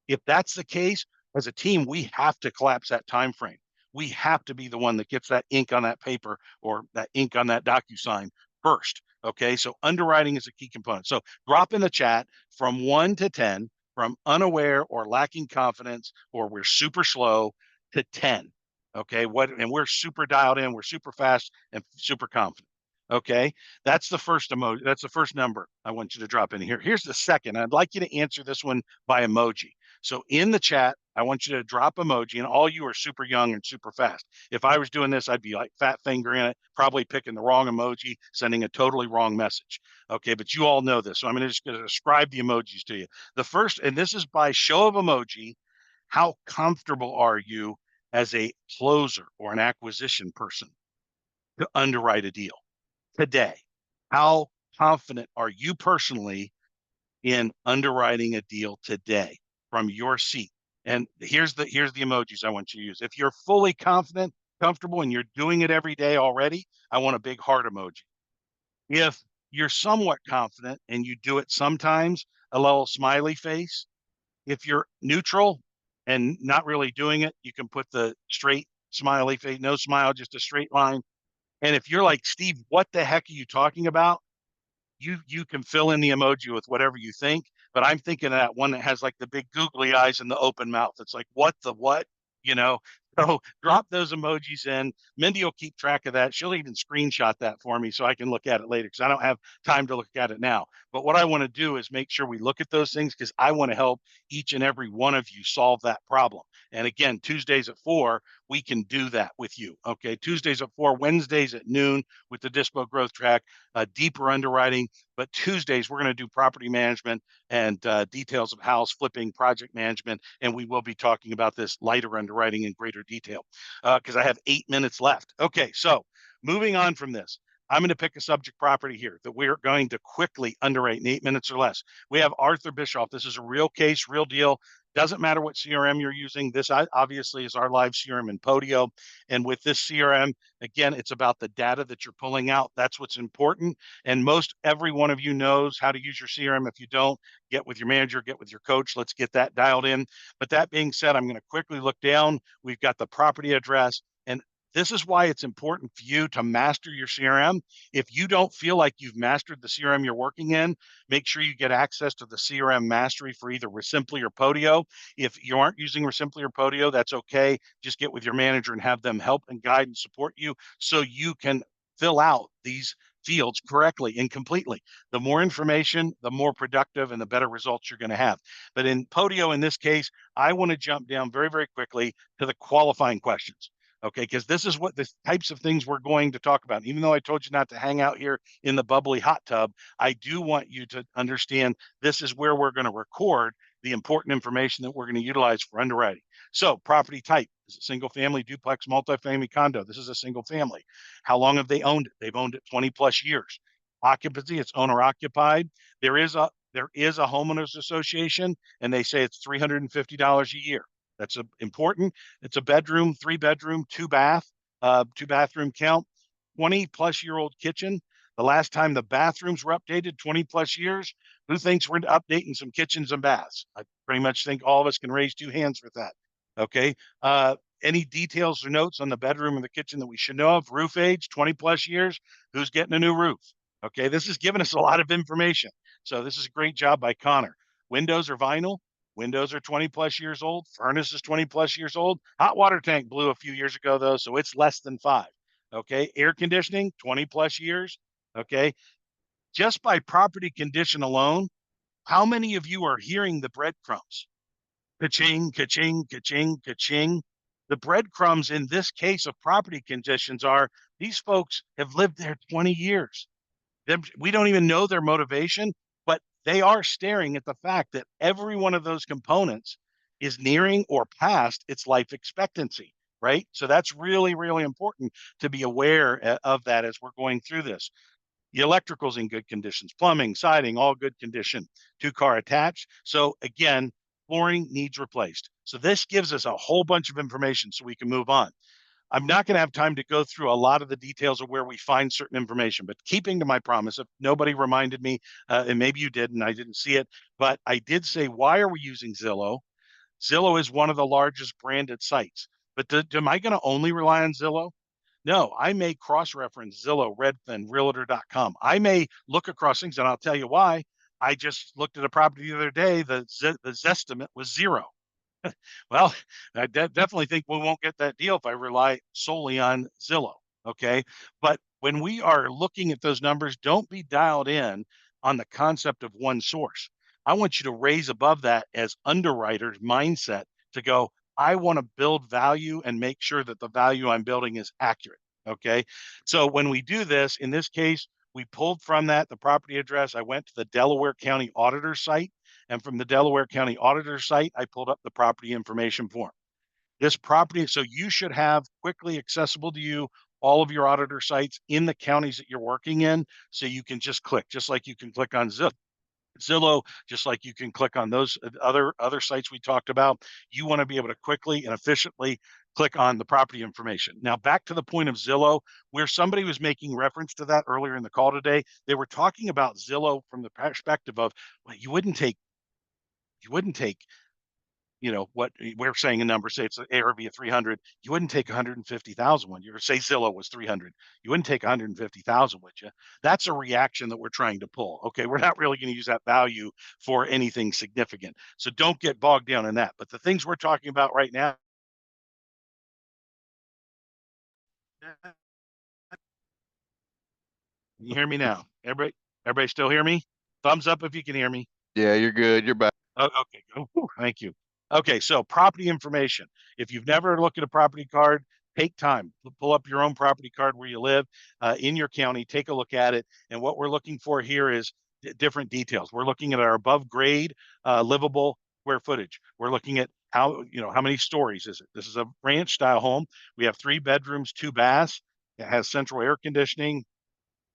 If that's the case, as a team, we have to collapse that time frame. We have to be the one that gets that ink on that paper or that ink on that DocuSign first. Okay, so underwriting is a key component. So drop in the chat from 1 to 10, from unaware or lacking confidence, or we're super slow, to 10. Okay, and we're super dialed in, we're super fast and super confident. Okay, that's the first emoji. That's the first number I want you to drop in here. Here's the second. I'd like you to answer this one by emoji. So in the chat, I want you to drop emoji, and all you are super young and super fast. If I was doing this, I'd be like fat fingering it, probably picking the wrong emoji, sending a totally wrong message. Okay, but you all know this. So I'm just going to describe the emojis to you. The first, and this is by show of emoji, how comfortable are you as a closer or an acquisition person to underwrite a deal today? How confident are you personally in underwriting a deal today from your seat? And here's the emojis I want you to use. If you're fully confident, comfortable, and you're doing it every day already, I want a big heart emoji. If you're somewhat confident and you do it sometimes, a little smiley face. If you're neutral and not really doing it, you can put the straight smiley face, no smile, just a straight line. And if you're like, Steve, what the heck are you talking about? You can fill in the emoji with whatever you think, but I'm thinking of that one that has like the big googly eyes and the open mouth. It's like, what the what? So drop those emojis in. Mindy will keep track of that. She'll even screenshot that for me so I can look at it later because I don't have time to look at it now. But what I want to do is make sure we look at those things because I want to help each and every one of you solve that problem. And again, Tuesdays at 4, we can do that with you. Okay. Tuesdays at 4, Wednesdays at noon with the Dispo Growth Track, deeper underwriting. But Tuesdays, we're going to do property management and details of house flipping, project management. And we will be talking about this lighter underwriting in greater detail because I have 8 minutes left. Okay, so moving on from this, I'm going to pick a subject property here that we're going to quickly underwrite in 8 minutes or less. We have Arthur Bischoff. This is a real case, real deal. Doesn't matter what CRM you're using. This obviously is our live CRM in Podio. And with this CRM, again, it's about the data that you're pulling out. That's what's important. And most every one of you knows how to use your CRM. If you don't, get with your manager, get with your coach. Let's get that dialed in. But that being said, I'm going to quickly look down. We've got the property address. And this is why it's important for you to master your CRM. If you don't feel like you've mastered the CRM you're working in, make sure you get access to the CRM mastery for either Resimpli or Podio. If you aren't using Resimpli or Podio, that's okay. Just get with your manager and have them help and guide and support you so you can fill out these fields correctly and completely. The more information, the more productive and the better results you're going to have. But in Podio, in this case, I want to jump down very, very quickly to the qualifying questions. Okay, because this is what the types of things we're going to talk about. Even though I told you not to hang out here in the bubbly hot tub, I do want you to understand this is where we're going to record the important information that we're going to utilize for underwriting. So property type, is it single family, duplex, multifamily, condo? This is a single family. How long have they owned it? They've owned it 20 plus years. Occupancy, it's owner occupied. There is a homeowners association, and they say it's $350 a year. That's important. It's a bedroom, 3-bedroom, 2-bath, 2-bathroom count, 20 plus year old kitchen. The last time the bathrooms were updated, 20 plus years. Who thinks we're updating some kitchens and baths? I pretty much think all of us can raise 2 hands with that. Okay. Any details or notes on the bedroom or the kitchen that we should know of? Roof age, 20 plus years. Who's getting a new roof? Okay. This is giving us a lot of information. So this is a great job by Connor. Windows are vinyl. Windows are 20 plus years old. Furnace is 20 plus years old. Hot water tank blew a few years ago though, so it's less than 5. Okay. Air conditioning, 20 plus years. Okay. Just by property condition alone, how many of you are hearing the breadcrumbs? Ka-ching, ka-ching, ka-ching, ka-ching. The breadcrumbs in this case of property conditions are these folks have lived there 20 years. We don't even know their motivation, but they are staring at the fact that every one of those components is nearing or past its life expectancy, right? So that's really, really important to be aware of that as we're going through this. The electrical's in good conditions, plumbing, siding, all good condition, 2-car attached. So again, flooring needs replaced. So this gives us a whole bunch of information so we can move on. I'm not going to have time to go through a lot of the details of where we find certain information, but keeping to my promise, if nobody reminded me, and maybe you did and I didn't see it, but I did say, why are we using Zillow? Zillow is one of the largest branded sites, but am I going to only rely on Zillow? No, I may cross-reference Zillow, Redfin, Realtor.com. I may look across things, and I'll tell you why. I just looked at a property the other day. The Zestimate was 0. Well, I definitely think we won't get that deal if I rely solely on Zillow. Okay. But when we are looking at those numbers, don't be dialed in on the concept of one source. I want you to raise above that as underwriters mindset to go, I want to build value and make sure that the value I'm building is accurate. Okay. So when we do this, in this case, we pulled from that the property address. I went to the Delaware County Auditor site. And from the Delaware County Auditor site, I pulled up the property information form. This property, so you should have quickly accessible to you all of your auditor sites in the counties that you're working in. So you can just click, just like you can click on Zillow, just like you can click on those other sites we talked about. You want to be able to quickly and efficiently click on the property information. Now, back to the point of Zillow, where somebody was making reference to that earlier in the call today, they were talking about Zillow from the perspective of, well, you wouldn't take, you know, what we're saying a number, say it's an ARV of 300, you wouldn't take 150,000 one year. Say Zillow was 300, you wouldn't take 150,000, would you? That's a reaction that we're trying to pull. Okay, we're not really going to use that value for anything significant. So don't get bogged down in that. But the things we're talking about right now You hear me now? Everybody still hear me? Thumbs up if you can hear me. Yeah, you're good. You're back. Oh, okay. Whew, thank you. Okay, so property information. If you've never looked at a property card, take time. Pull up your own property card where you live in your county. Take a look at it. And what we're looking for here is different details. We're looking at our above grade livable square footage. We're looking at how many stories is it? This is a ranch style home. We have 3 bedrooms, 2 baths. It has central air conditioning.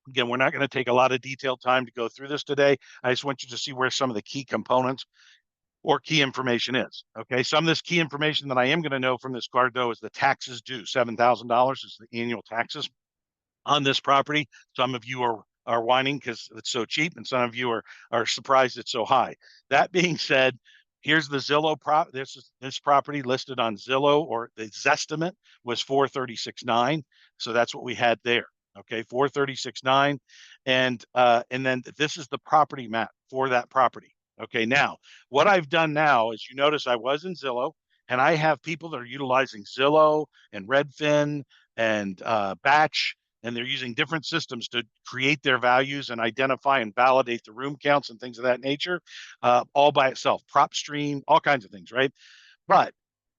Again, we're not going to take a lot of detailed time to go through this today. I just want you to see where some of the key components or key information is. Okay, some of this key information that I am going to know from this card, though, is the taxes due. $7,000 is the annual taxes on this property. Some of you are whining because it's so cheap, and some of you are surprised it's so high. That being said, here's the Zillow this property listed on Zillow, or the Zestimate was 436.9. So that's what we had there. Okay, 436.9, and then this is the property map for that property. Okay, now what I've done now is, you notice I was in Zillow, and I have people that are utilizing Zillow and Redfin and Batch, and they're using different systems to create their values and identify and validate the room counts and things of that nature, all by itself. PropStream, all kinds of things, right? But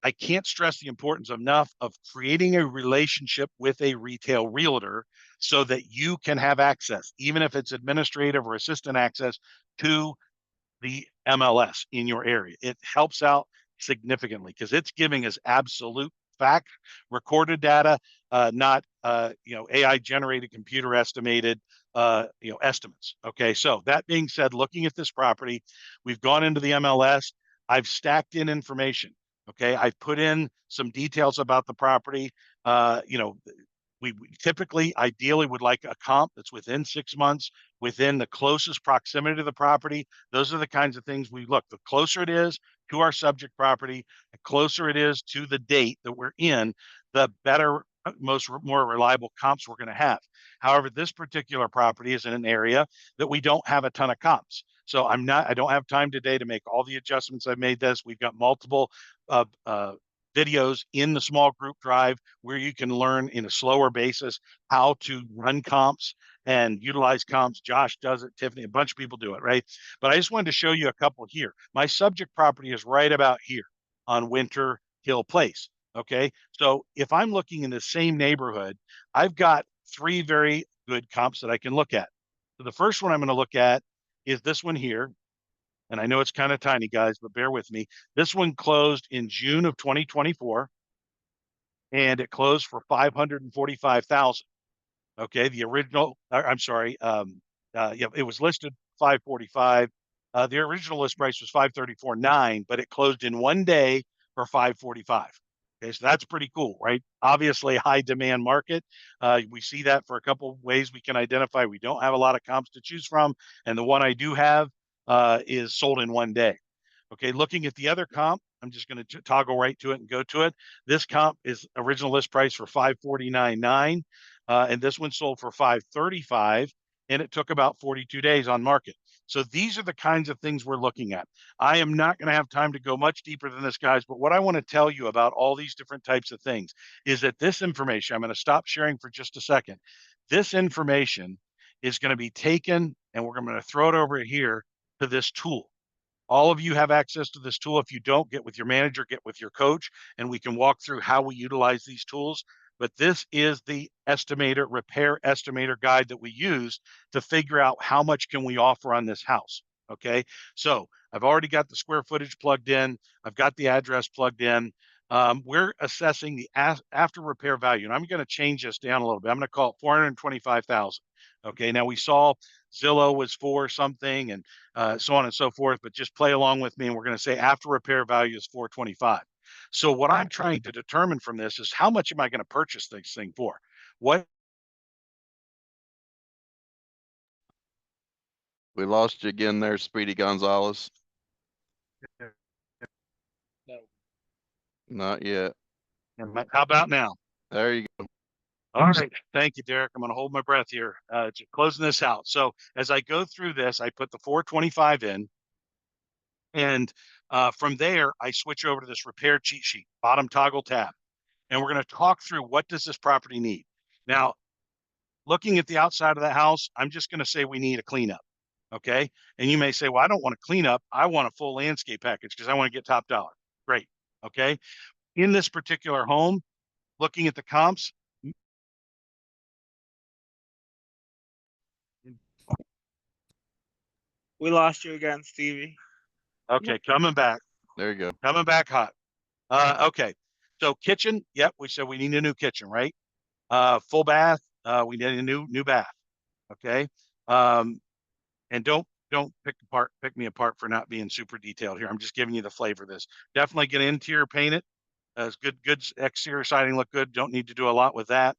I can't stress the importance enough of creating a relationship with a retail realtor so that you can have access, even if it's administrative or assistant access, to the MLS in your area. It helps out significantly because it's giving us absolute fact, recorded data, not AI generated, computer estimated estimates. Okay, so that being said, looking at this property, we've gone into the MLS. I've stacked in information. Okay, I've put in some details about the property. We typically, ideally, would like a comp that's within 6 months, within the closest proximity to the property. Those are the kinds of things we look. The closer it is to our subject property, the closer it is to the date that we're in, the better, more reliable comps we're going to have. However, this particular property is in an area that we don't have a ton of comps. So I don't have time today to make all the adjustments I've made this. We've got multiple videos in the small group drive where you can learn in a slower basis how to run comps and utilize comps. Josh does it, Tiffany, a bunch of people do it, right? But I just wanted to show you a couple here. My subject property is right about here on Winter Hill Place. Okay, so if I'm looking in the same neighborhood, I've got 3 very good comps that I can look at. So the first one I'm going to look at is this one here. And I know it's kind of tiny, guys, but bear with me. This one closed in June of 2024, and it closed for $545,000. Okay, the original, I'm sorry, it was listed 545. The original list price was 534.9, but it closed in 1 day for 545. Okay, so that's pretty cool, right? Obviously, high demand market. We see that for a couple ways we can identify. We don't have a lot of comps to choose from, and the one I do have is sold in 1 day. Okay, looking at the other comp, I'm just going to toggle right to it and go to it. This comp is original list price for 549.9, and this one sold for 535, and it took about 42 days on market. So these are the kinds of things we're looking at. I am not going to have time to go much deeper than this, guys, but what I want to tell you about all these different types of things is that this information, I'm going to stop sharing for just a second. This information is going to be taken, and we're going to throw it over here to this tool. All of you have access to this tool. If you don't, get with your manager, get with your coach, and we can walk through how we utilize these tools. But this is the repair estimator guide that we use to figure out how much can we offer on this house. Okay, so I've already got the square footage plugged in. I've got the address plugged in. We're assessing the after repair value, and I'm going to change this down a little bit. I'm going to call it 425,000. Okay, now we saw Zillow was for something and so on and so forth, but just play along with me, and we're going to say after repair value is 425. So what I'm trying to determine from this is how much am I going to purchase this thing for? What? We lost you again there, Speedy Gonzalez. No. Not yet. How about now? There you go. All right. Thank you, Derek. I'm going to hold my breath here, closing this out. So as I go through this, I put the 425 in. And from there, I switch over to this repair cheat sheet, bottom toggle tab. And we're going to talk through what does this property need? Now, looking at the outside of the house, I'm just going to say we need a cleanup. Okay. And you may say, well, I don't want a cleanup. I want a full landscape package because I want to get top dollar. Great. Okay. In this particular home, looking at the comps, We lost you again, Stevie. okay, coming back. There you go. Coming back hot. Okay. So kitchen, yep, we said we need a new kitchen, right? Full bath, we need a new bath. Okay. And don't pick me apart for not being super detailed here. I'm just giving you the flavor of this. Definitely get interior painted. It's good exterior siding look good. Don't need to do a lot with that.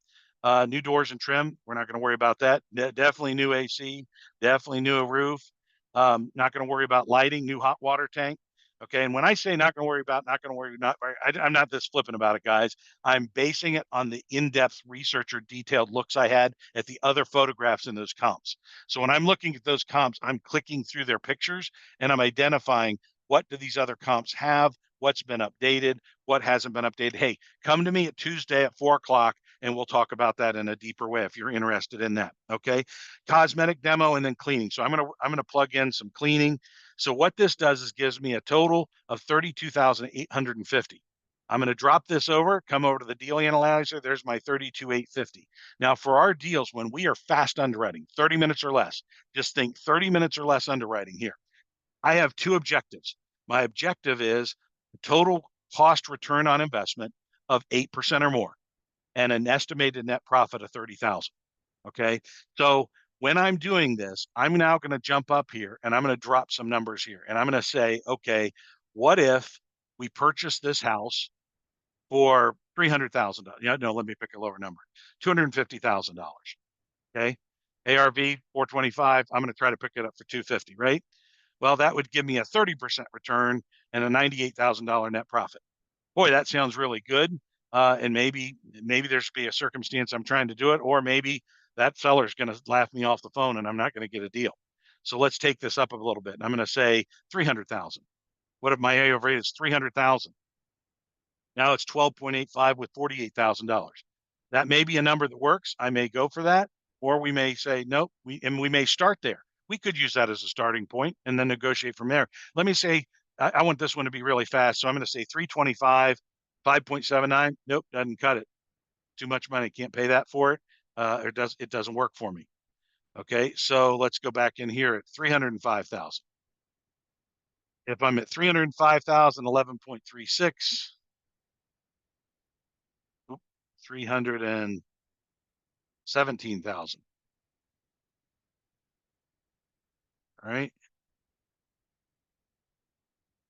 New doors and trim. We're not going to worry about that. Definitely new AC. Definitely new roof. Not going to worry about lighting. New hot water tank. Okay. And when I say not going to worry about, I'm not this flippant about it, guys. I'm basing it on the in-depth research or detailed looks I had at the other photographs in those comps. So when I'm looking at those comps, I'm clicking through their pictures and I'm identifying what do these other comps have, what's been updated, what hasn't been updated. Hey, come to me at Tuesday at 4 o'clock and we'll talk about that in a deeper way if you're interested in that. Okay. Cosmetic demo and then cleaning. So I'm going to plug in some cleaning. So what this does is gives me a total of 32,850. I'm going to drop this over, come over to the deal analyzer. There's my 32,850. Now for our deals, when we are fast underwriting, 30 minutes or less, just think 30 minutes or less underwriting here. I have two objectives. My objective is total cost return on investment of 8% or more and an estimated net profit of 30,000. Okay. So when I'm doing this, I'm now going to jump up here and I'm going to drop some numbers here. And I'm going to say, okay, what if we purchase this house for $300,000? Yeah, no, let me pick a lower number, $250,000. Okay. ARV 425. I'm going to try to pick it up for 250, right? Well, that would give me a 30% return and a $98,000 net profit. Boy, that sounds really good. And maybe there's be a circumstance I'm trying to do it, or maybe that seller's going to laugh me off the phone and I'm not going to get a deal. So let's take this up a little bit. I'm going to say 300,000. What if my ARV is 300,000? Now it's 12.85 with $48,000. That may be a number that works. I may go for that, or we may say, nope, we may start there. We could use that as a starting point and then negotiate from there. Let me say, I want this one to be really fast. So I'm going to say 325, 5.79. Nope, doesn't cut it. Too much money. Can't pay that for it. It doesn't work for me. Okay, so let's go back in here at 305,000. If I'm at 305,000, 11.36, 317,000. All right.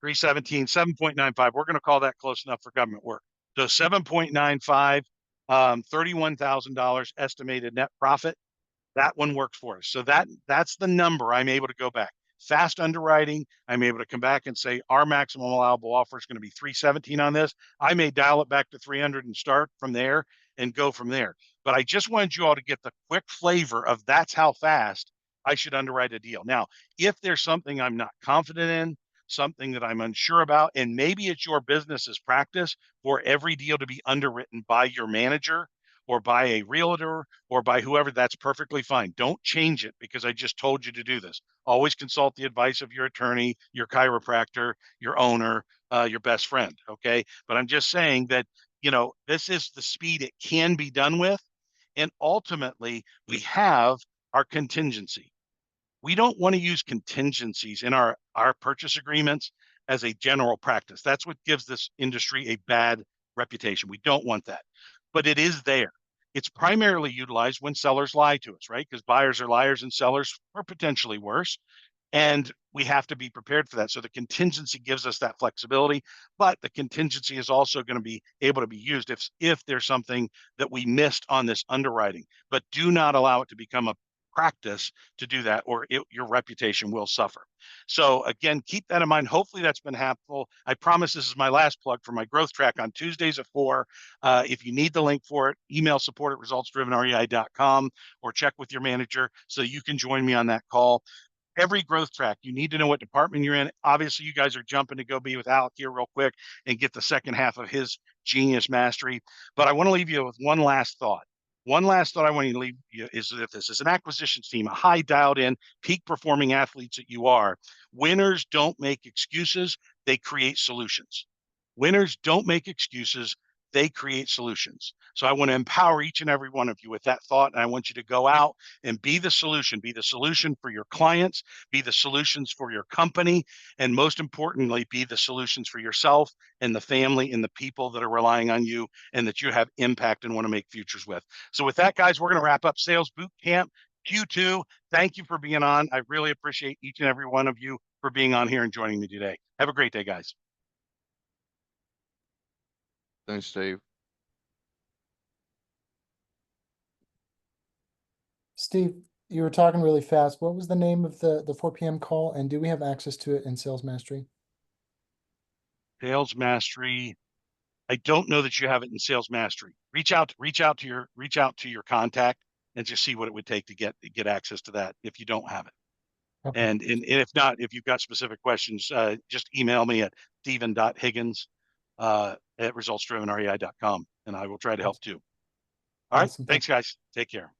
317, 7.95. We're going to call that close enough for government work. So 7.95, $31,000 estimated net profit. That one works for us. So that's the number I'm able to go back. Fast underwriting, I'm able to come back and say our maximum allowable offer is going to be 317 on this. I may dial it back to 300 and start from there and go from there. But I just wanted you all to get the quick flavor of that's how fast I should underwrite a deal. Now, if there's something I'm not confident in, something that I'm unsure about, and maybe it's your business's practice for every deal to be underwritten by your manager or by a realtor or by whoever, that's perfectly fine. Don't change it because I just told you to do this. Always consult the advice of your attorney, your chiropractor, your owner, your best friend. Okay. But I'm just saying that, this is the speed it can be done with. And ultimately, we have our contingency. We don't want to use contingencies in our purchase agreements as a general practice. That's what gives this industry a bad reputation. We don't want that, but it is there. It's primarily utilized when sellers lie to us, right? Because buyers are liars and sellers are potentially worse. And we have to be prepared for that. So the contingency gives us that flexibility, but the contingency is also going to be able to be used if there's something that we missed on this underwriting. But do not allow it to become a practice to do that, or your reputation will suffer. So again, keep that in mind. Hopefully that's been helpful. I promise this is my last plug for my growth track on Tuesdays at 4. If you need the link for it, email support@resultsdrivenrei.com or check with your manager so you can join me on that call. Every growth track, you need to know what department you're in. Obviously, you guys are jumping to go be with Alec here real quick and get the second half of his genius mastery. But I want to leave you with one last thought. One last thought I want you to leave you is that this is an acquisitions team, a high dialed in, peak performing athletes that you are. Winners don't make excuses, they create solutions. Winners don't make excuses, they create solutions. So I want to empower each and every one of you with that thought. And I want you to go out and be the solution for your clients, be the solutions for your company, and most importantly, be the solutions for yourself and the family and the people that are relying on you and that you have impact and want to make futures with. So with that, guys, we're going to wrap up Sales Boot Camp Q2. Thank you for being on. I really appreciate each and every one of you for being on here and joining me today. Have a great day, guys. Thanks, Dave. Steve, you were talking really fast. What was the name of the 4 p.m. call, and do we have access to it in Sales Mastery? Sales Mastery. I don't know that you have it in Sales Mastery. Reach out to your contact and just see what it would take to get access to that if you don't have it. Okay. And if not, if you've got specific questions, just email me at steven.higgins at resultsdrivenrei.com, and I will try to help too. All right. Awesome. Thanks, guys. Take care.